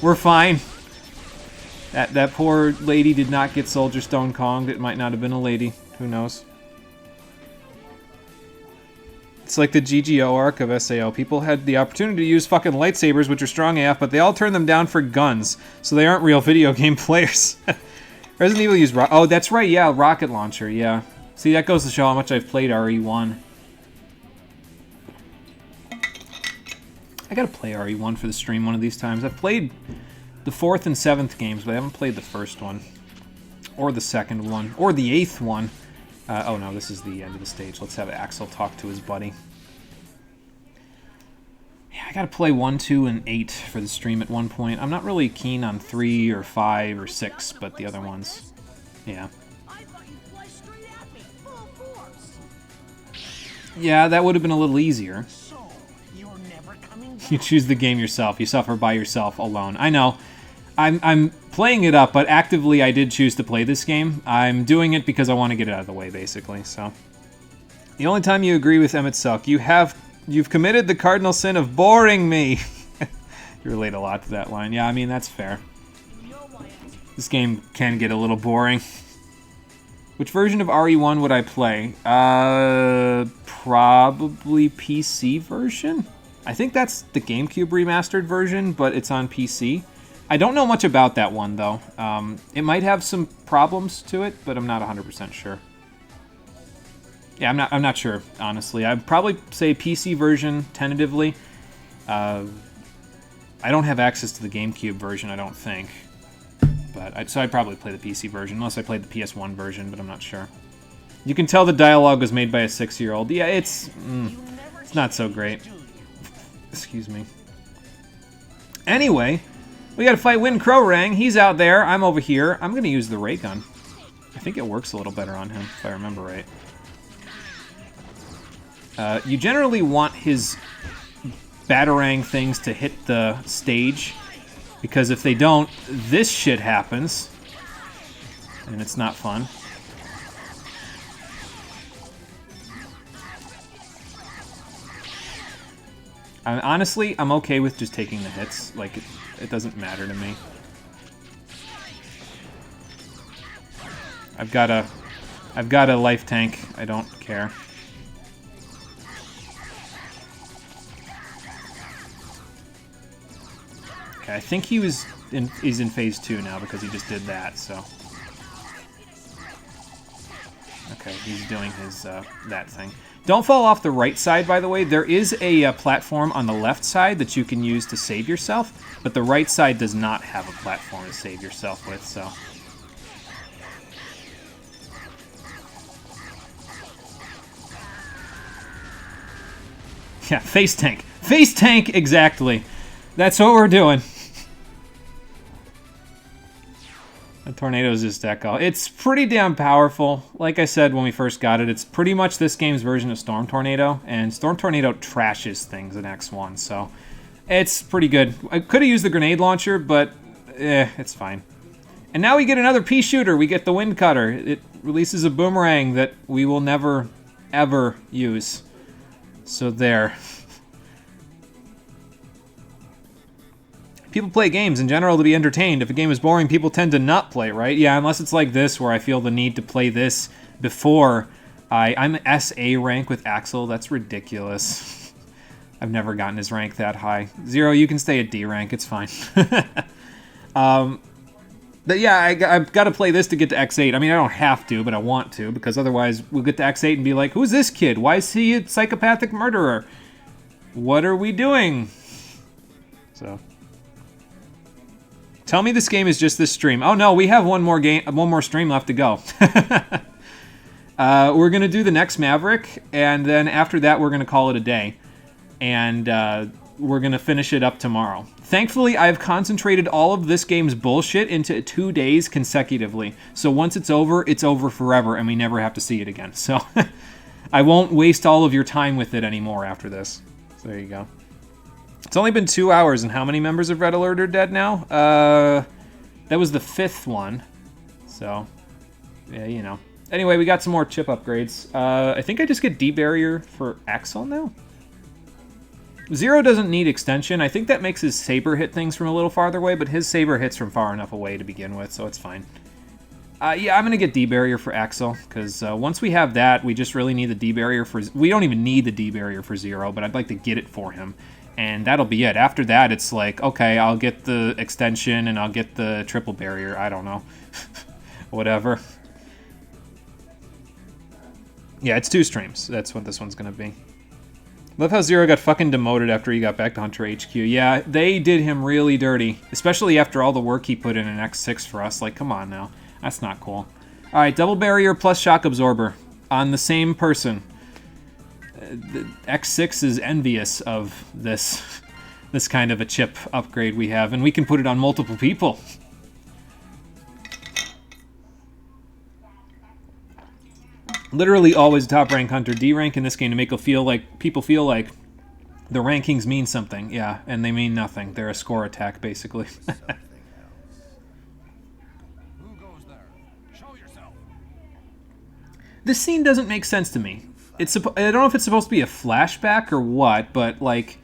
We're fine. That poor lady did not get Soldier Stone Kong'd. It might not have been a lady. Who knows? It's like the GGO arc of SAO. People had the opportunity to use fucking lightsabers, which are strong AF, but they all turned them down for guns, so they aren't real video game players. Resident Evil used oh, that's right, yeah, rocket launcher, yeah. See, that goes to show how much I've played RE1. I gotta play RE1 for the stream one of these times. I've played the 4th and 7th games, but I haven't played the first one. Or the second one. Or the 8th one. Oh no, this is the end of the stage. Let's have Axel talk to his buddy. Yeah, I gotta play 1, 2, and 8 for the stream at one point. I'm not really keen on 3 or 5 or 6, but the other ones. Yeah. Yeah, that would have been a little easier. You choose the game yourself. You suffer by yourself alone. I know. I'm playing it up, but actively I did choose to play this game. I'm doing it because I want to get it out of the way, basically. So, the only time you agree with Emmett Selk, you've committed the cardinal sin of boring me. You relate a lot to that line. Yeah, I mean that's fair. This game can get a little boring. Which version of RE1 would I play? Probably PC version. I think that's the GameCube remastered version, but it's on PC. I don't know much about that one, though. It might have some problems to it, but I'm not 100% sure. Yeah, I'm not sure, honestly. I'd probably say PC version, tentatively. I don't have access to the GameCube version, I don't think. So I'd probably play the PC version, unless I played the PS1 version, but I'm not sure. You can tell the dialogue was made by a 6-year-old. Yeah, it's not so great. Excuse me. Anyway, we gotta fight Win Krorang. He's out there. I'm over here. I'm gonna use the ray gun. I think it works a little better on him, if I remember right. You generally want his Batarang things to hit the stage, because if they don't, this shit happens. And it's not fun. Honestly, I'm okay with just taking the hits. Like, it doesn't matter to me. I've got a life tank. I don't care. Okay, I think he's in phase 2 now because he just did that, so. Okay, he's doing his that thing. Don't fall off the right side, by the way. There is a platform on the left side that you can use to save yourself, but the right side does not have a platform to save yourself with, so. Yeah, face tank. Face tank, exactly. That's what we're doing. The tornado's just echo. It's pretty damn powerful. Like I said when we first got it, it's pretty much this game's version of Storm Tornado, and Storm Tornado trashes things in X1, so it's pretty good. I could have used the grenade launcher, but it's fine. And now we get another pea shooter. We get the Wind Cutter. It releases a boomerang that we will never, ever use. So there. People play games in general to be entertained. If a game is boring, people tend to not play, right? Yeah, unless it's like this, where I feel the need to play this before I'm SA rank with Axel. That's ridiculous. I've never gotten his rank that high. Zero, you can stay at D rank. It's fine. But yeah, I've got to play this to get to X8. I mean, I don't have to, but I want to, because otherwise we'll get to X8 and be like, who's this kid? Why is he a psychopathic murderer? What are we doing? So... Tell me this game is just this stream. Oh no, we have one more stream left to go. We're gonna do the next Maverick, and then after that we're gonna call it a day. And we're gonna finish it up tomorrow. Thankfully, I've concentrated all of this game's bullshit into 2 days consecutively. So once it's over forever, and we never have to see it again. So I won't waste all of your time with it anymore after this. So there you go. It's only been 2 hours, and how many members of Red Alert are dead now? That was the 5th one. So, yeah, you know. Anyway, we got some more chip upgrades. I think I just get D-Barrier for Axel now? Zero doesn't need extension. I think that makes his saber hit things from a little farther away, but his saber hits from far enough away to begin with, so it's fine. Yeah, I'm going to get D-Barrier for Axel, because once we have that, we just really need the D-Barrier for... We don't even need the D-Barrier for Zero, but I'd like to get it for him. And that'll be it. After that, it's like, okay, I'll get the extension and I'll get the triple barrier. I don't know. Whatever. Yeah, it's 2 streams. That's what this one's going to be. Love how Zero got fucking demoted after he got back to Hunter HQ. Yeah, they did him really dirty. Especially after all the work he put in X6 for us. Like, come on now. That's not cool. Alright, double barrier plus shock absorber. On the same person. The X6 is envious of this kind of a chip upgrade we have. And we can put it on multiple people. Literally always top rank hunter. D rank in this game to make people feel like the rankings mean something. Yeah, and they mean nothing. They're a score attack, basically. Who goes there? Show yourself. This scene doesn't make sense to me. I don't know if it's supposed to be a flashback or what, but like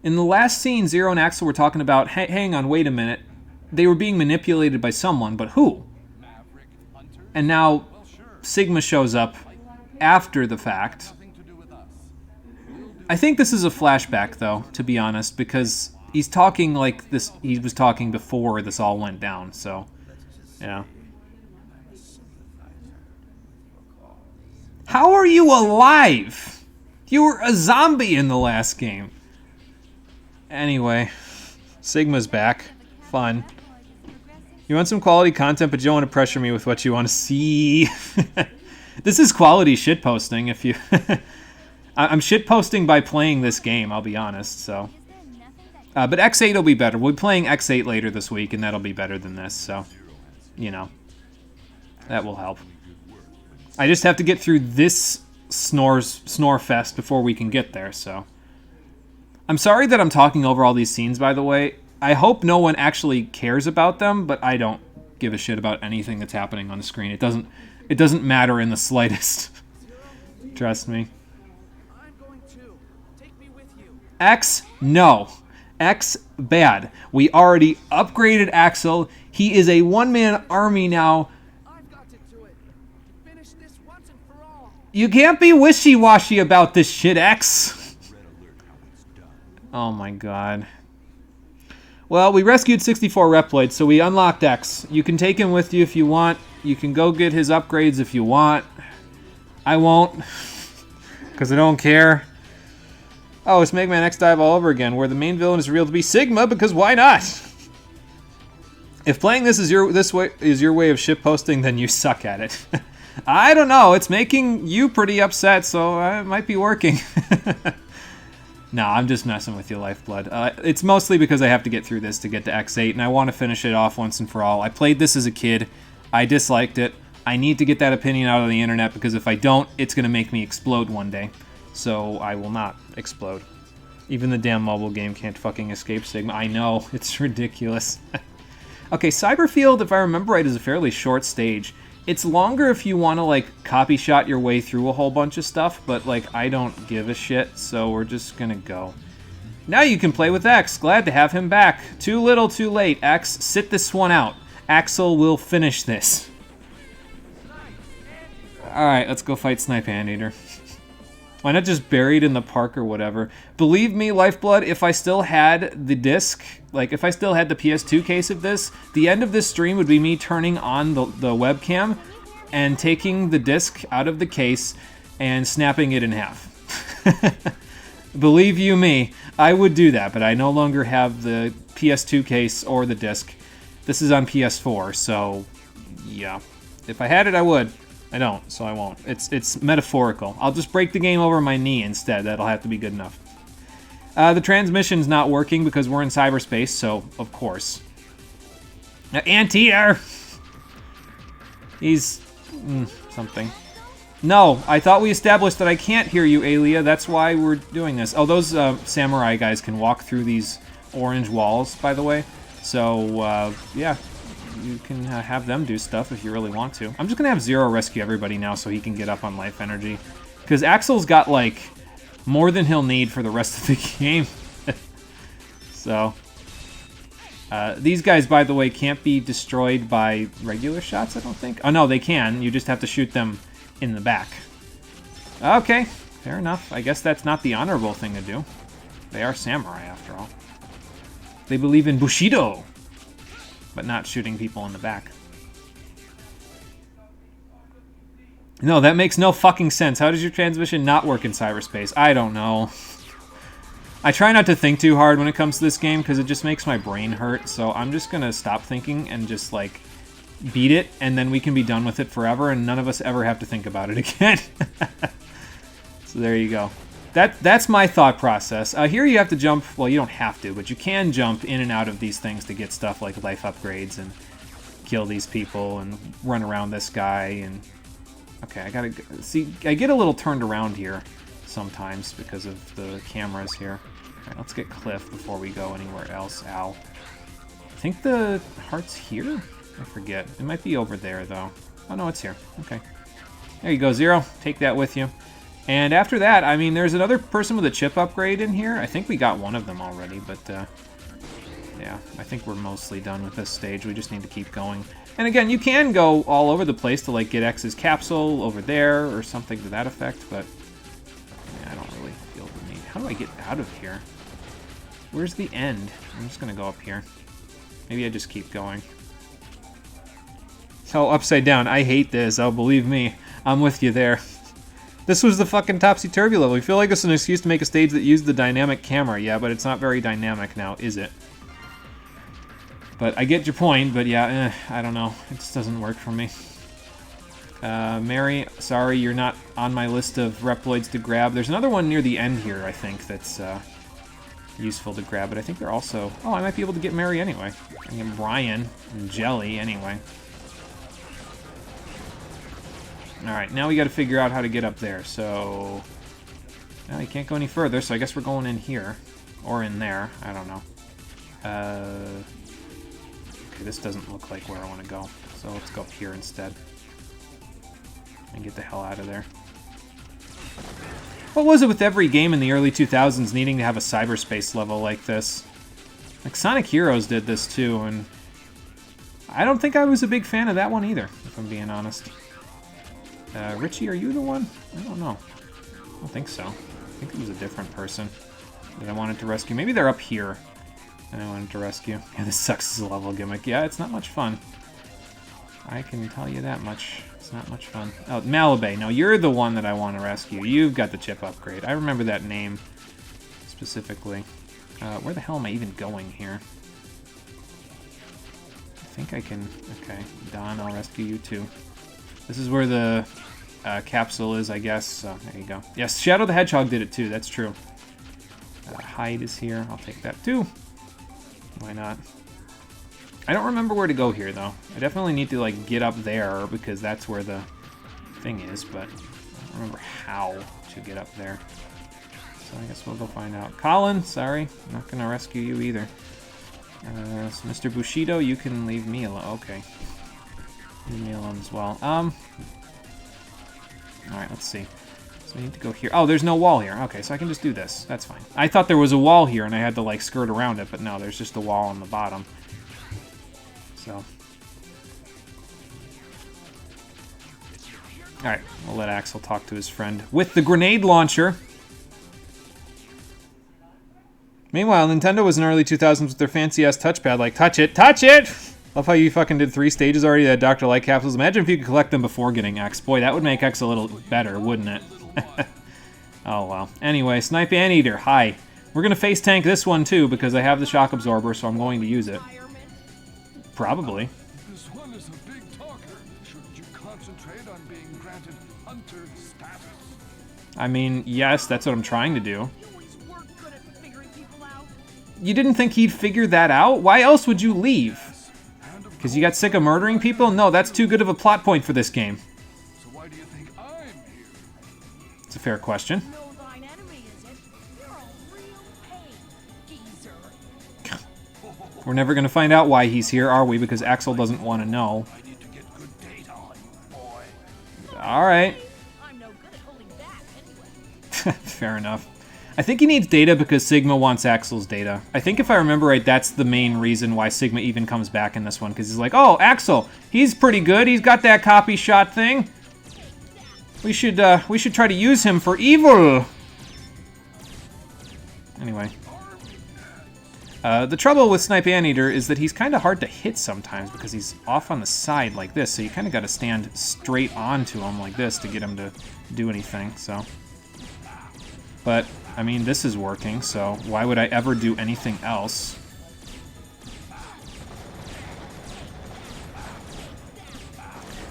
in the last scene, Zero and Axel were talking about, hang on, wait a minute. They were being manipulated by someone, but who? Maverick, Hunter? And now Well, sure. Sigma shows up after the fact. Nothing to do with us. I think this is a flashback, though, to be honest, because he's talking like this. He was talking before this all went down. So, yeah. How are you alive? You were a zombie in the last game. Anyway, Sigma's back. Fun. You want some quality content, but you don't want to pressure me with what you want to see. This is quality shitposting. If you, I'm shitposting by playing this game. I'll be honest. So, but X8 will be better. We'll be playing X8 later this week, and that'll be better than this. So, you know, that will help. I just have to get through this snore fest before we can get there. So, I'm sorry that I'm talking over all these scenes. By the way, I hope no one actually cares about them, but I don't give a shit about anything that's happening on the screen. It doesn't matter in the slightest. Trust me. I'm going to. Take me with you. X, no. X, bad. We already upgraded Axel. He is a one-man army now. I've got to do it. Finish this once and for all. You can't be wishy-washy about this shit, X. Oh my god. Well, we rescued 64 Reploids, so we unlocked X. You can take him with you if you want. You can go get his upgrades if you want. I won't, because I don't care. Oh, it's Mega Man X Dive all over again, where the main villain is revealed to be Sigma, because why not? If playing this is your way of shitposting, then you suck at it. I don't know. It's making you pretty upset, so it might be working. No, I'm just messing with you, Lifeblood. It's mostly because I have to get through this to get to X8, and I want to finish it off once and for all. I played this as a kid. I disliked it. I need to get that opinion out on the internet, because if I don't, it's going to make me explode one day. So I will not explode. Even the damn mobile game can't fucking escape Sigma. I know, it's ridiculous. Okay, Cyberfield, if I remember right, is a fairly short stage. It's longer if you want to, like, copy shot your way through a whole bunch of stuff, but, like, I don't give a shit, so we're just gonna go. Now you can play with X. Glad to have him back. Too little, too late. X, sit this one out. Axel will finish this. Alright, let's go fight Snipe Anteater. Why not just bury it in the park or whatever? Believe me, Lifeblood, if I still had the disc, like if I still had the PS2 case of this, the end of this stream would be me turning on the webcam and taking the disc out of the case and snapping it in half. Believe you me, I would do that, but I no longer have the PS2 case or the disc. This is on PS4, so yeah. If I had it, I would. I don't, so I won't. It's metaphorical. I'll just break the game over my knee instead. That'll have to be good enough. The transmission's not working because we're in cyberspace, so of course. Anteater! He's... something. No, I thought we established that I can't hear you, Alia. That's why we're doing this. Oh, those samurai guys can walk through these orange walls, by the way. So, yeah. You can have them do stuff if you really want to. I'm just going to have Zero rescue everybody now so he can get up on life energy. Because Axel's got, like, more than he'll need for the rest of the game. So, these guys, by the way, can't be destroyed by regular shots, I don't think. Oh, no, they can. You just have to shoot them in the back. Okay, fair enough. I guess that's not the honorable thing to do. They are samurai, after all. They believe in Bushido, but not shooting people in the back. No, that makes no fucking sense. How does your transmission not work in cyberspace? I don't know. I try not to think too hard when it comes to this game because it just makes my brain hurt, so I'm just gonna stop thinking and just, like, beat it, and then we can be done with it forever, and none of us ever have to think about it again. So there you go. That's my thought process. Here you have to jump, well, you don't have to, but you can jump in and out of these things to get stuff like life upgrades and kill these people and run around this guy and... Okay, I gotta... See, I get a little turned around here sometimes because of the cameras here. Alright, let's get Cliff before we go anywhere else. Ow. I think the heart's here? I forget. It might be over there, though. Oh, no, it's here. Okay. There you go, Zero. Take that with you. And after that, I mean, there's another person with a chip upgrade in here. I think we got one of them already, but... yeah, I think we're mostly done with this stage. We just need to keep going. And again, you can go all over the place to, like, get X's capsule over there or something to that effect, but yeah, I don't really feel the need. How do I get out of here? Where's the end? I'm just gonna go up here. Maybe I just keep going. Oh, upside down. I hate this. Oh, believe me. I'm with you there. This was the fucking topsy-turvy level. You feel like it's an excuse to make a stage that used the dynamic camera. Yeah, but it's not very dynamic now, is it? But I get your point, but yeah, I don't know. It just doesn't work for me. Mary, sorry, you're not on my list of Reploids to grab. There's another one near the end here, I think, that's useful to grab. But I think they're also... Oh, I might be able to get Mary anyway. I can get Brian and Jelly anyway. Alright, now we gotta figure out how to get up there. So... Now you can't go any further, so I guess we're going in here. Or in there. I don't know. Okay, this doesn't look like where I want to go. So let's go up here instead. And get the hell out of there. What was it with every game in the early 2000s needing to have a cyberspace level like this? Like, Sonic Heroes did this too, and... I don't think I was a big fan of that one either, if I'm being honest. Richie, are you the one? I don't know. I don't think so. I think it was a different person that I wanted to rescue. Maybe they're up here. And I wanted to rescue. Yeah, this sucks as a level gimmick. Yeah, it's not much fun. I can tell you that much. It's not much fun. Oh, Malibay. No, you're the one that I want to rescue. You've got the chip upgrade. I remember that name specifically. Where the hell am I even going here? I think I can... Okay, Don, I'll rescue you too. This is where the capsule is, I guess. So, there you go. Yes, Shadow the Hedgehog did it too. That's true. Hyde is here. I'll take that too. Why not? I don't remember where to go here, though. I definitely need to, like, get up there, because that's where the thing is, but I don't remember how to get up there. So I guess we'll go find out. Colin, sorry. I'm not going to rescue you either. So Mr. Bushido, you can leave me alone. Okay. Leave me alone as well. Alright, let's see. So I need to go here. Oh, there's no wall here. Okay, so I can just do this. That's fine. I thought there was a wall here and I had to, like, skirt around it, but no, there's just a wall on the bottom. So. Alright, we'll let Axel talk to his friend with the grenade launcher. Meanwhile, Nintendo was in early 2000s with their fancy-ass touchpad, like, touch it, touch it! Love how you fucking did 3 stages already that Dr. Light capsules. Imagine if you could collect them before getting X. Boy, that would make X a little better, wouldn't it? Oh, well. Anyway, Snipe Anteater, hi. We're going to face tank this one, too, because I have the shock absorber, so I'm going to use it. Probably. This one is a big talker. Shouldn't you concentrate on being granted hunter status? I mean, yes, that's what I'm trying to do. You always were good at figuring people out. You didn't think he'd figure that out? Why else would you leave? Because you got sick of murdering people? No, that's too good of a plot point for this game. So why do you think I'm here? It's a fair question. No thine enemy, is it? You're a real pain, geezer. We're never going to find out why he's here, are we? Because Axel doesn't want to know. I need to get good data on you, boy. Alright. I'm no good at holding back anyway. Fair enough. I think he needs data because Sigma wants Axel's data. I think if I remember right, that's the main reason why Sigma even comes back in this one, because he's like, oh, Axel, he's pretty good. He's got that copy shot thing. We should try to use him for evil. Anyway. The trouble with Snipe Anteater is that he's kind of hard to hit sometimes because he's off on the side like this, so you kind of got to stand straight onto him like this to get him to do anything, so. But, I mean, this is working, so why would I ever do anything else?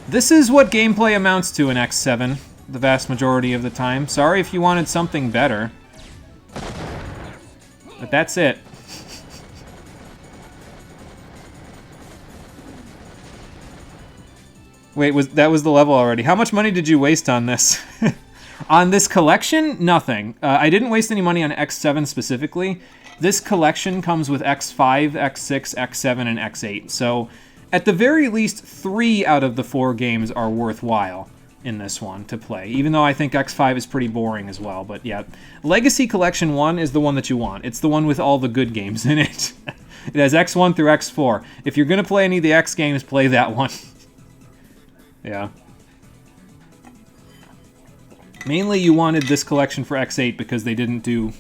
This is what gameplay amounts to in X7, the vast majority of the time. Sorry if you wanted something better. But that's it. Wait, that was the level already. How much money did you waste on this? On this collection? Nothing. I didn't waste any money on X7 specifically. This collection comes with X5, X6, X7, and X8. So, at the very least, 3 out of the 4 games are worthwhile in this one to play. Even though I think X5 is pretty boring as well. But yeah, Legacy Collection 1 is the one that you want. It's the one with all the good games in it. It has X1 through X4. If you're going to play any of the X games, play that one. Yeah. Mainly you wanted this collection for X8 because they didn't do...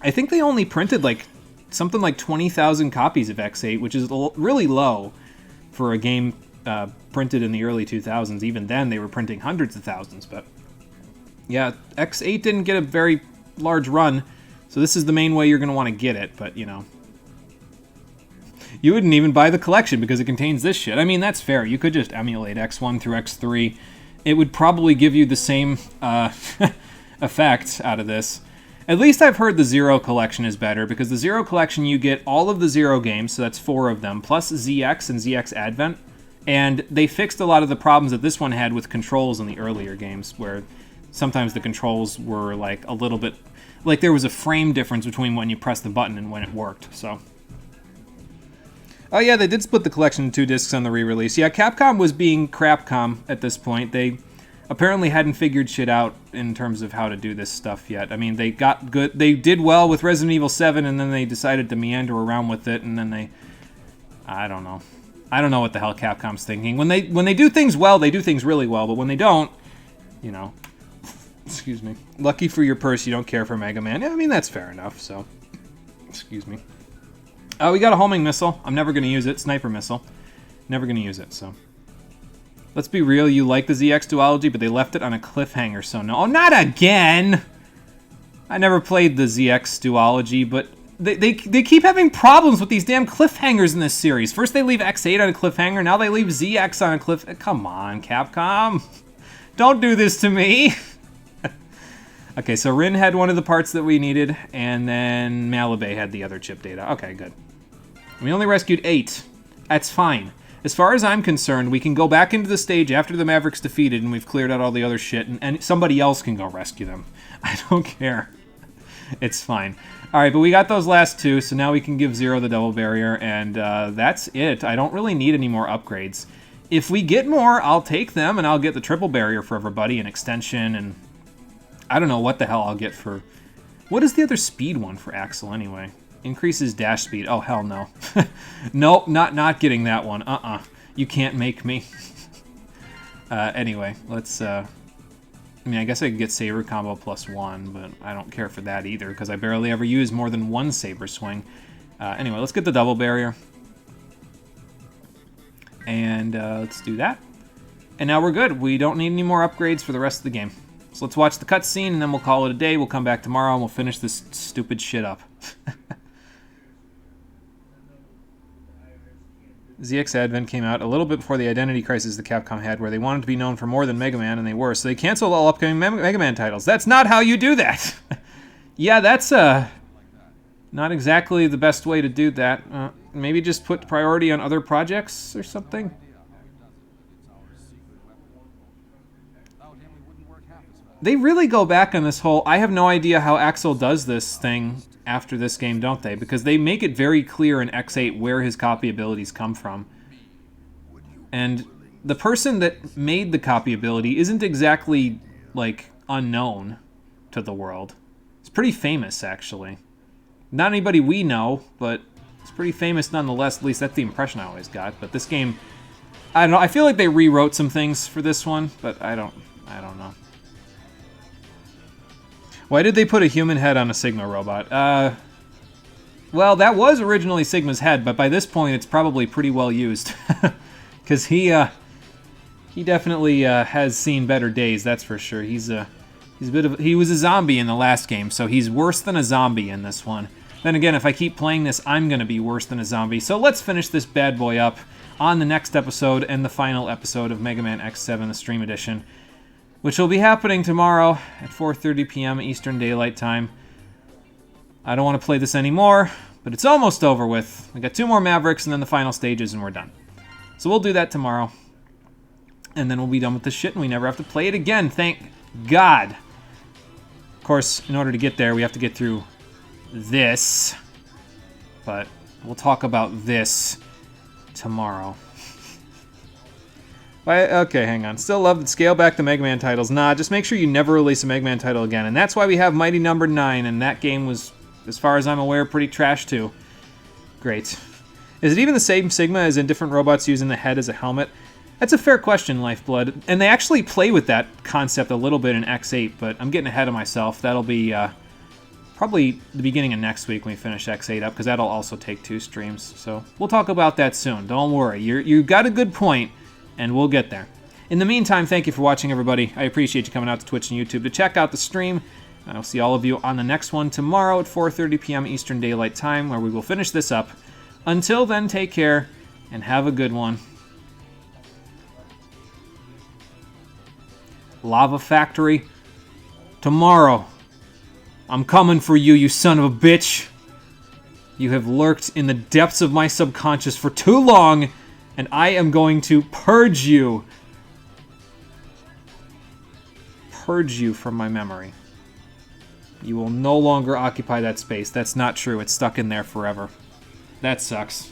I think they only printed like something like 20,000 copies of X8, which is really low for a game printed in the early 2000s. Even then, they were printing hundreds of thousands, but... Yeah, X8 didn't get a very large run, so this is the main way you're going to want to get it, but, you know... You wouldn't even buy the collection because it contains this shit. I mean, that's fair. You could just emulate X1 through X3. It would probably give you the same effect out of this. At least I've heard the Zero collection is better, because the Zero collection you get all of the Zero games, so that's 4 of them, plus ZX and ZX Advent, and they fixed a lot of the problems that this one had with controls in the earlier games, where sometimes the controls were like a little bit... Like there was a frame difference between when you pressed the button and when it worked, so... Oh yeah, they did split the collection in 2 discs on the re-release. Yeah, Capcom was being Crapcom at this point. They apparently hadn't figured shit out in terms of how to do this stuff yet. I mean, they got good. They did well with Resident Evil 7, and then they decided to meander around with it, and then they... I don't know. I don't know what the hell Capcom's thinking. When they do things well, they do things really well, but when they don't, you know... Excuse me. Lucky for your purse, you don't care for Mega Man. Yeah, I mean, that's fair enough, so... Excuse me. We got a homing missile. I'm never going to use it. Sniper missile. Never going to use it, so... Let's be real, you like the ZX duology, but they left it on a cliffhanger, so no. Oh, not again! I never played the ZX duology, but they keep having problems with these damn cliffhangers in this series. First they leave X8 on a cliffhanger, now they leave ZX on a cliff... Come on, Capcom. Don't do this to me! Okay, so Rin had one of the parts that we needed, and then Malibay had the other chip data. Okay, good. We only rescued 8. That's fine. As far as I'm concerned, we can go back into the stage after the Mavericks defeated and we've cleared out all the other shit, and somebody else can go rescue them. I don't care. It's fine. Alright, but we got those last 2, so now we can give Zero the double barrier, and that's it. I don't really need any more upgrades. If we get more, I'll take them, and I'll get the triple barrier for everybody, an extension, and... I don't know what the hell I'll get for... What is the other speed one for Axel, anyway? Increases dash speed. Oh, hell no. Nope, not getting that one. You can't make me. Anyway, let's... I mean, I guess I could get Saber Combo +1, but I don't care for that either, because I barely ever use more than one Saber Swing. Anyway, let's get the double barrier. And let's do that. And now we're good. We don't need any more upgrades for the rest of the game. So let's watch the cutscene, and then we'll call it a day. We'll come back tomorrow, and we'll finish this stupid shit up. ZX Advent came out a little bit before the identity crisis that Capcom had, where they wanted to be known for more than Mega Man, and they were, so they canceled all upcoming Mega Man titles. That's not how you do that! Yeah, that's not exactly the best way to do that. Maybe just put priority on other projects or something? They really go back on this whole... I have no idea how Axel does this thing after this game, don't they? Because they make it very clear in X8 where his copy abilities come from. And the person that made the copy ability isn't exactly, like, unknown to the world. pretty famous, actually. Not anybody we know, but it's pretty famous nonetheless. At least that's the impression I always got. But this game, I don't know. I feel like they rewrote some things for this one, but I don't know. Why did they put a human head on a Sigma robot? Well, that was originally Sigma's head, but by this point, it's probably pretty well used, because he definitely has seen better days. That's for sure. He was a zombie in the last game, so he's worse than a zombie in this one. Then again, if I keep playing this, I'm gonna be worse than a zombie. So let's finish this bad boy up on the next episode and the final episode of Mega Man X7, the Stream Edition, which will be happening tomorrow at 4:30 p.m. Eastern Daylight Time. I don't want to play this anymore, but it's almost over with. We got 2 more Mavericks and then the final stages and we're done. So we'll do that tomorrow. And then we'll be done with this shit and we never have to play it again, thank God. Of course, in order to get there, we have to get through this. But we'll talk about this tomorrow. Okay, hang on. Still love to scale back the Mega Man titles. Nah, just make sure you never release a Mega Man title again. And that's why we have Mighty Number 9, and that game was, as far as I'm aware, pretty trash too. Great. Is it even the same Sigma as in different robots using the head as a helmet? That's a fair question, Lifeblood. And they actually play with that concept a little bit in X8, but I'm getting ahead of myself. That'll be probably the beginning of next week when we finish X8 up, because that'll also take 2 streams. So we'll talk about that soon. Don't worry. You got a good point. And we'll get there. In the meantime, thank you for watching, everybody. I appreciate you coming out to Twitch and YouTube to check out the stream. I'll see all of you on the next one tomorrow at 4:30 p.m. Eastern Daylight Time, where we will finish this up. Until then, take care, and have a good one. Lava Factory, tomorrow. I'm coming for you, you son of a bitch. You have lurked in the depths of my subconscious for too long, and I am going to purge you. Purge you from my memory. You will no longer occupy that space. That's not true. It's stuck in there forever. That sucks.